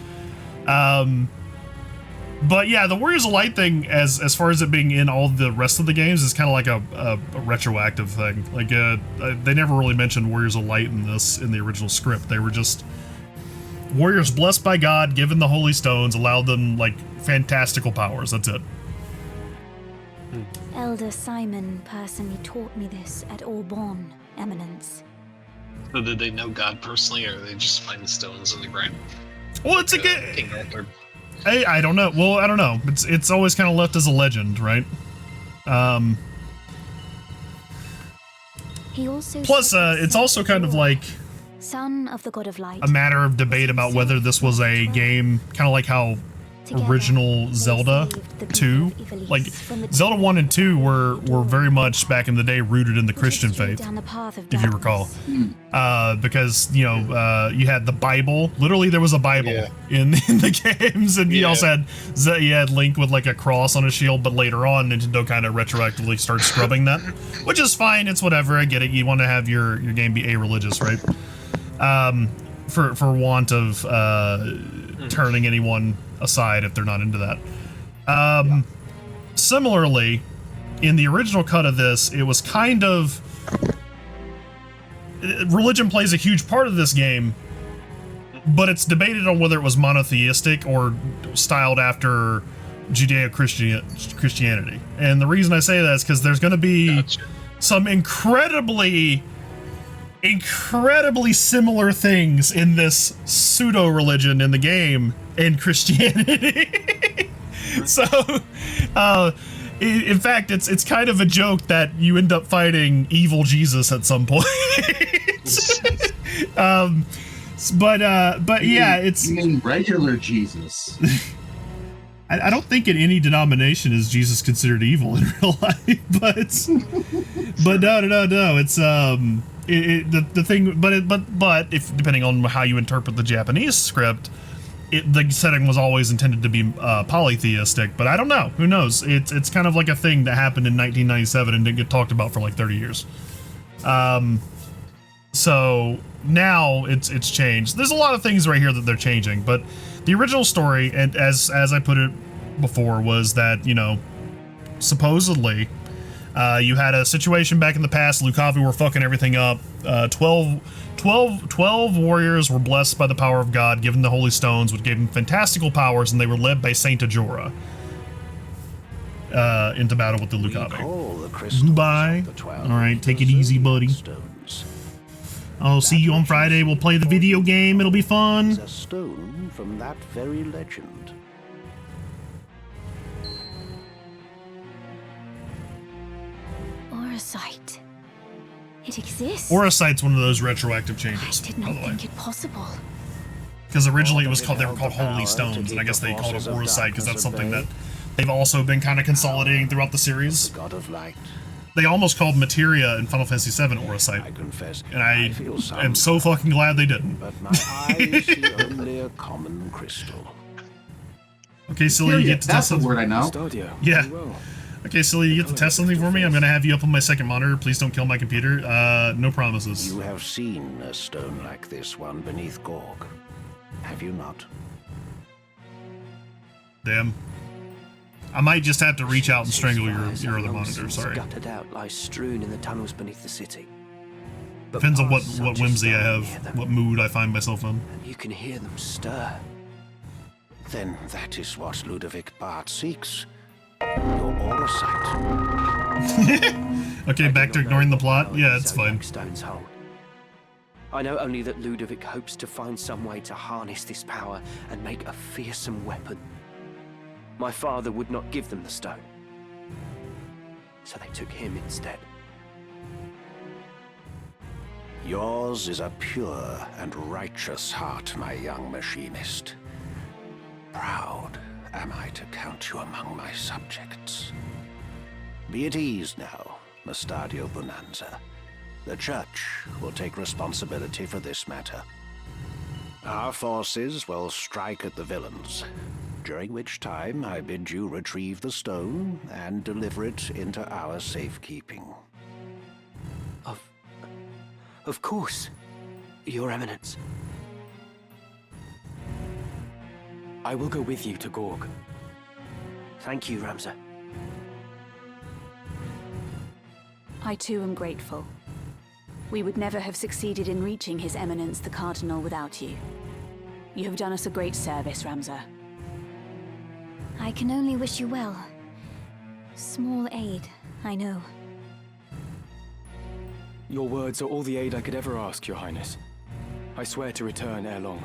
But yeah, the Warriors of Light thing, as far as it being in all the rest of the games, is kind of like a retroactive thing. Like they never really mentioned Warriors of Light in the original script. They were just warriors blessed by God, given the Holy Stones, allowed them like fantastical powers. That's it. Elder Simon personally taught me this at Aubonne, Eminence. So did they know God personally, or they just find the stones in the ground? Well, it's King Arthur. I don't know. Well, I don't know. It's always kind of left as a legend, right? He also plus, it's also kind of like son of the God of Light, a matter of debate about whether this was a game, kind of like how original Zelda 2, like Zelda 1 and 2 were very much back in the day rooted in the Christian faith, if you recall, because you had the Bible. Literally, there was a Bible in the games, and you also had Link with like a cross on his shield. But later on, Nintendo kind of retroactively started scrubbing that, which is fine. It's whatever. I get it. You want to have your game be a-religious, right? For want of turning anyone aside if they're not into that. Similarly, in the original cut of this, it was kind of religion plays a huge part of this game, but it's debated on whether it was monotheistic or styled after Judeo-Christianity. And the reason I say that is because there's going to be some incredibly similar things in this pseudo-religion in the game and Christianity. So, in fact, it's kind of a joke that you end up fighting evil Jesus at some point. But yeah, it's... You mean regular Jesus? I don't think in any denomination is Jesus considered evil in real life, but no, it's the thing, but if depending on how you interpret the Japanese script, the setting was always intended to be polytheistic. But I don't know. Who knows? It's kind of like a thing that happened in 1997 and didn't get talked about for like 30 years. So now it's changed. There's a lot of things right here that they're changing, but the original story, and as I put it before, was that supposedly. You had a situation back in the past. Lucavi were fucking everything up. 12 warriors were blessed by the power of God, given the Holy Stones, which gave them fantastical powers, and they were led by Saint Ajora into battle with the Lucavi. Goodbye. Alright, take it easy, buddy. I'll see you on Friday. We'll play the video game. It'll be fun. A stone from that very legend. Oracite. It exists. Oracite's one of those retroactive changes. I did not think it possible. Because originally they were called Holy Stones, and I guess they called it Oracite because that's something that they've also been kind of consolidating throughout the series. God of Light. They almost called Materia in Final Fantasy VII Oracite. I confess, and I am so fucking glad they didn't. But my eyes see only a common crystal. Okay, Silly, you get to test something. That's a word I know. Yeah. Okay, Silly, you get to test something for me? I'm going to have you up on my second monitor. Please don't kill my computer. No promises. You have seen a stone like this one beneath Gorg, have you not? Damn. I might just have to reach out and strangle your other monitor, sorry. Gutted out lies strewn in the tunnels beneath the city. Depends on what whimsy I have, what mood I find myself in. And you can hear them stir. Then that is what Ludovic Bart seeks. Your Oracite. Okay, back to ignoring the plot? Yeah, it's fine. Stones hold. I know only that Ludovic hopes to find some way to harness this power and make a fearsome weapon. My father would not give them the stone, so they took him instead. Yours is a pure and righteous heart, my young machinist. Proud am I to count you among my subjects. Be at ease now, Mustadio Bonanza. The Church will take responsibility for this matter. Our forces will strike at the villains, during which time I bid you retrieve the stone and deliver it into our safekeeping. Of course, Your Eminence. I will go with you to Gorg. Thank you, Ramza. I too am grateful. We would never have succeeded in reaching His Eminence the Cardinal without you. You have done us a great service, Ramza. I can only wish you well. Small aid, I know. Your words are all the aid I could ever ask, Your Highness. I swear to return ere long.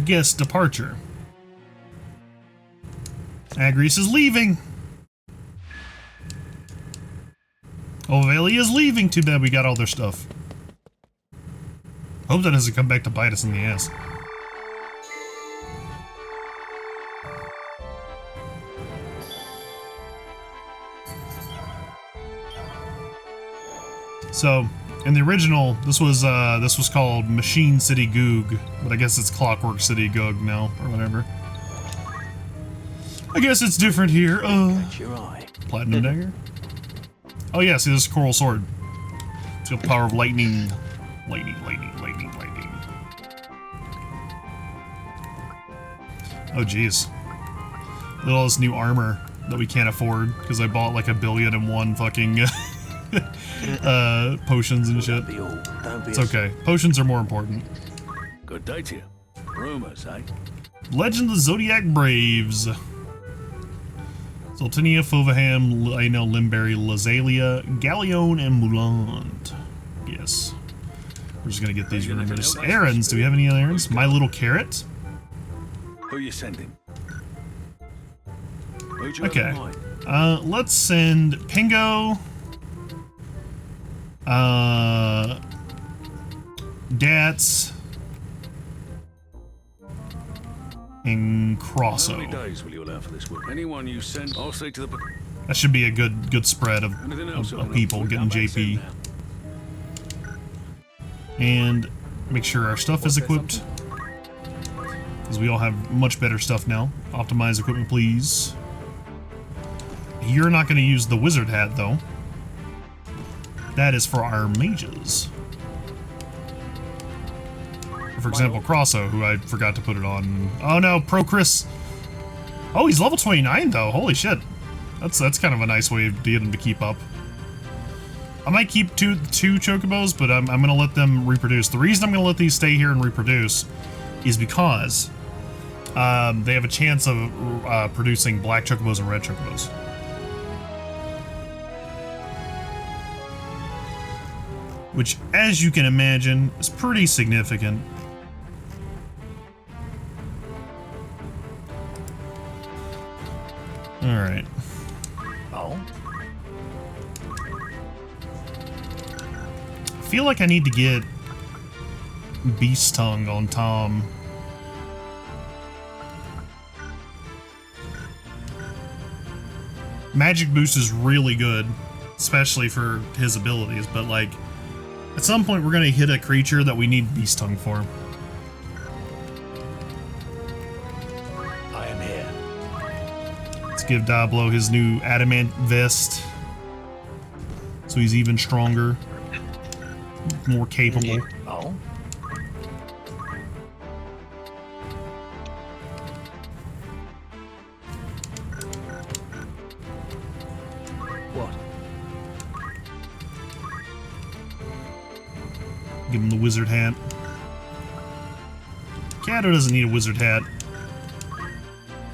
Guest departure. Agrias is leaving. Ivalice is leaving. Too bad we got all their stuff. Hope that doesn't come back to bite us in the ass. So, in the original, this was called Machine City Goog, but I guess it's Clockwork City Goog now, or whatever. I guess it's different here. Platinum dagger. Oh yeah, see this coral sword. It's got the power of lightning. Lightning. Oh jeez. Look at all this new armor that we can't afford because I bought like 1,000,000,001 fucking potions and shit. It's okay. Potions are more important. Good day to you. Rumors, eh? Legend of the Zodiac Braves. Sultania, Fovaham, Lionel, Limberry, Lazalia, Galleon, and Moulant. Yes. We're just gonna get these rumors. Errands. Do we have any other errands? My Little Carrot? Who you sending? Who'd you Okay. have in mind? Let's send Pingo. Dats. And Crosso. How many days will you allow for this work? Anyone you send, I'll say to the... That should be a good spread of people getting JP. And make sure our stuff is equipped. Because we all have much better stuff now. Optimize equipment, please. You're not going to use the wizard hat, though. That is for our mages. For example, Crosso, who I forgot to put it on. Oh no, Pro Chris. Oh, he's level 29 though. Holy shit. That's kind of a nice way to get him to keep up. I might keep two chocobos, but I'm gonna let them reproduce. The reason I'm gonna let these stay here and reproduce is because they have a chance of producing black chocobos and red chocobos. Which, as you can imagine, is pretty significant. Alright. Oh? I feel like I need to get Beast Tongue on Tom. Magic Boost is really good, especially for his abilities, but like, at some point we're gonna hit a creature that we need Beast Tongue for. I am here. Let's give Diablo his new adamant vest, so he's even stronger, more capable. Oh? What? Give him the wizard hat. Kato doesn't need a wizard hat.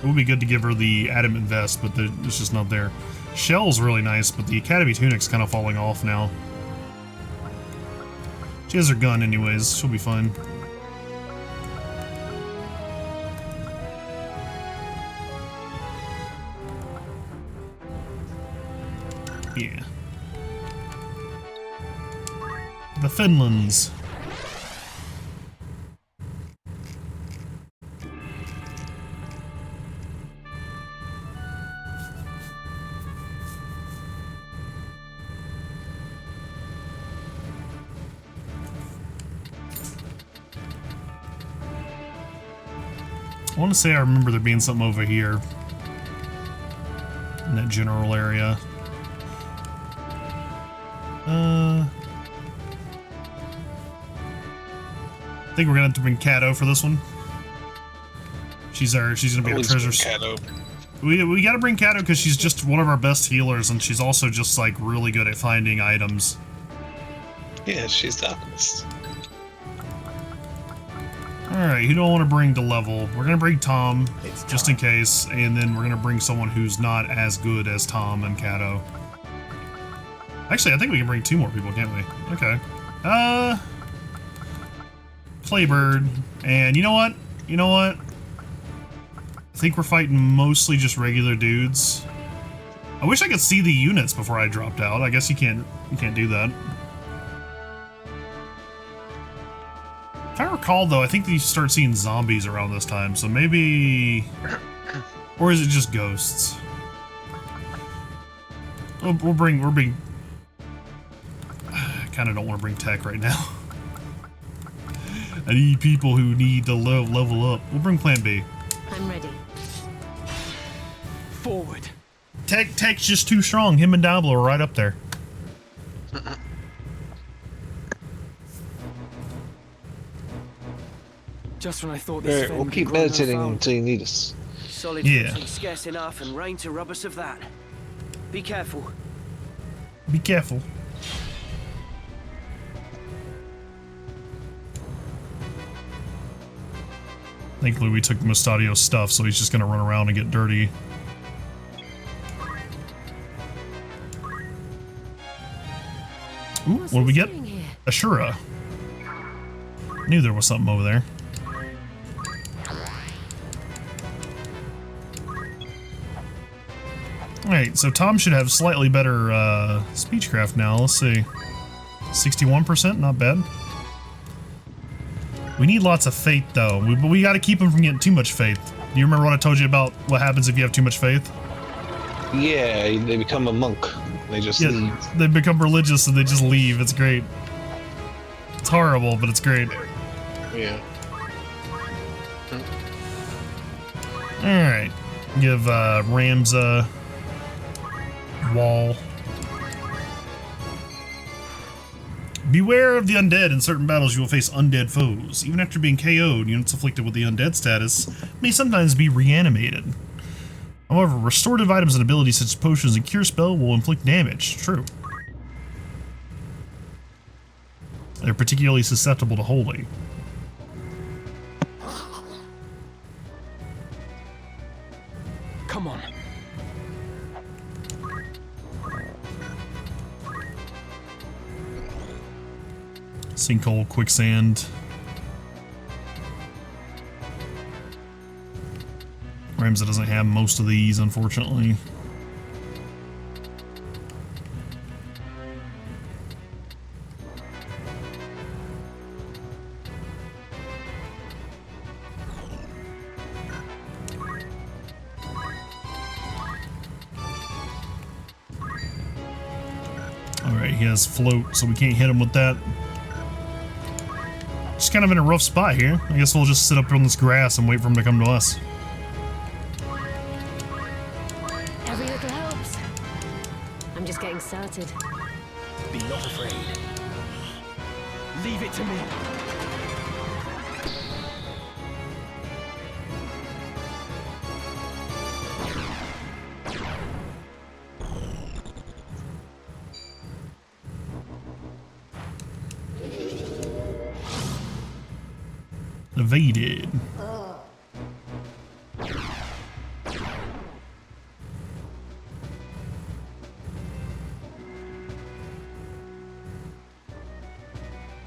It would be good to give her the adamant vest, but it's just not there. Shell's really nice, but the Academy tunic's kind of falling off now. She has her gun anyways, she'll be fine. Yeah. The Finlands. I want to say I remember there being something over here in that general area. I think we're gonna have to bring Kato for this one. She's gonna be our treasure. We gotta bring Kato because she's just one of our best healers, and she's also just like really good at finding items. Yeah, she's the alchemist. Alright, who do I want to bring to level? We're gonna bring Tom, just in case, and then we're gonna bring someone who's not as good as Tom and Kato. Actually, I think we can bring 2 more people, can't we? Okay. Playbird. And you know what? You know what? I think we're fighting mostly just regular dudes. I wish I could see the units before I dropped out. I guess you can't do that. If I recall, though, I think you start seeing zombies around this time, so maybe... Or is it just ghosts? We'll bring... I kind of don't want to bring tech right now. I need people who need to level up. We'll bring Plan B. I'm ready. Forward. Tech's just too strong. Him and Diablo are right up there. Just when I thought this Alright, we'll keep meditating until you need us. Solid food scarce enough and rain to rob us of that. Be careful. Be careful. Thankfully, we took Mustadio's stuff, so he's just gonna run around and get dirty. Ooh, what do we get? Ashura. Knew there was something over there. Alright, so Tom should have slightly better speechcraft now. Let's see. 61%, not bad. We need lots of faith, though. But we gotta keep him from getting too much faith. Do you remember what I told you about what happens if you have too much faith? Yeah, they become a monk. They just leave. They become religious and they just leave. It's great. It's horrible, but it's great. Yeah. Alright. Give Rams a wall. Beware of the undead. In certain battles, you will face undead foes. Even after being KO'd, units afflicted with the undead status may sometimes be reanimated. However, restorative items and abilities such as potions and cure spell will inflict damage. True. They're particularly susceptible to holy. Come on. Sinkhole, quicksand. Ramza doesn't have most of these, unfortunately. Alright, he has float, so we can't hit him with that. Just kind of in a rough spot here. I guess we'll just sit up on this grass and wait for him to come to us. Every little helps. I'm just getting started. Be not afraid. Leave it to me. Evaded.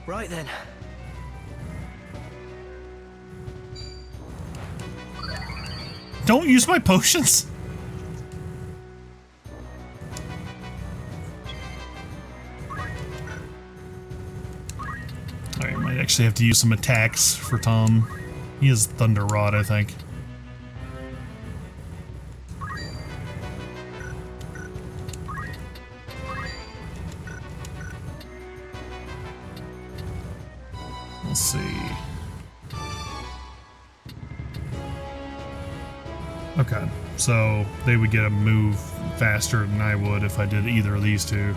Right then. Don't use my potions. Alright, might actually have to use some attacks for Tom. He has Thunder Rod, I think. Let's see. Okay, so they would get a move faster than I would if I did either of these two.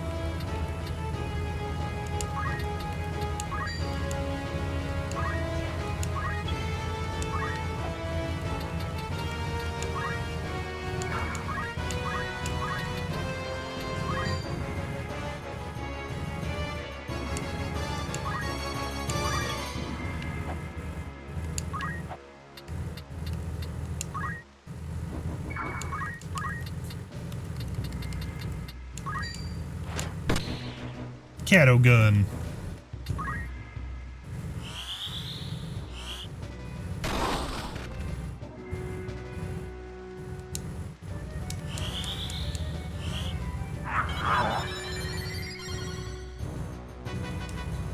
Cato gun.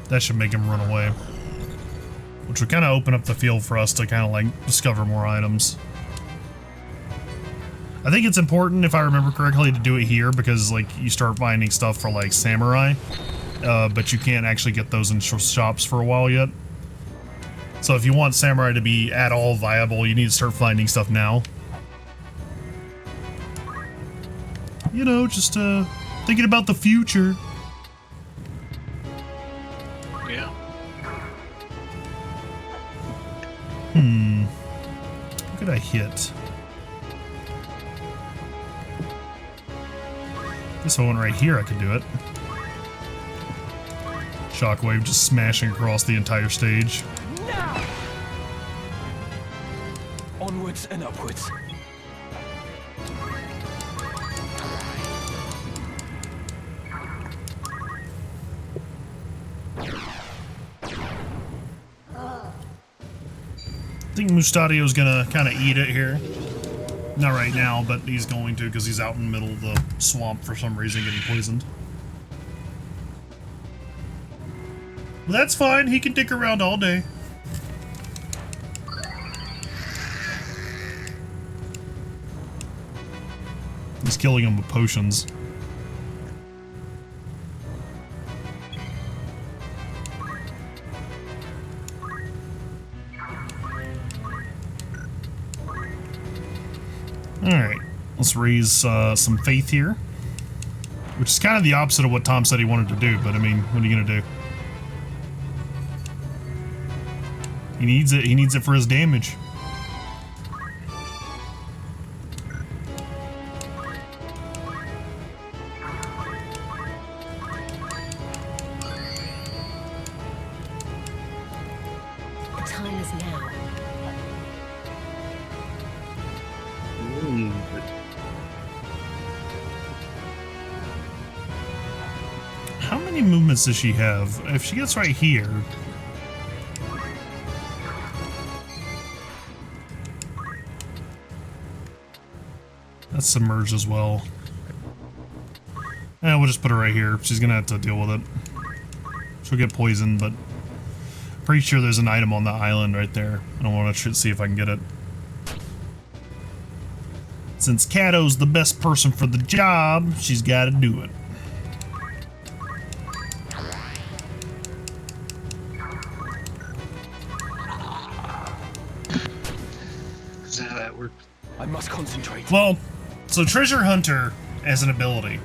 That should make him run away. Which would kind of open up the field for us to kind of like discover more items. I think it's important, if I remember correctly, to do it here because like you start finding stuff for like samurai. But you can't actually get those in shops for a while yet. So if you want samurai to be at all viable, you need to start finding stuff now. You know, just thinking about the future. Yeah. What could I hit? This one right here, I could do it. Shockwave just smashing across the entire stage. Now! Onwards and upwards. I think Mustadio's gonna kind of eat it here. Not right now, but he's going to because he's out in the middle of the swamp for some reason getting poisoned. Well, that's fine. He can dick around all day. He's killing him with potions. Alright, let's raise some faith here. Which is kind of the opposite of what Tom said he wanted to do, but I mean, what are you gonna do? He needs it for his damage. The time is now. How many movements does she have? If she gets right here... That's submerged as well. We'll just put her right here. She's gonna have to deal with it. She'll get poisoned, but... Pretty sure there's an item on the island right there. I don't want to see if I can get it. Since Cato's the best person for the job, she's gotta do it. Is that how that works? I must concentrate. Well, so Treasure Hunter, as an ability,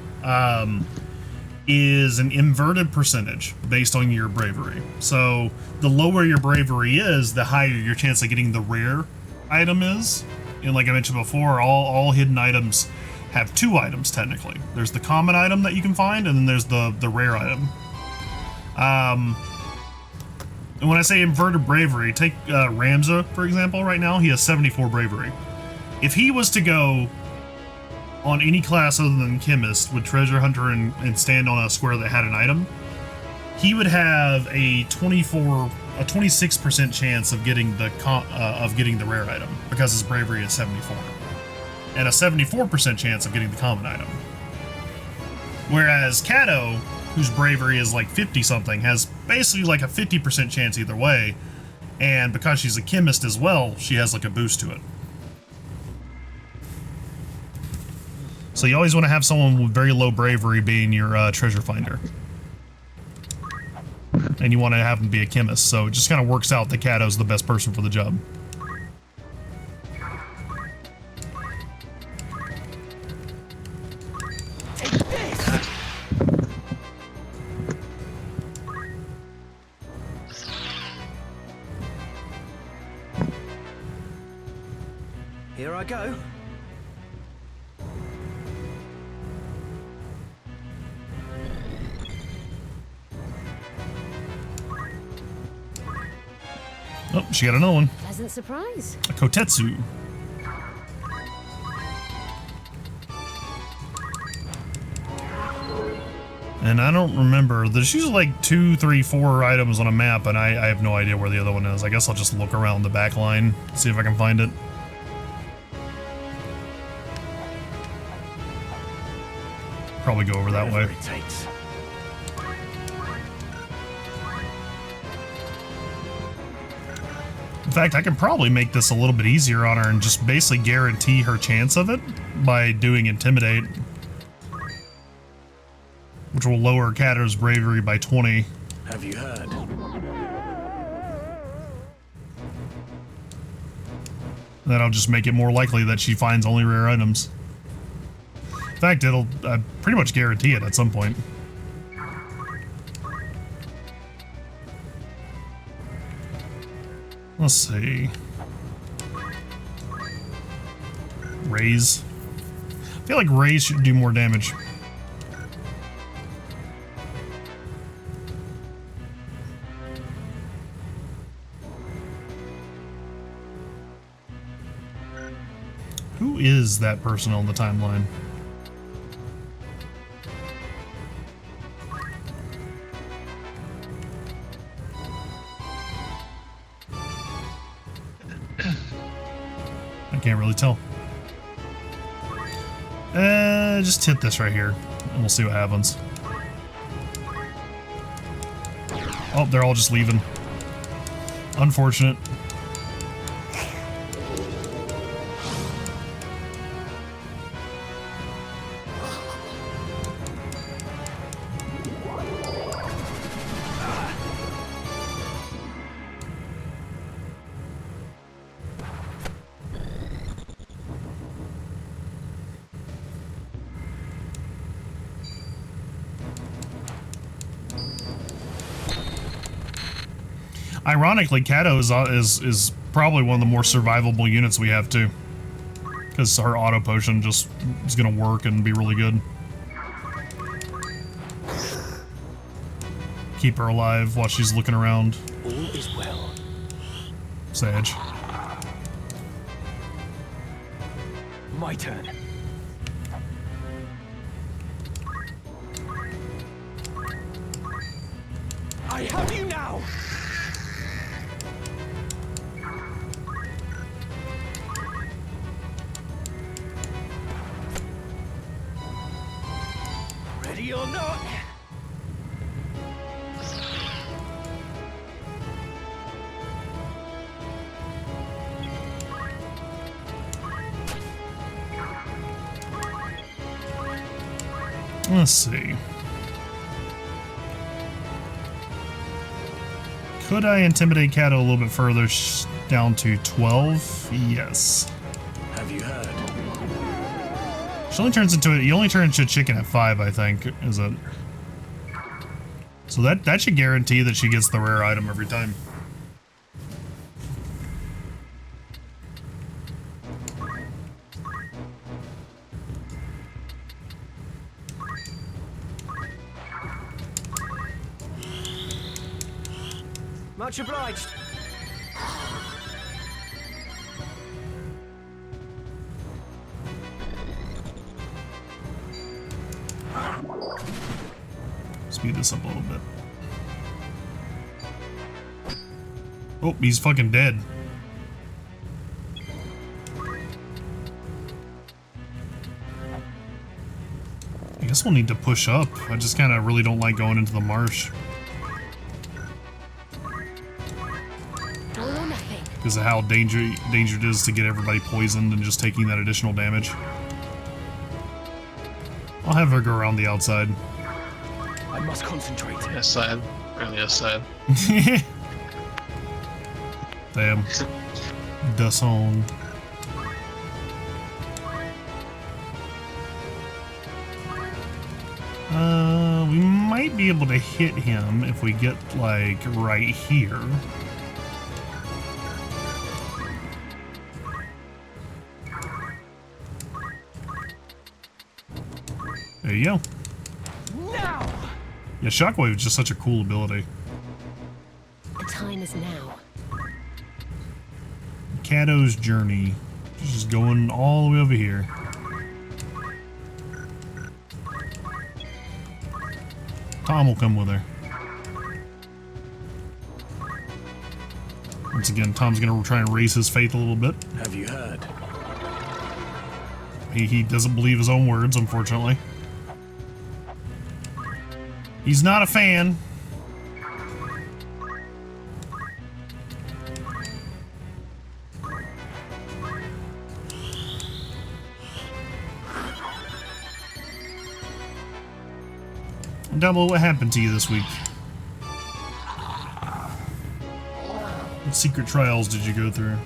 is an inverted percentage based on your bravery. So the lower your bravery is, the higher your chance of getting the rare item is. And like I mentioned before, all hidden items have two items technically. There's the common item that you can find, and then there's the rare item. And when I say inverted bravery, take Ramza, for example, right now, he has 74 bravery. If he was to go on any class other than Chemist with Treasure Hunter and stand on a square that had an item, he would have a 26% chance of getting the rare item because his bravery is 74, and a 74% chance of getting the common item. Whereas Cato, whose bravery is like 50 something, has basically like a 50% chance either way, and because she's a chemist as well, she has like a boost to it. So you always want to have someone with very low bravery being your treasure finder. And you want to have them be a chemist, so it just kind of works out that Cato's the best person for the job. go. Oh, she got another one. Pleasant surprise. A Kotetsu. And I don't remember. There's usually like 2, 3, 4 items on a map, and I have no idea where the other one is. I guess I'll just look around the back line, see if I can find it. Probably go over that way. It takes. In fact, I can probably make this a little bit easier on her and just basically guarantee her chance of it by doing Intimidate, which will lower Kato's bravery by 20. Have you heard? That'll just make it more likely that she finds only rare items. In fact, it'll pretty much guarantee it at some point. Let's see. Raise. I feel like Raise should do more damage. Who is that person on the timeline? I can't really tell. Just hit this right here, and we'll see what happens. Oh, they're all just leaving. Unfortunate. Ironically, Kato is probably one of the more survivable units we have too, because her auto potion just is gonna work and be really good. Keep her alive while she's looking around. All is well. Sage. My turn. I have you now! Ready or not? Let's see. Could I intimidate Kato a little bit further, down to 12? Yes. Have you heard? She only turns into you only turn into a chicken at 5, I think, is it? So that should guarantee that she gets the rare item every time. Much obliged. Speed this up a little bit. Oh, he's fucking dead. I guess we'll need to push up. I just kind of really don't like going into the marsh. Because of how dangerous it is to get everybody poisoned and just taking that additional damage. I'll have her go around the outside. I must concentrate. Yes, side. Really, yes, side. Damn. The song. We might be able to hit him if we get, like, right here. you go. Now! Yeah, Shockwave is just such a cool ability. The time is now. Kato's journey. She's just going all the way over here. Tom will come with her. Once again, Tom's gonna try and raise his faith a little bit. Have you heard? He doesn't believe his own words, unfortunately. He's not a fan. Dumbo, what happened to you this week? What secret trials did you go through?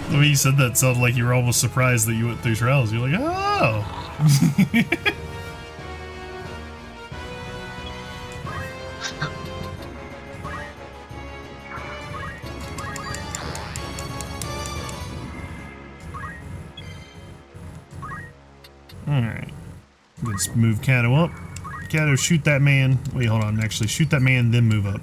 The way you said that sounded like you were almost surprised that you went through trials. You're like, oh! Alright. Let's move Kato up. Kato, shoot that man. Wait, hold on. Actually, shoot that man, then move up.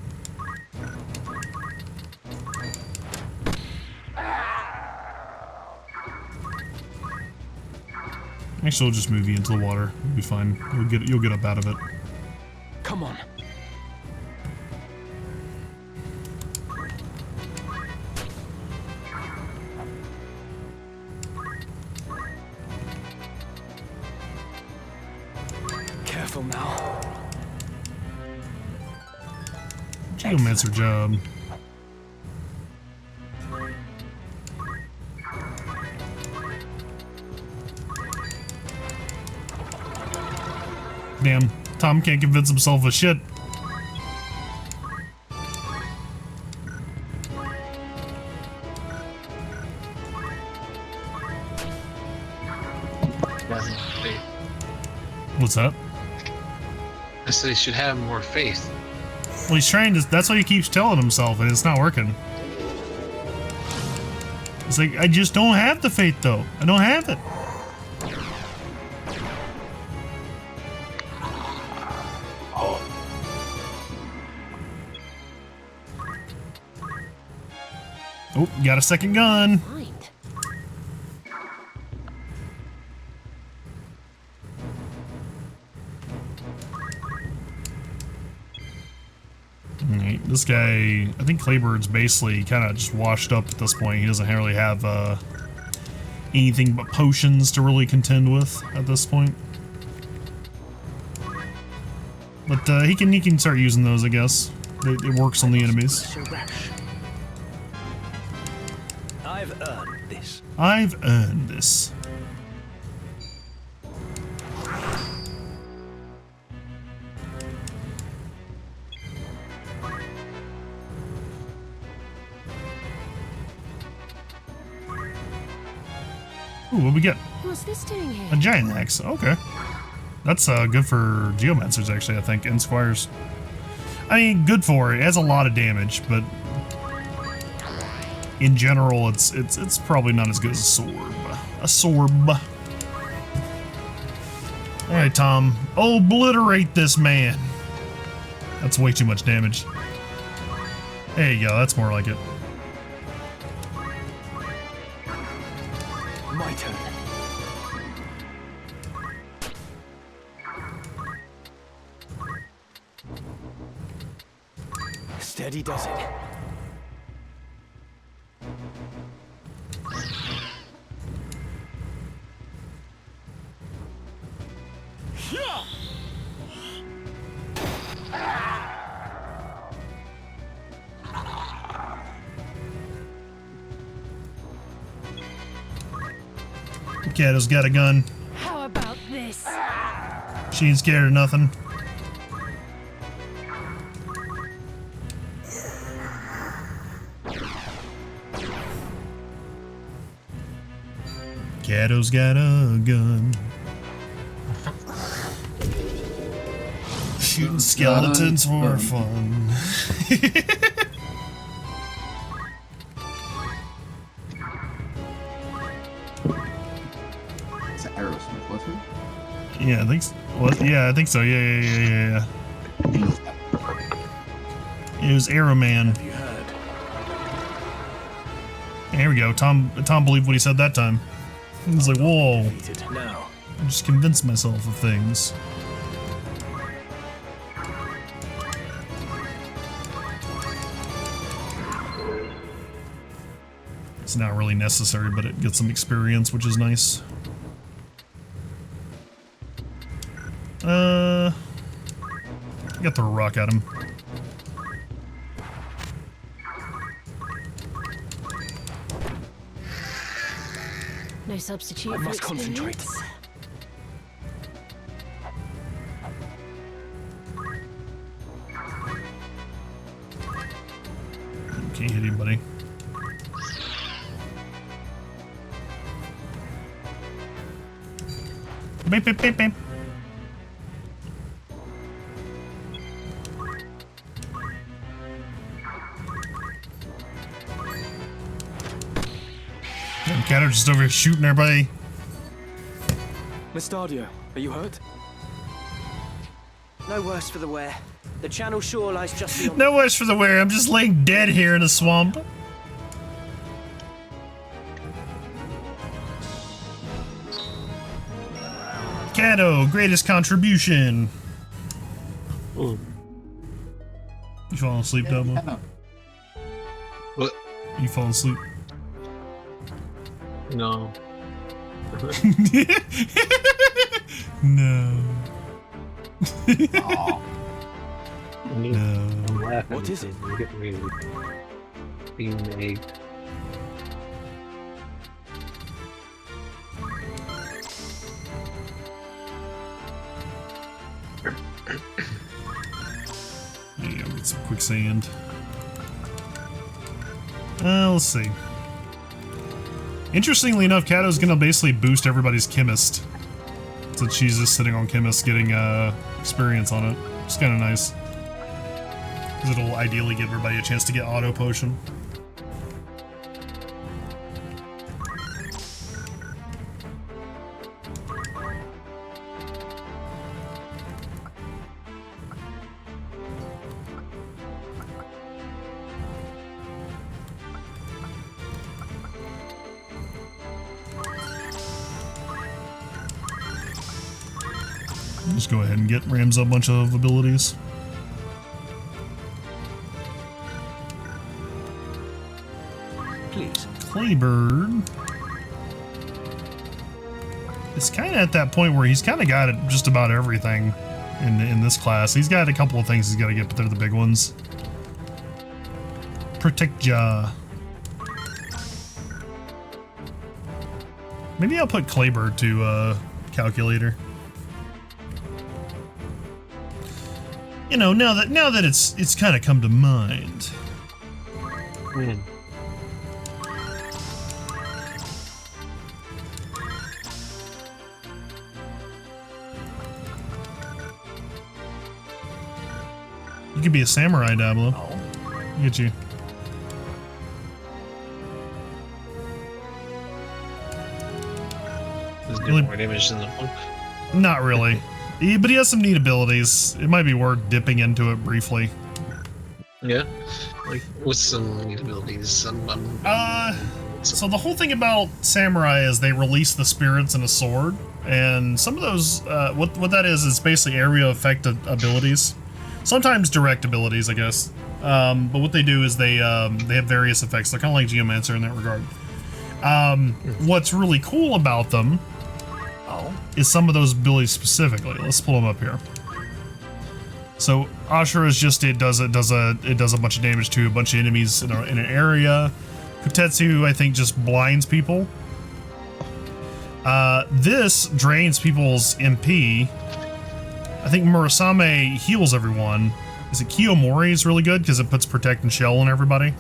Actually, we'll just move you into the water. You'll be fine. You'll get up out of it. Come on. Careful now. Geomancer job. Damn, Tom can't convince himself of shit. What's that? I said he should have more faith. Well, he's trying to. That's what he keeps telling himself, and it's not working. It's like, I just don't have the faith, though. I don't have it. Oh, got a second gun. Alright, this guy, I think Claybird's basically kind of just washed up at this point. He doesn't really have anything but potions to really contend with at this point. But he can start using those, I guess. It works on the enemies. I've earned this. I've earned this. Ooh, what we get? What's this doing here? A giant axe. Okay. That's good for geomancers, actually, I think, and squires. I mean, good for it. It has a lot of damage, but in general, it's probably not as good as a sword. A sword. Alright, Tom. Obliterate this man. That's way too much damage. There you go, that's more like it. My turn. Steady does it. Kato's got a gun. How about this? She ain't scared of nothing. Kato's got a gun. Shooting skeletons for fun. Aerosmith, was it? Yeah, I think so. Yeah, I think so. Yeah. It was Arrow Man. Have you heard? Here we go. Tom believed what he said that time. He was like, whoa. Now. I just convinced myself of things. It's not really necessary, but it gets some experience, which is nice. Got throw a rock at him. No substitute I for must concentrate. experience. Can't hit anybody. Beep, beep, beep, beep. Kato just over here shooting everybody. Miss Stardio, are you hurt? No worse for the wear. The channel shore lies just beyond. No worse for the wear. I'm just laying dead here in a swamp. Kato, greatest contribution. Ooh. You falling asleep, Double? What? You falling asleep? No. No. No. What is it? Look at me. Being made. Yeah, get some quicksand. Let's see. Interestingly enough, Kato's gonna basically boost everybody's chemist. Since she's just sitting on chemist getting experience on it. It's kinda nice. Because it'll ideally give everybody a chance to get auto potion. Just go ahead and get Rams a bunch of abilities. Please. Claybird. It's kind of at that point where he's kind of got it just about everything in this class. He's got a couple of things he's got to get, but they're the big ones. Protect Jaw. Maybe I'll put Claybird to Calculator. You know, now that it's kind of come to mind. You could be a samurai, Diablo. Look at you. Does he do more damage than the book? Not really. But he has some neat abilities. It might be worth dipping into it briefly. Yeah? Like, what's some neat abilities? So the whole thing about samurai is they release the spirits in a sword, and some of those, what that is basically area effect abilities. Sometimes direct abilities, I guess. But what they do is they have various effects. They're kind of like Geomancer in that regard. What's really cool about them is some of those abilities specifically. Let's pull them up here. So Ashura is just it does a bunch of damage to a bunch of enemies in an area. Kutetsu, I think, just blinds people. This drains people's MP. I think Murasame heals everyone. Is it Kiyomori is really good because it puts Protect and Shell on everybody.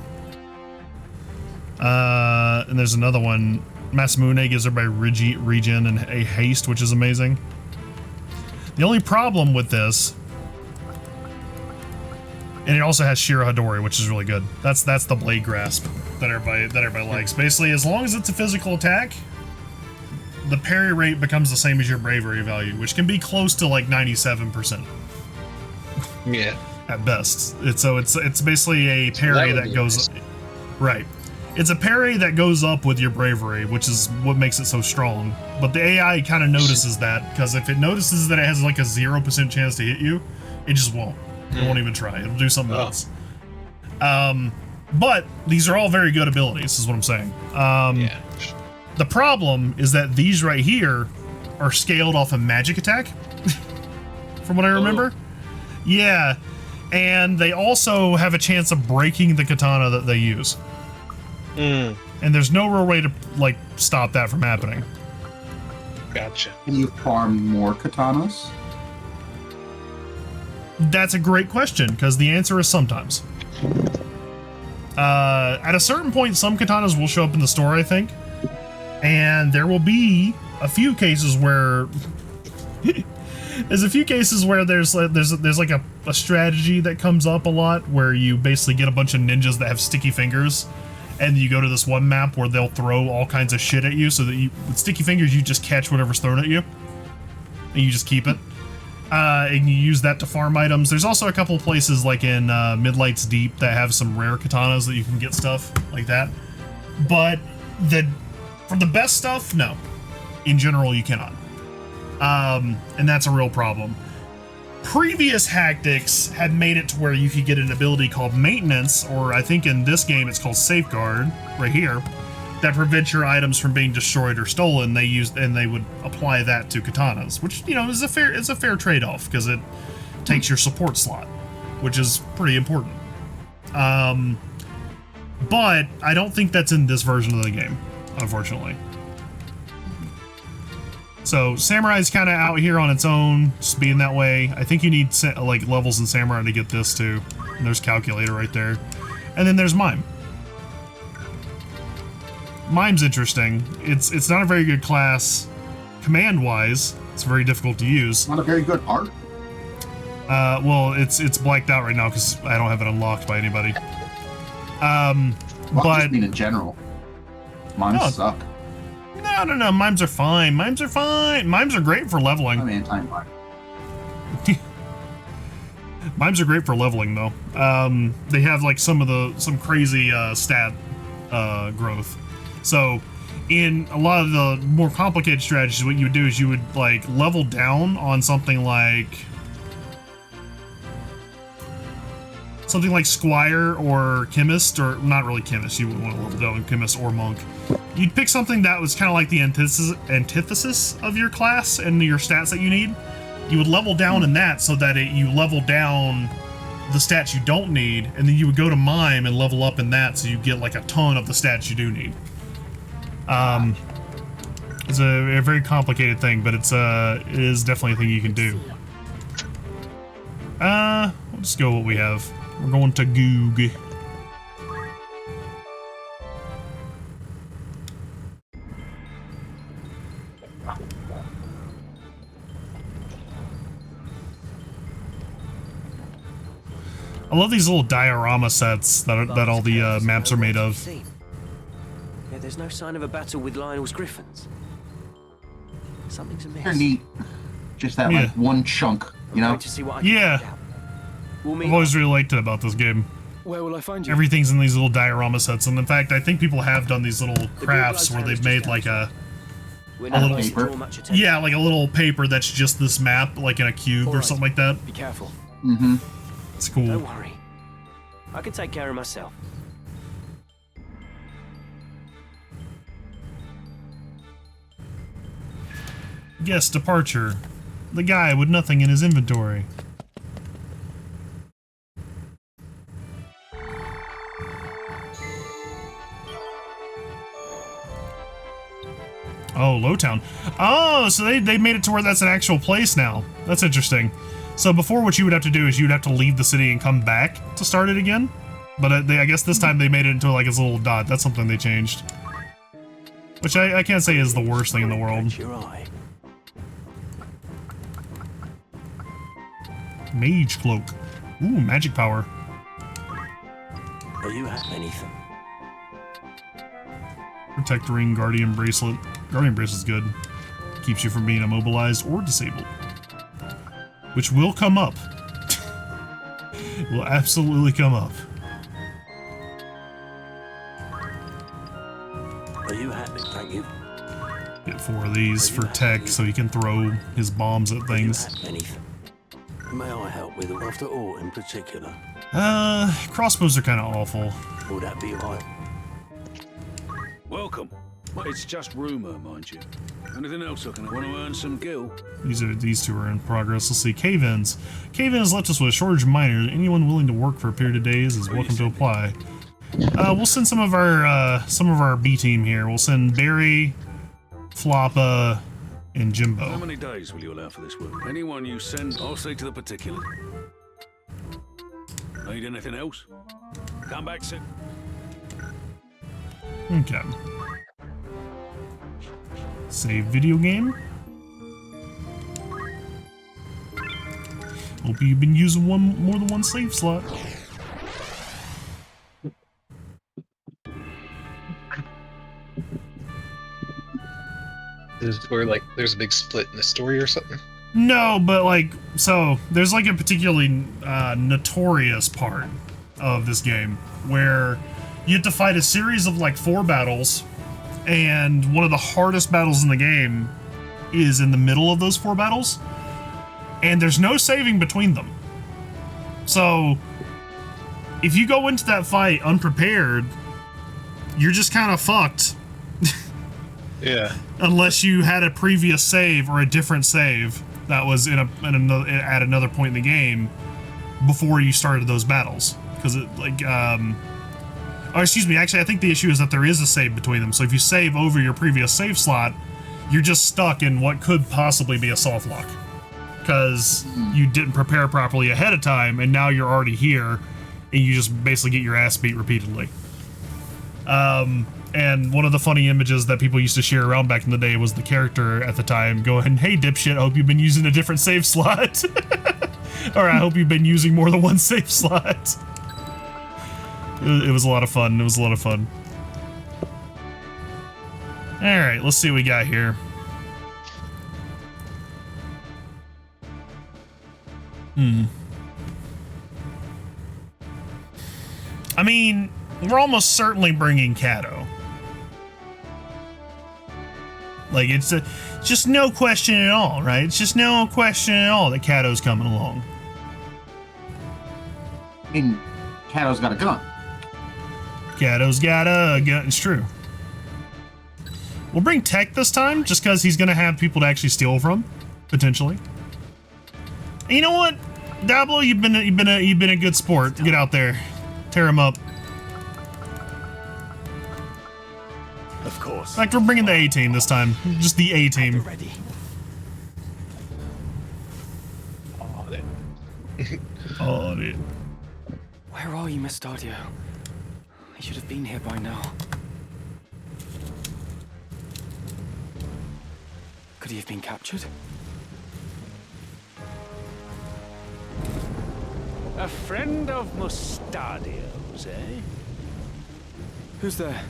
And there's another one. Masamune gives everybody regen and a haste, which is amazing. The only problem with this, and it also has Shira Hadori, which is really good. That's the Blade Grasp that everybody likes. Basically, as long as it's a physical attack, the parry rate becomes the same as your bravery value, which can be close to like 97%. Yeah. At best. It's basically a parry that goes right. It's a parry that goes up with your bravery, which is what makes it so strong. But the AI kind of notices that, because if it notices that it has like a 0% chance to hit you, it just won't. It won't even try. It'll do something else. But these are all very good abilities, is what I'm saying. Yeah. The problem is that these right here are scaled off a magic attack, from what I remember. Yeah, and they also have a chance of breaking the katana that they use. And there's no real way to like stop that from happening. Gotcha. Can you farm more katanas? That's a great question, because the answer is sometimes. At a certain point, some katanas will show up in the store, I think, and there will be a few cases where there's like a strategy that comes up a lot where you basically get a bunch of ninjas that have sticky fingers, and you go to this one map where they'll throw all kinds of shit at you, so that with sticky fingers you just catch whatever's thrown at you and you just keep it. And you use that to farm items. There's also a couple places like in Midlight's Deep that have some rare katanas that you can get stuff like that. But for the best stuff, no. In general, you cannot. And that's a real problem. Previous Hactics had made it to where you could get an ability called Maintenance, or I think in this game it's called Safeguard, right here, that prevents your items from being destroyed or stolen. They would apply that to katanas, which, you know, is a fair trade-off, because it takes your support slot, which is pretty important. But I don't think that's in this version of the game, unfortunately. So Samurai's kind of out here on its own, just being that way. I think you need like levels in Samurai to get this too. And there's Calculator right there, and then there's Mime. Mime's interesting. It's not a very good class, command-wise. It's very difficult to use. Not a very good art. Well, it's blacked out right now because I don't have it unlocked by anybody. Well, but I just mean in general, mimes suck. No. Mimes are fine. Mimes are fine. Mimes are great for leveling. I'm anti-mime. Mimes are great for leveling, though. They have like some crazy stat growth. So, in a lot of the more complicated strategies, what you would do is you would like level down on something like Squire or Chemist, or not really Chemist. You wouldn't want to level down on Chemist or Monk. You'd pick something that was kind of like the antithesis of your class and your stats that you need. You would level down in that so that you level down the stats you don't need, and then you would go to Mime and level up in that so you get like a ton of the stats you do need. It's a very complicated thing, but it is definitely a thing you can do. We'll just go what we have. We're going to Goog. I love these little diorama sets that all the maps are made of. Yeah, there's no sign of a battle with Lionel's griffins. Something's amiss. They're neat. Just that like one chunk, you know? Yeah. I've always really liked it about this game. Where will I find you? Everything's in these little diorama sets, and in fact, I think people have done these little crafts where they've made like a little paper. Yeah, like a little paper that's just this map, like in a cube or something like that. Be careful. Mm-hmm. It's cool. Don't worry. I can take care of myself. Guest departure. The guy with nothing in his inventory. Oh, Lowtown. Oh, so they made it to where that's an actual place now. That's interesting. So before, what you would have to do is you'd have to leave the city and come back to start it again. But I guess this time they made it into like this little dot. That's something they changed. Which I can't say is the worst thing in the world. Mage Cloak. Ooh, magic power. Do you have anything? Protect Ring, Guardian Bracelet. Guardian Bracelet's good. keeps you from being immobilized or disabled. Which will come up. Will absolutely come up. Are you happy? Thank you. Get 4 of these for tech so he can throw his bombs at things. Anything. May I help with it after all in particular? Crossbows are kind of awful. Would that be right? Welcome. It's just rumor, mind you. Anything else I can want to earn some gil? These two are in progress. Let's see. Cave-ins. Cave-ins left us with a shortage of miners. Anyone willing to work for a period of days is welcome to apply. We'll send some of our B team here. We'll send Barry, Floppa, and Jimbo. How many days will you allow for this work? Anyone you send, I'll see to the particulars. Need anything else? Come back soon. Okay. Save video game. Hope you've been using more than one save slot. Is where like there's a big split in the story or something? No, but like, so there's like a particularly notorious part of this game where you have to fight a series of like 4 battles, and one of the hardest battles in the game is in the middle of those 4 battles, and there's no saving between them. So if you go into that fight unprepared, you're just kind of fucked. Yeah. Unless you had a previous save or a different save that was at another point in the game before you started those battles, because it like or excuse me, actually I think the issue is that there is a save between them. So if you save over your previous save slot, you're just stuck in what could possibly be a soft lock because you didn't prepare properly ahead of time, and now you're already here and you just basically get your ass beat repeatedly. And one of the funny images that people used to share around back in the day was the character at the time going, "Hey dipshit, I hope you've been using a different save slot." Or I hope you've been using more than one save slot. It was a lot of fun. It was a lot of fun. Alright, let's see what we got here. I mean, we're almost certainly bringing Kato. Like, it's just no question at all, right? It's just no question at all that Kato's coming along. I mean, Kato's got a gun. Kato's got a gun, it's true. We'll bring Tech this time, just because he's going to have people to actually steal from, potentially. And you know what? Diablo, you've been a good sport. Get out there. Tear him up. Of course. In fact, we're bringing the A-team this time. Just the A-team. Ready. Oh, dude. Where are you, Mustadio? I should have been here by now. Could he have been captured? A friend of Mustadio's, eh? Who's there?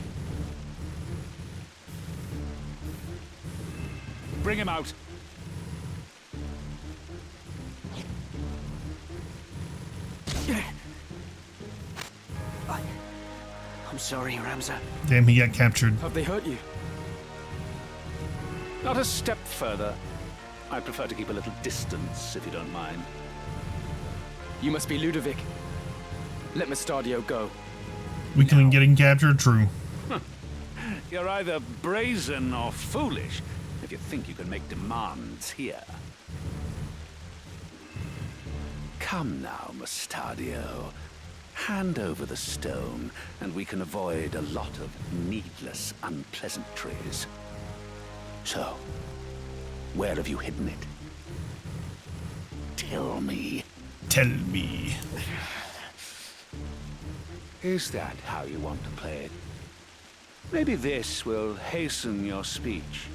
Bring him out. I'm sorry, Ramza. Damn, he got captured. Have they hurt you? Not a step further. I prefer to keep a little distance, if you don't mind. You must be Ludovic. Let Mustadio go. Weakling getting captured, true. You're either brazen or foolish if you think you can make demands here. Come now, Mustadio. Hand over the stone, and we can avoid a lot of needless unpleasantries. So, where have you hidden it? Tell me. Tell me. Is that how you want to play it? Maybe this will hasten your speech.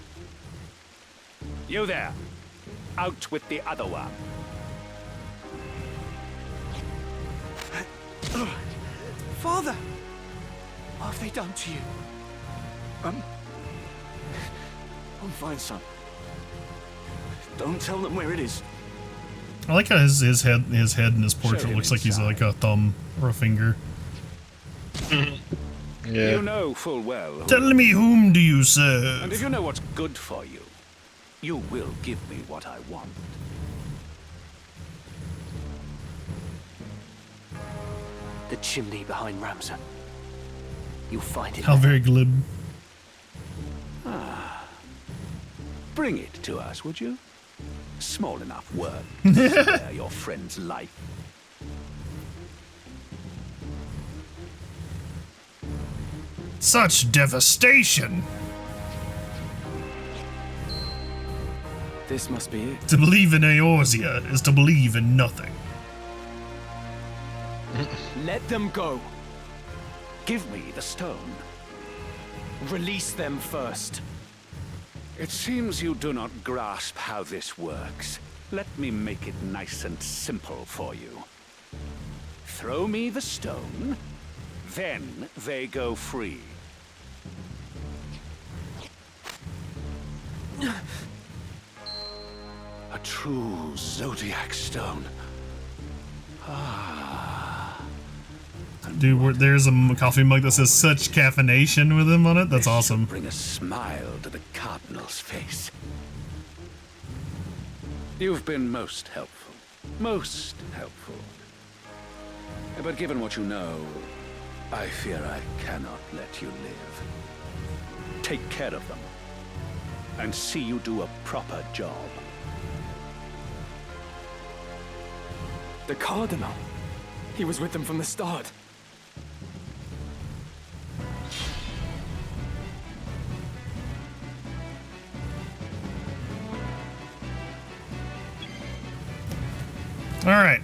You there! Out with the other one! Father! What have they done to you? I'm fine, son. Don't tell them where it is. I like how his head in his portrait looks like he's like a thumb or a finger. Yeah. You know full well. Tell me, whom do you serve? And if you know what's good for you, you will give me what I want. The chimney behind Ramsar. You'll find it. How very glib. Bring it to us, would you? Small enough work to spare your friend's life. Such devastation! This must be it. To believe in Eorzea is to believe in nothing. Let them go. Give me the stone. Release them first. It seems you do not grasp how this works. Let me make it nice and simple for you. Throw me the stone, then they go free. A true Zodiac stone. Dude, there's a coffee mug that says such caffeination with him on it. That's awesome. Bring a smile to the Cardinal's face. You've been most helpful. Most helpful. But given what you know, I fear I cannot let you live. Take care of them, and see you do a proper job. The Cardinal. He was with them from the start. All right.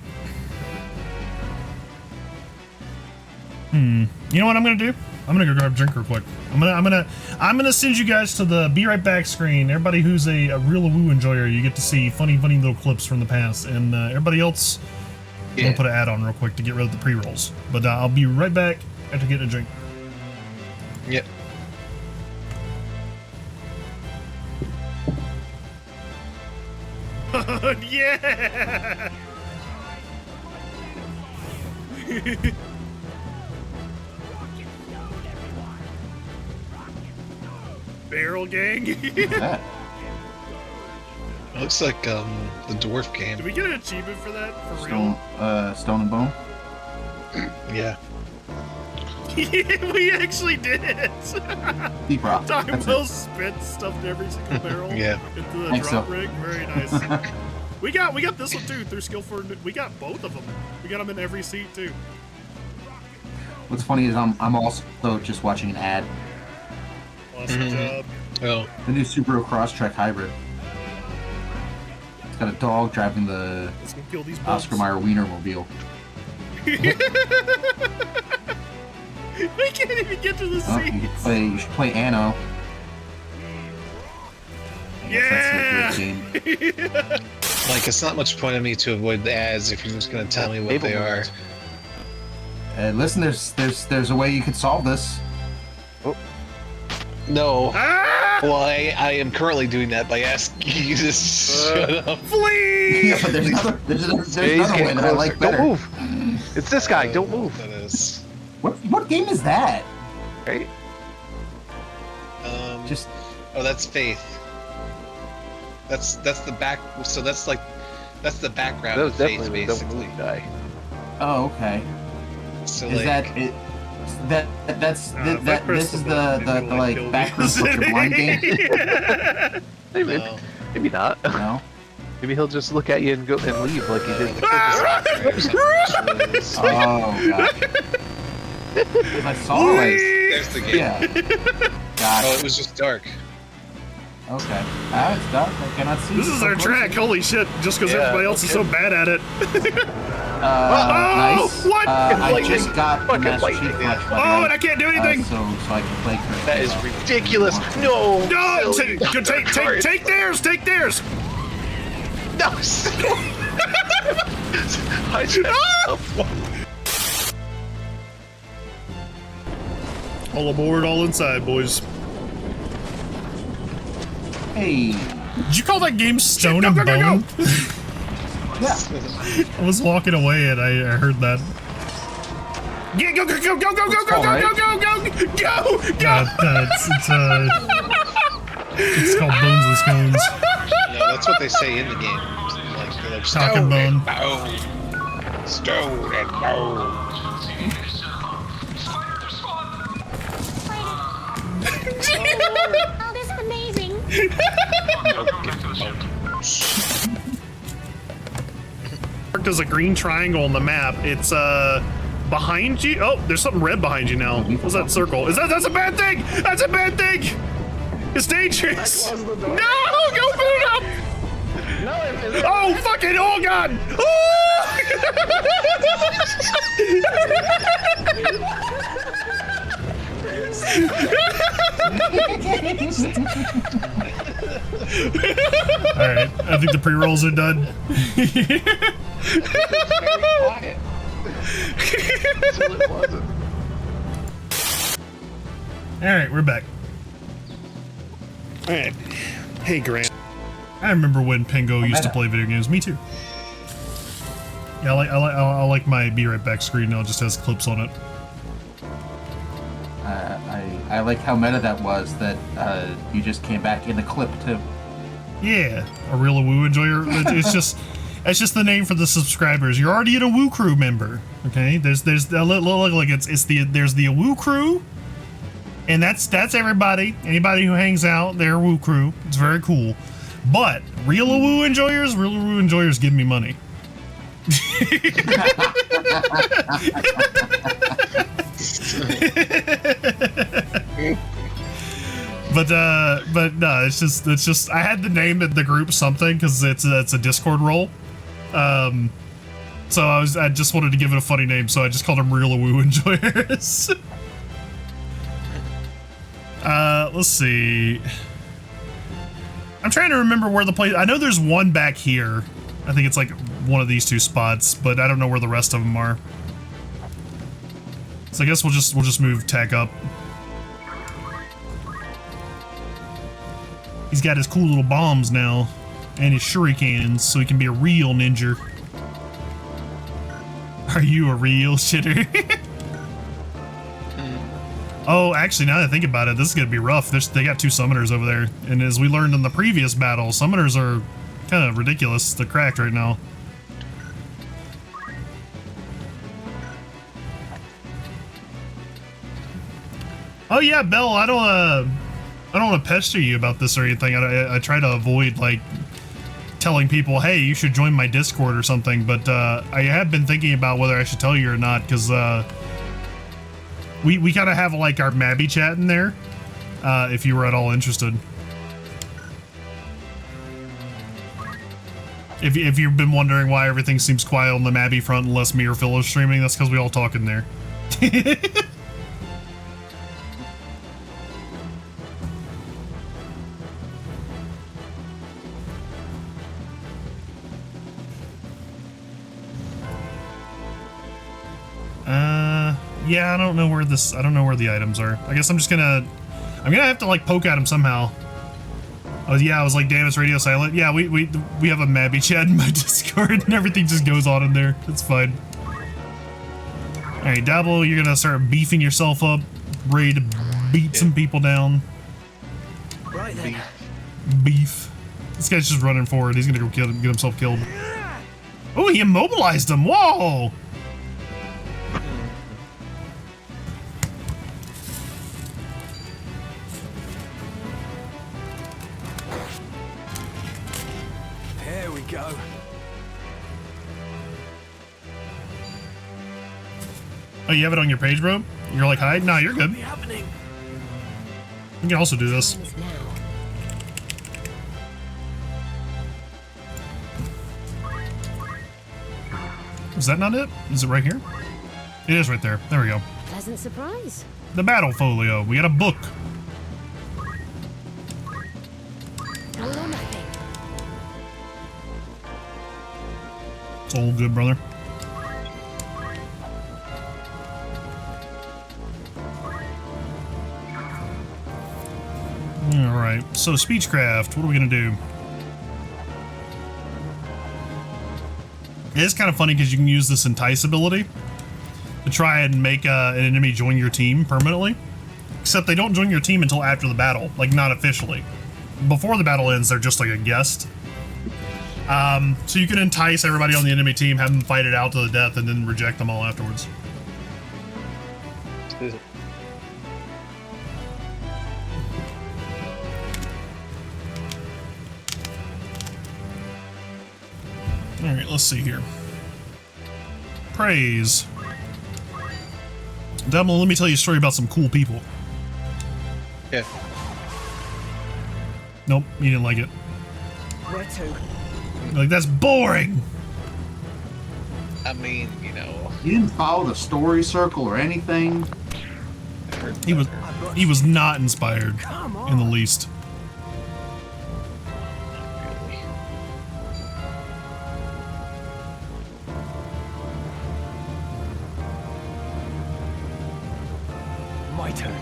You know what I'm gonna do? I'm gonna go grab a drink real quick. I'm gonna send you guys to the be right back screen. Everybody who's a real woo enjoyer, you get to see funny little clips from the past, and everybody else, I'm gonna put an ad on real quick to get rid of the pre-rolls. But I'll be right back after getting a drink. Yep. Yeah. Barrel Gang. It looks like the dwarf game. Did we get an achievement for that? For real? Stone and Bone? Yeah. Yeah, we actually did it. Deep Rock. Time well spent, stuffed every single barrel Yeah. into the Thanks, drop so. rig. Very nice. we got this one too through skill for. We got both of them. We got them in every seat too. What's funny is I'm also just watching an ad. Awesome job. Oh. The new Subaru Crosstrek Hybrid. It's got a dog driving the Let's go kill these Oscar bugs. Mayer Wienermobile. We can't even get to the Oh, seats. you should play Anno. Yeah. That's a good game. Like, it's not much point of me to avoid the ads if you're just gonna tell me what they are. Listen, there's a way you could solve this. No. Ah! Well, I am currently doing that by asking you to shut up. Flee! Yeah, but there's another way that I like better. Don't move. It's this guy. Don't move. That is. What game is that? Right? Just. Oh, that's Faith. That's the back. So that's the background That was of Faith, definitely the basically. don't move guy. Oh, okay. So Is like, that it? This is the like kill me. backroom butcher blind game. Maybe, No. maybe not. No. Maybe he'll just look at you and go and leave like he did. Oh god. I saw like. There's the game. Yeah. Got Oh, it. it was just dark. Okay. It's dark. I cannot see. This is so our close. track. Holy shit! Just because Yeah, everybody else is so bad at it. Nice. What? I just got the Fucking Master lightning. Chief Collection. Oh, and I can't do anything. So I can play Chris. That is ridiculous. No. No, silly. take theirs. Take theirs. No. I just, All aboard, all inside, boys. Hey. Did you call that game Stone and Bone? Yeah. I was walking away and I heard that. Yeah, go, go, go, go, go, go, go, go, go, go, go, go! It's called Bones and Scones. No, that's what they say in the game. They're like Talk and Bone. Stone and Bone. Oh, this is amazing. Marked as a green triangle on the map. It's behind you. Oh, there's something red behind you now. What's that circle? That's a bad thing? That's a bad thing! It's dangerous! No! Go boot up! No, oh, fucking, oh god! Alright, I think the pre-rolls are done. Alright, we're back. Alright. Hey, Grant. I remember when Pingo used to play video games. Me too. Yeah, I like my Be Right Back screen now. It just has clips on it. I like how meta that was, that you just came back in the clip too. Yeah, a real Woo enjoyer. It's just the name for the subscribers. You're already a Woo Crew member. Okay, there's there's the Woo Crew, and that's everybody. Anybody who hangs out, they're Woo Crew. It's very cool. But real Woo enjoyers give me money. but no, it's just I had to name the group something because it's a Discord role. So I just wanted to give it a funny name, so I just called them Real Woo Enjoyers. Let's see. I'm trying to remember where the place. I know there's one back here. I think it's like one of these two spots, but I don't know where the rest of them are. So I guess we'll just move Tech up. He's got his cool little bombs now, and his shurikens, so he can be a real ninja. Are you a real shitter? Oh, actually, now that I think about it, this is gonna be rough. They got two summoners over there, and as we learned in the previous battle, summoners are kind of ridiculous. They're cracked right now. Oh yeah, Belle, I don't want to pester you about this or anything. I try to avoid like telling people, hey, you should join my Discord or something. But I have been thinking about whether I should tell you or not, because we kind of have like our Mabby chat in there. If you were at all interested. If you've been wondering why everything seems quiet on the Mabby front unless me or Phil are streaming, that's because we all talk in there. Yeah, I don't know where the items are. I guess I'm gonna have to like poke at them somehow. Oh yeah, I was like, damn, it's radio silent. Yeah, we have a Mabby chat in my Discord and everything just goes on in there. It's fine. Alright, Dabble, you're gonna start beefing yourself up, ready to beat some people down. Right then. Beef. This guy's just running forward. He's gonna go get himself killed. Oh, he immobilized him. Whoa! There we go. Oh, you have it on your page, bro? You're like, hide? No, you're good. You can also do this. Is that not it? Is it right here? It is right there. There we go. Pleasant surprise. The battle folio. We got a book. All or nothing. It's all good, brother. Alright, so Speechcraft, what are we gonna do? It is kind of funny because you can use this entice ability to try and make an enemy join your team permanently. Except they don't join your team until after the battle, like not officially. Before the battle ends, they're just like a guest. So you can entice everybody on the enemy team, have them fight it out to the death, and then reject them all afterwards. Alright, let's see here. Praise. Devil, let me tell you a story about some cool people. Yeah. Nope, you didn't like it. Where to? Like, that's boring! I mean, you know. You didn't follow the story circle or anything? He was not inspired in the least. My turn.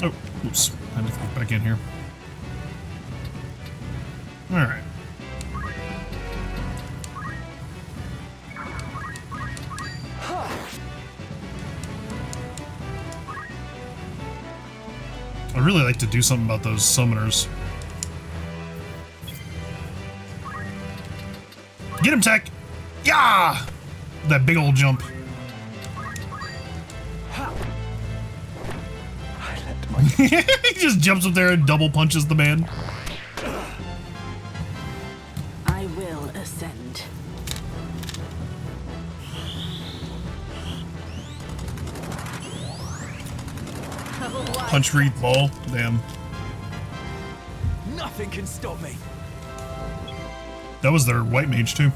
Oh, oops. I need to get back in here. Alright. I'd really like to do something about those summoners. Get him, Tech! Yeah! That big old jump. He just jumps up there and double punches the man. I will ascend. Punch, wreath, ball. Damn. Nothing can stop me. That was their white mage, too.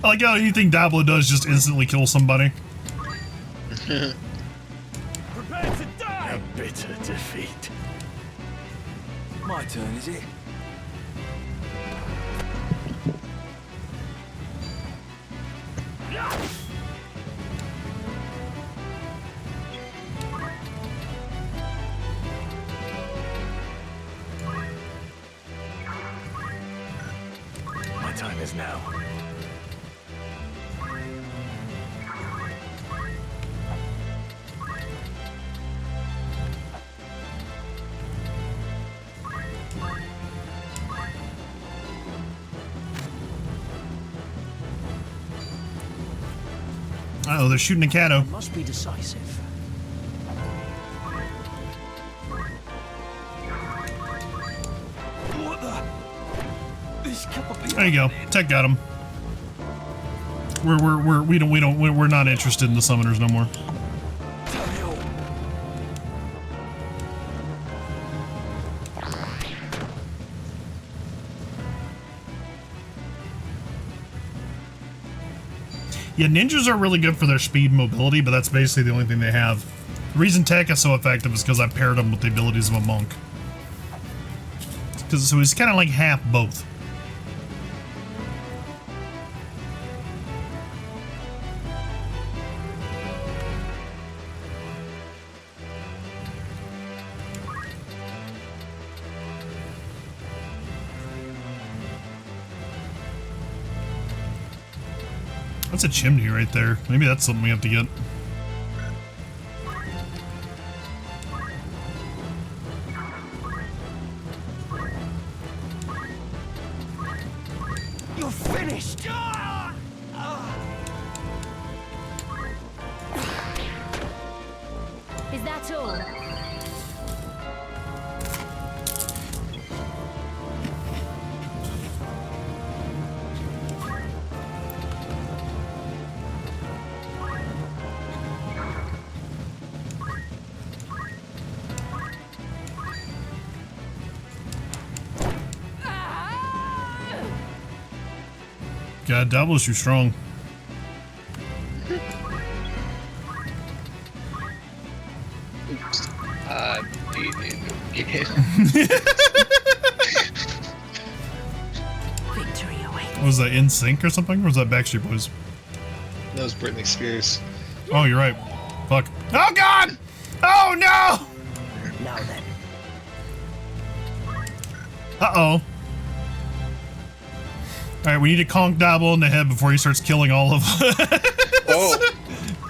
I like how anything Diablo does just instantly kill somebody. Prepare to die! A bitter defeat. My turn, is it? My time is now. Uh-oh, they're shooting a Cato. Must be decisive. What the? This can't be. There you go. Tech got him. We're not interested in the summoners no more. Yeah, ninjas are really good for their speed and mobility, but that's basically the only thing they have. The reason Tech is so effective is because I paired him with the abilities of a monk. So he's kind of like half both. That's a chimney right there. Maybe that's something we have to get. You're finished! Is that all? God, Diablo's too strong. Victory awaits. Was that In Sync or something? Or was that Backstreet Boys? That was Britney Spears. Oh, you're right. Fuck. Oh God! Oh no! Now then. Uh-oh. Alright, we need to conk Dabble in the head before he starts killing all of us.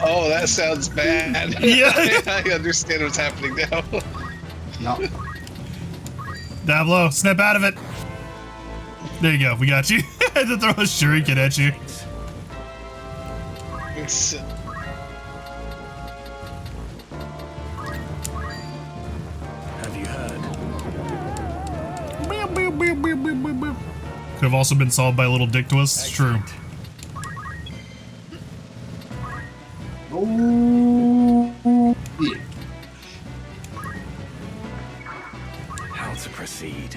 Oh, that sounds bad. Yeah. I understand what's happening now. No. Dablo, snap out of it. There you go, we got you. I had to throw a shuriken at you. Have you heard? Could have also been solved by a little dick twist. It's true. Oh, yeah. How to proceed?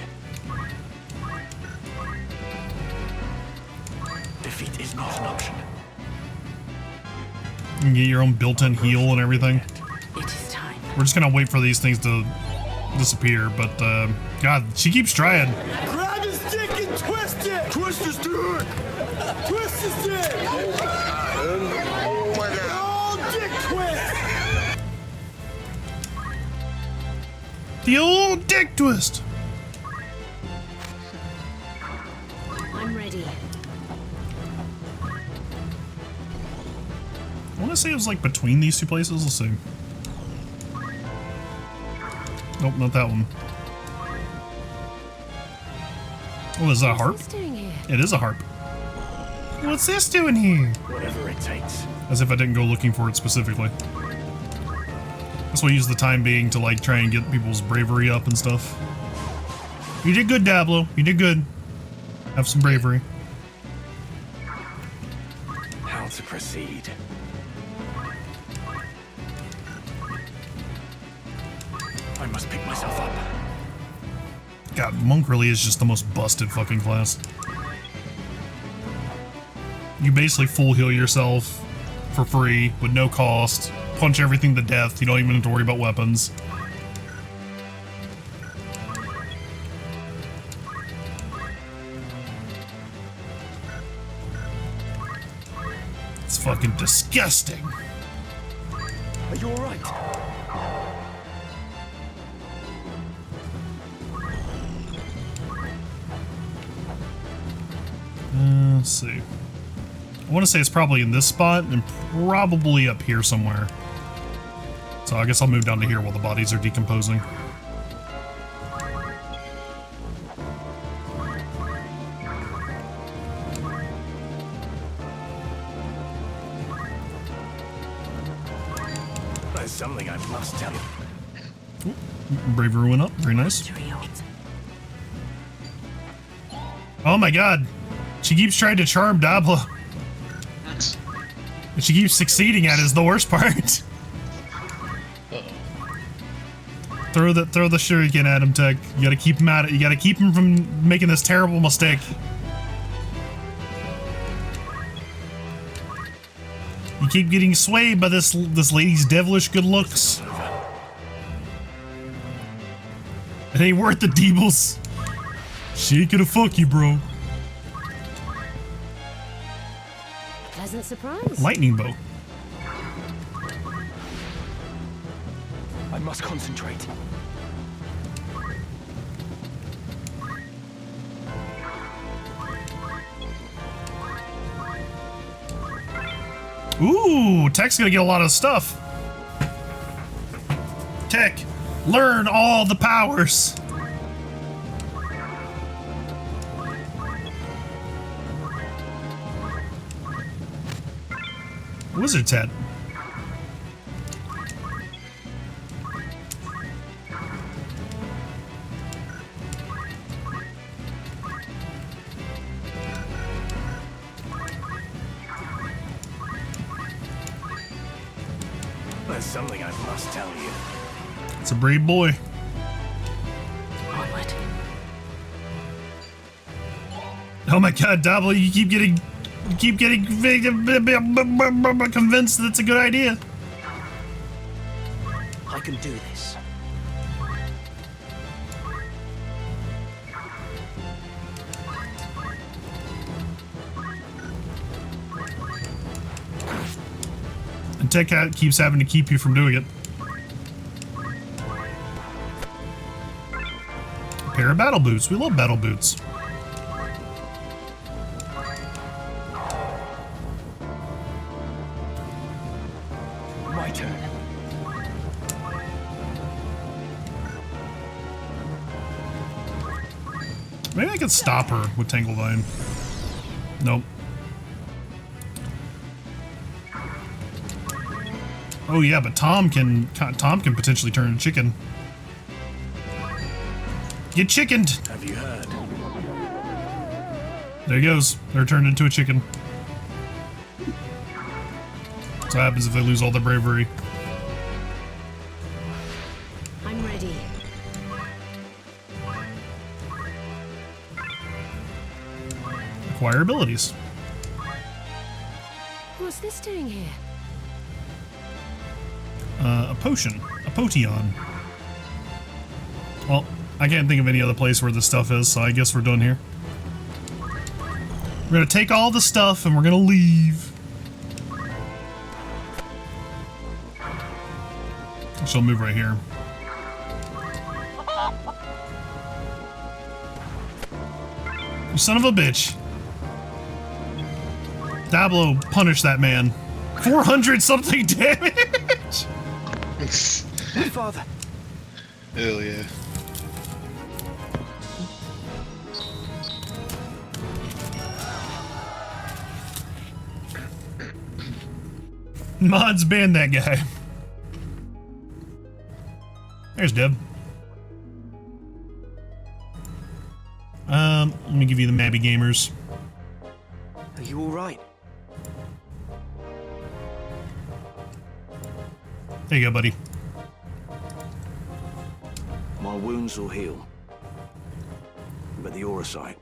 Defeat is not an option. You can get your own built-in heal and everything. It is time. We're just gonna wait for these things to disappear, but God, she keeps trying. Grab his dick and twist it! Twist his dick! Twist his dick! Oh my god! Oh, dick twist! The old dick twist. I'm ready. I want to say it was like between these two places. Let's see. Nope, not that one. Oh, is that a harp? What's this doing here? It is a harp. What's this doing here? Whatever it takes. As if I didn't go looking for it specifically. That's why I use the time being to like try and get people's bravery up and stuff. You did good, Dablo. You did good. Have some bravery. How to proceed? I must pick myself up. God, Monk really is just the most busted fucking class. You basically full heal yourself for free with no cost. Punch everything to death. You don't even have to worry about weapons. It's fucking disgusting. Are you alright? Let's see. I want to say it's probably in this spot and probably up here somewhere. So I guess I'll move down to here while the bodies are decomposing. There's something I must tell you. Bravery went up. Very nice. Oh my god. She keeps trying to charm Dabla. And she keeps succeeding at it is the worst part. Throw the shuriken at him, Tech. You gotta keep him at it. You gotta keep him from making this terrible mistake. You keep getting swayed by this lady's devilish good looks. It ain't worth the deebles. She ain't gonna fuck you, bro. Pleasant surprise. Lightning bow. I must concentrate. Ooh, Tech's gonna get a lot of stuff. Tech, learn all the powers. Wizard's hat. There's something I must tell you. It's a brave boy. Onward. Oh my god, Dabble, you keep getting convinced that it's a good idea. I can do this. And Tech Hat keeps having to keep you from doing it. A pair of battle boots. We love battle boots. My turn. Maybe I could stop her with Tanglevine. Nope. Oh yeah, but Tom can potentially turn a chicken. Get chickened! Have you heard? There he goes. They're turned into a chicken. That's what happens if they lose all their bravery. I'm ready. Acquire abilities. What's this doing here? A potion. A potion. Well, I can't think of any other place where this stuff is, so I guess we're done here. We're gonna take all the stuff and we're gonna leave. She'll move right here. You son of a bitch. Diablo, punish that man. 400 something damage! My father. Hell yeah. Mods ban that guy. There's Deb. Let me give you the Mabby Gamers. Are you alright? There you go, buddy. My wounds will heal. But the Aurosite...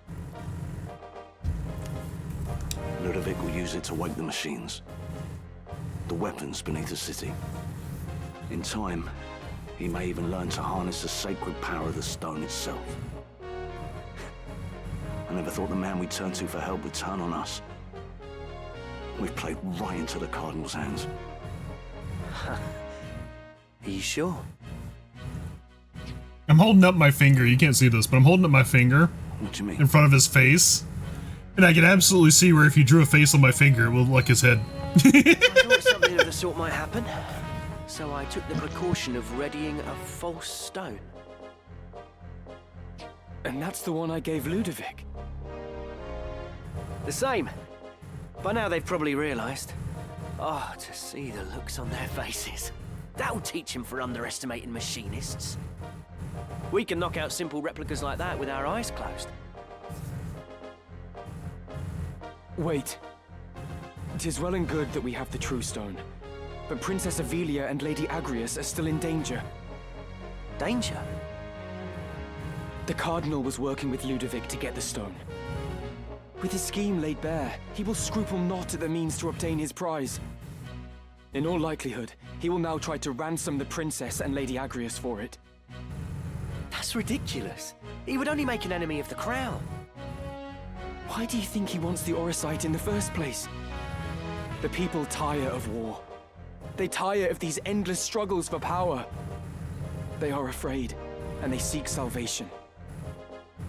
Ludovic will use it to wake the machines. The weapons beneath the city. In time, he may even learn to harness the sacred power of the stone itself. I never thought the man we turned to for help would turn on us. We've played right into the Cardinal's hands. Are you sure? I'm holding up my finger. You can't see this, but I'm holding up my finger What do you mean? in front of his face. And I can absolutely see where if you drew a face on my finger, it will look like his head. I thought something of the sort might happen, so I took the precaution of readying a false stone. And that's the one I gave Ludovic. The same. By now they've probably realised. Oh, to see the looks on their faces. That'll teach them for underestimating machinists. We can knock out simple replicas like that with our eyes closed. Wait. 'Tis well and good that we have the True Stone, but Princess Ivalice and Lady Agrias are still in danger. Danger? The Cardinal was working with Ludovic to get the stone. With his scheme laid bare, he will scruple not at the means to obtain his prize. In all likelihood, he will now try to ransom the Princess and Lady Agrias for it. That's ridiculous. He would only make an enemy of the Crown. Why do you think he wants the Aurosite in the first place? The people tire of war. They tire of these endless struggles for power. They are afraid, and they seek salvation.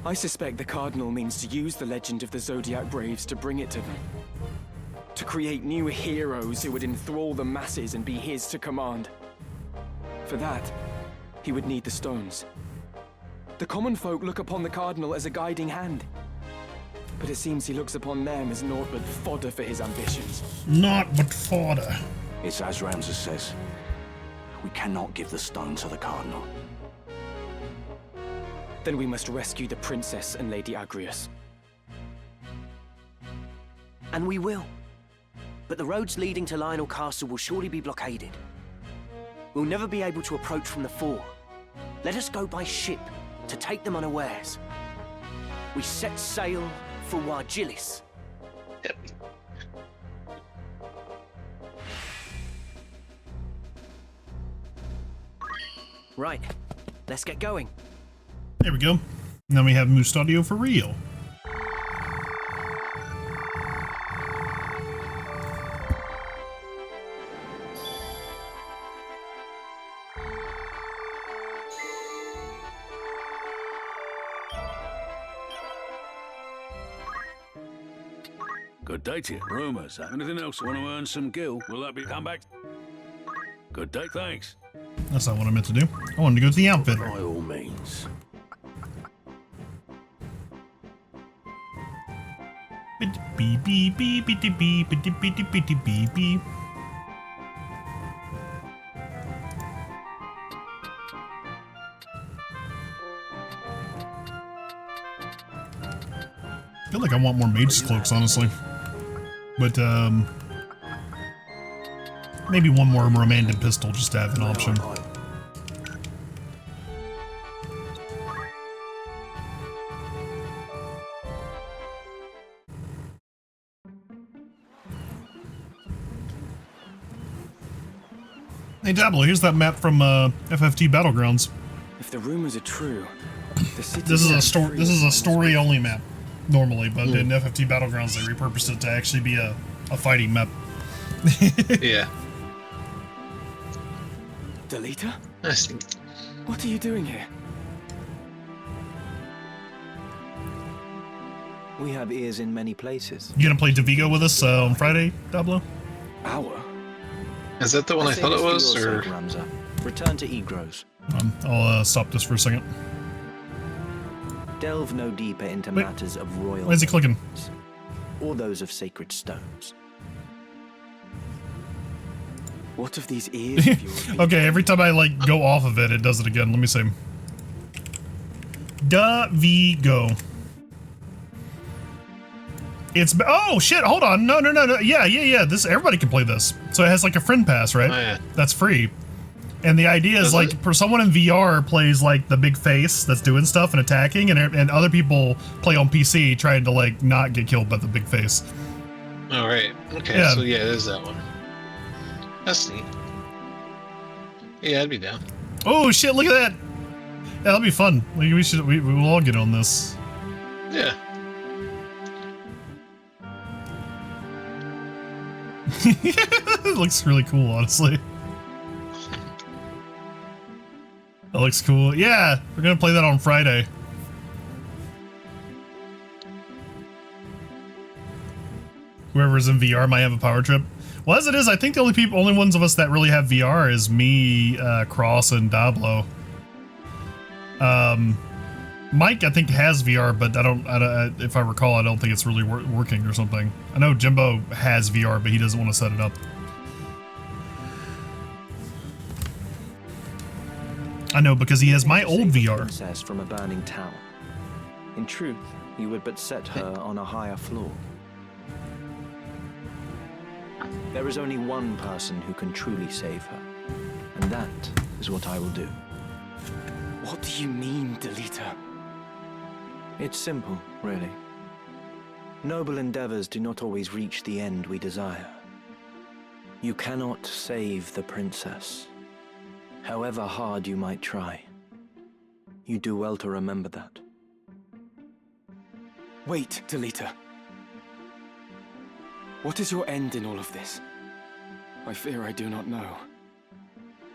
I suspect the Cardinal means to use the legend of the Zodiac Braves to bring it to them. To create new heroes who would enthrall the masses and be his to command. For that, he would need the stones. The common folk look upon the Cardinal as a guiding hand. But it seems he looks upon them as naught but fodder for his ambitions. Naught but fodder. It's as Ramses says. We cannot give the stone to the Cardinal. Then we must rescue the Princess and Lady Agrias. And we will. But the roads leading to Lionel Castle will surely be blockaded. We'll never be able to approach from the fort. Let us go by ship to take them unawares. We set sail for Wargilis. Right, let's get going. There we go. Now we have Mustadio for real. Good day to you. Rumors. Anything else? Want to earn some gil? Will that be come back? Good day, thanks. That's not what I meant to do. I wanted to go to the outfitter. By all means. Beep beep beep beep beep beep beep beep beep beep beep. I feel like I want more mage's cloaks, honestly. But, maybe one more Romandan pistol just to have an option. Hey Dablo, here's that map from FFT Battlegrounds. If the rumors are true, the city. This is a story only map normally, but in FFT Battlegrounds they repurposed it to actually be a fighting map. Yeah. Delita? What are you doing here? We have ears in many places. You gonna play Devigo with us on Friday, Dablo? Our? Is that the one I thought it was, or? Return to Egros. I'll stop this for a second. Delve no deeper into matters of royal. Why is he clicking? Or those of sacred stones. What of these ears of yours? Okay, every time I like go off of it, it does it again. Let me see. Devigo. It's oh shit! Hold on, no. Yeah. This everybody can play this. So it has like a friend pass, right? Oh, yeah. That's free. And the idea is like for someone in VR plays like the big face that's doing stuff and attacking, and other people play on PC trying to like not get killed by the big face. All right. Okay. Yeah. So yeah, there's that one. That's neat. Yeah, I'd be down. Oh shit! Look at that. Yeah, that'll be fun. We will all get on this. Yeah. It looks really cool, honestly. That looks cool. Yeah, we're gonna play that on Friday. Whoever's in VR might have a power trip. Well, as it is, I think the only ones of us that really have VR is me, Cross, and Dablo. Mike, I think, has VR, but I don't, if I recall, I don't think it's really working or something. I know Jimbo has VR, but he doesn't want to set it up. I know, because he has my old VR. Princess from a burning tower. In truth, you would but set her on a higher floor. There is only one person who can truly save her, and that is what I will do. What do you mean, Delita? It's simple, really. Noble endeavors do not always reach the end we desire. You cannot save the princess, however hard you might try. You do well to remember that. Wait, Delita. What is your end in all of this? I fear I do not know.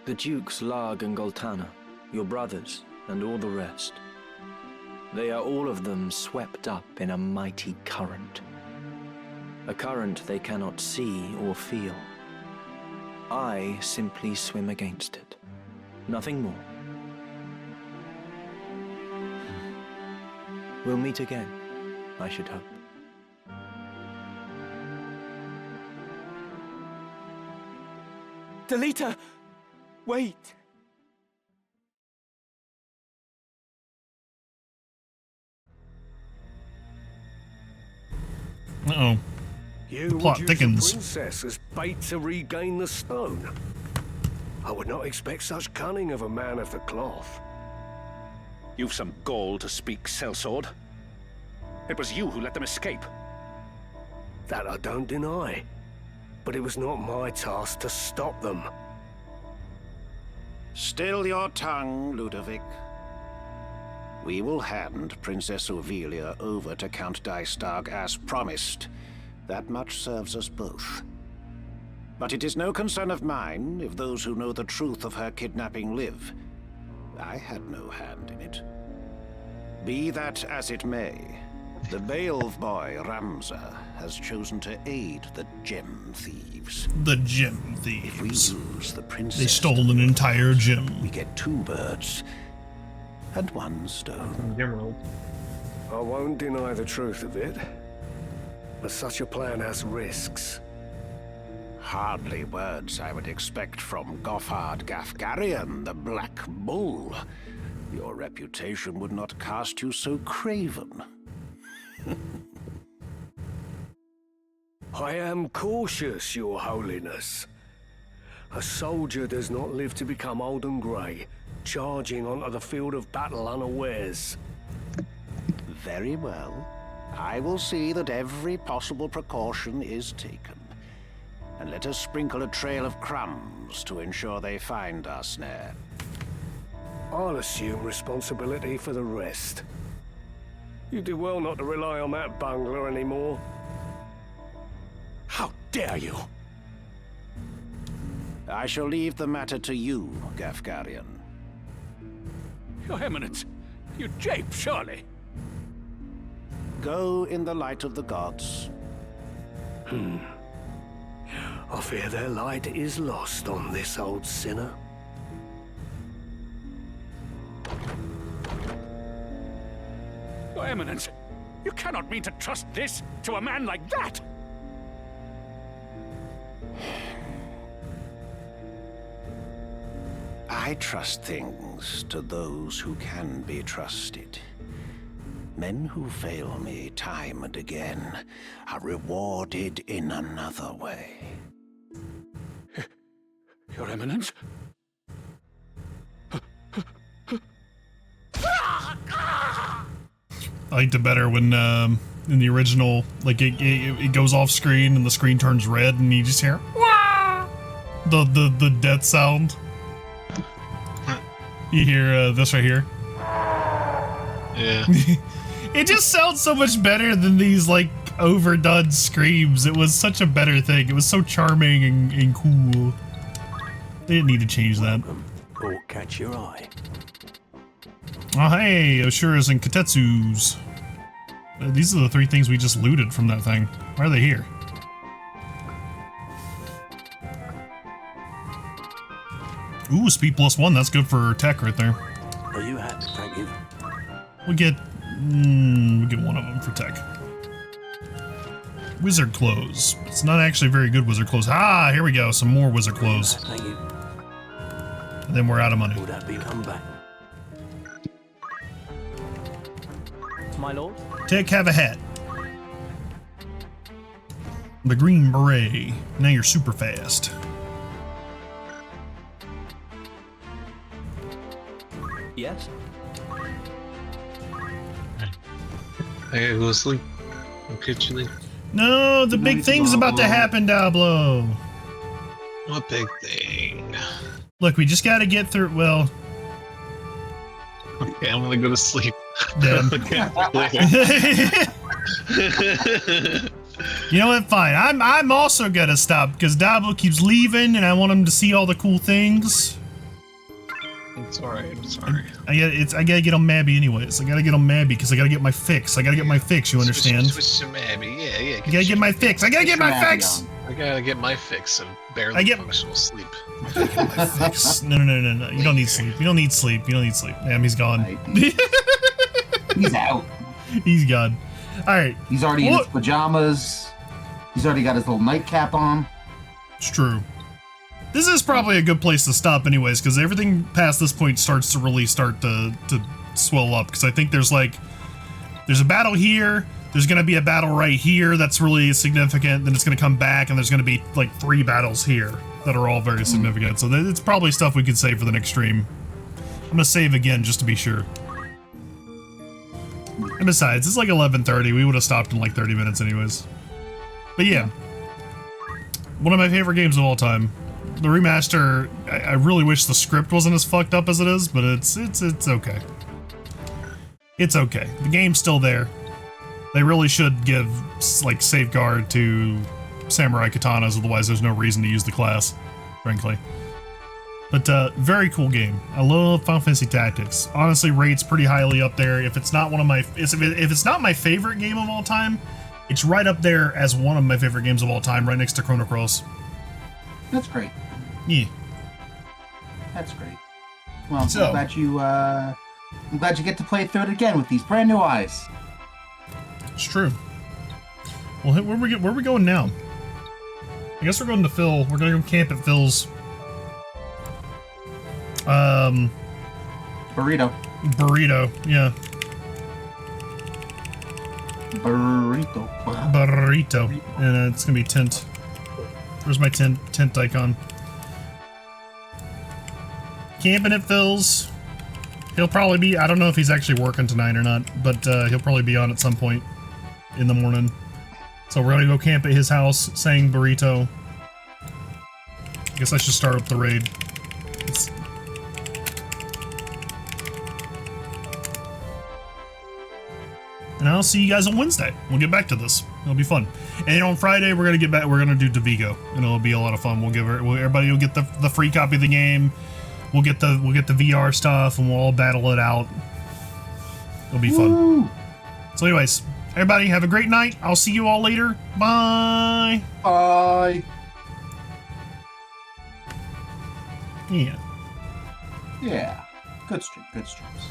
The Dukes Larg and Goltana, your brothers, and all the rest. They are all of them swept up in a mighty current. A current they cannot see or feel. I simply swim against it. Nothing more. We'll meet again, I should hope. Delita! Wait! Uh-oh. You The plot would use thickens. the princess as bait to regain the stone. I would not expect such cunning of a man of the cloth. You've some gall to speak, sellsword. It was you who let them escape. That I don't deny. But it was not my task to stop them. Still your tongue, Ludovic. We will hand Princess Ovelia over to Count Dystag as promised. That much serves us both. But it is no concern of mine if those who know the truth of her kidnapping live. I had no hand in it. Be that as it may, The Beowulf boy, Ramza, has chosen to aid the gem thieves. The gem thieves. If we use the princess, they stole an entire gem. We get 2 birds and 1 stone. I won't deny the truth of it, but such a plan has risks. Hardly words I would expect from Goffard Gafgarian, the Black Bull. Your reputation would not cast you so craven. I am cautious, Your Holiness. A soldier does not live to become old and grey, charging onto the field of battle unawares. Very well. I will see that every possible precaution is taken. And let us sprinkle a trail of crumbs to ensure they find our snare. I'll assume responsibility for the rest. You do well not to rely on that bungler anymore. How dare you! I shall leave the matter to you, Gafgarian. Your Eminence, you jape, surely. Go in the light of the gods. I fear their light is lost on this old sinner. Your Eminence, you cannot mean to trust this to a man like that! I trust things to those who can be trusted. Men who fail me time and again are rewarded in another way. Your Eminence? I liked it better when, in the original, like, it goes off screen and the screen turns red and you just hear, Wah! The death sound. You hear, this right here. Yeah. It just sounds so much better than these, like, overdone screams. It was such a better thing. It was so charming and cool. They didn't need to change that. Or catch your eye. Oh, hey, Oshuras and Katetsus. These are the 3 things we just looted from that thing. Why are they here? Ooh, speed +1. That's good for tech right there. Are you happy? Thank you. We get one of them for tech. Wizard clothes. It's not actually very good wizard clothes. Ah, here we go. Some more wizard clothes. Thank you. And then we're out of money. Will that be come back? My lord? Tech, have a hat. The green beret. Now you're super fast. Yes? I gotta go to sleep. I'll catch you later. No, the big thing's about to happen, Diablo. What big thing? Look, we just gotta get through, well... Okay, I'm gonna go to sleep. Damn. You know what? Fine. I'm also gonna stop because Diablo keeps leaving, and I want him to see all the cool things. It's alright. It's alright. I gotta get on Mabby anyways. I gotta get on Mabby because I gotta get my fix. I gotta get my fix. You understand? Switch to Mabby. Yeah. I gotta get my fix. I gotta get my fix. I gotta get my fix of barely functional sleep. My fix. No. You don't need sleep. You don't need sleep. Damn, he's gone. He's out. He's gone. All right. He's already in his pajamas. He's already got his little nightcap on. It's true. This is probably a good place to stop anyways, because everything past this point starts to really start to swell up, because I think there's a battle here, there's going to be a battle right here that's really significant, then it's going to come back, and there's going to be like 3 battles here that are all very significant, so it's probably stuff we could save for the next stream. I'm going to save again just to be sure. And besides, it's like 11:30, we would have stopped in like 30 minutes anyways. But yeah, one of my favorite games of all time. The remaster, I really wish the script wasn't as fucked up as it is, but it's okay. It's okay. The game's still there. They really should give, like, safeguard to samurai katanas, otherwise there's no reason to use the class, frankly. But very cool game. I love Final Fantasy Tactics. Honestly, rates pretty highly up there. If it's not one of my, if it's not my favorite game of all time, it's right up there as one of my favorite games of all time, right next to Chrono Cross. That's great. Yeah. That's great. Well, so, I'm glad you get to play through it again with these brand new eyes. It's true. Well, where are we going now? I guess we're going to Phil. We're going to go camp at Phil's. Burrito, yeah. Burrito. And it's gonna be tent. Where's my tent icon? Camping at Phil's. He'll probably be, I don't know if he's actually working tonight or not, but he'll probably be on at some point in the morning. So we're gonna go camp at his house, saying burrito. I guess I should start up the raid. And I'll see you guys on Wednesday. We'll get back to this. It'll be fun. And on Friday, we're gonna get back. We're gonna do DeVigo, and it'll be a lot of fun. Everybody will get the free copy of the game. We'll get the VR stuff, and we'll all battle it out. It'll be fun. Woo! So, anyways, everybody have a great night. I'll see you all later. Bye. Bye. Yeah. Yeah. Good stream. Good streams.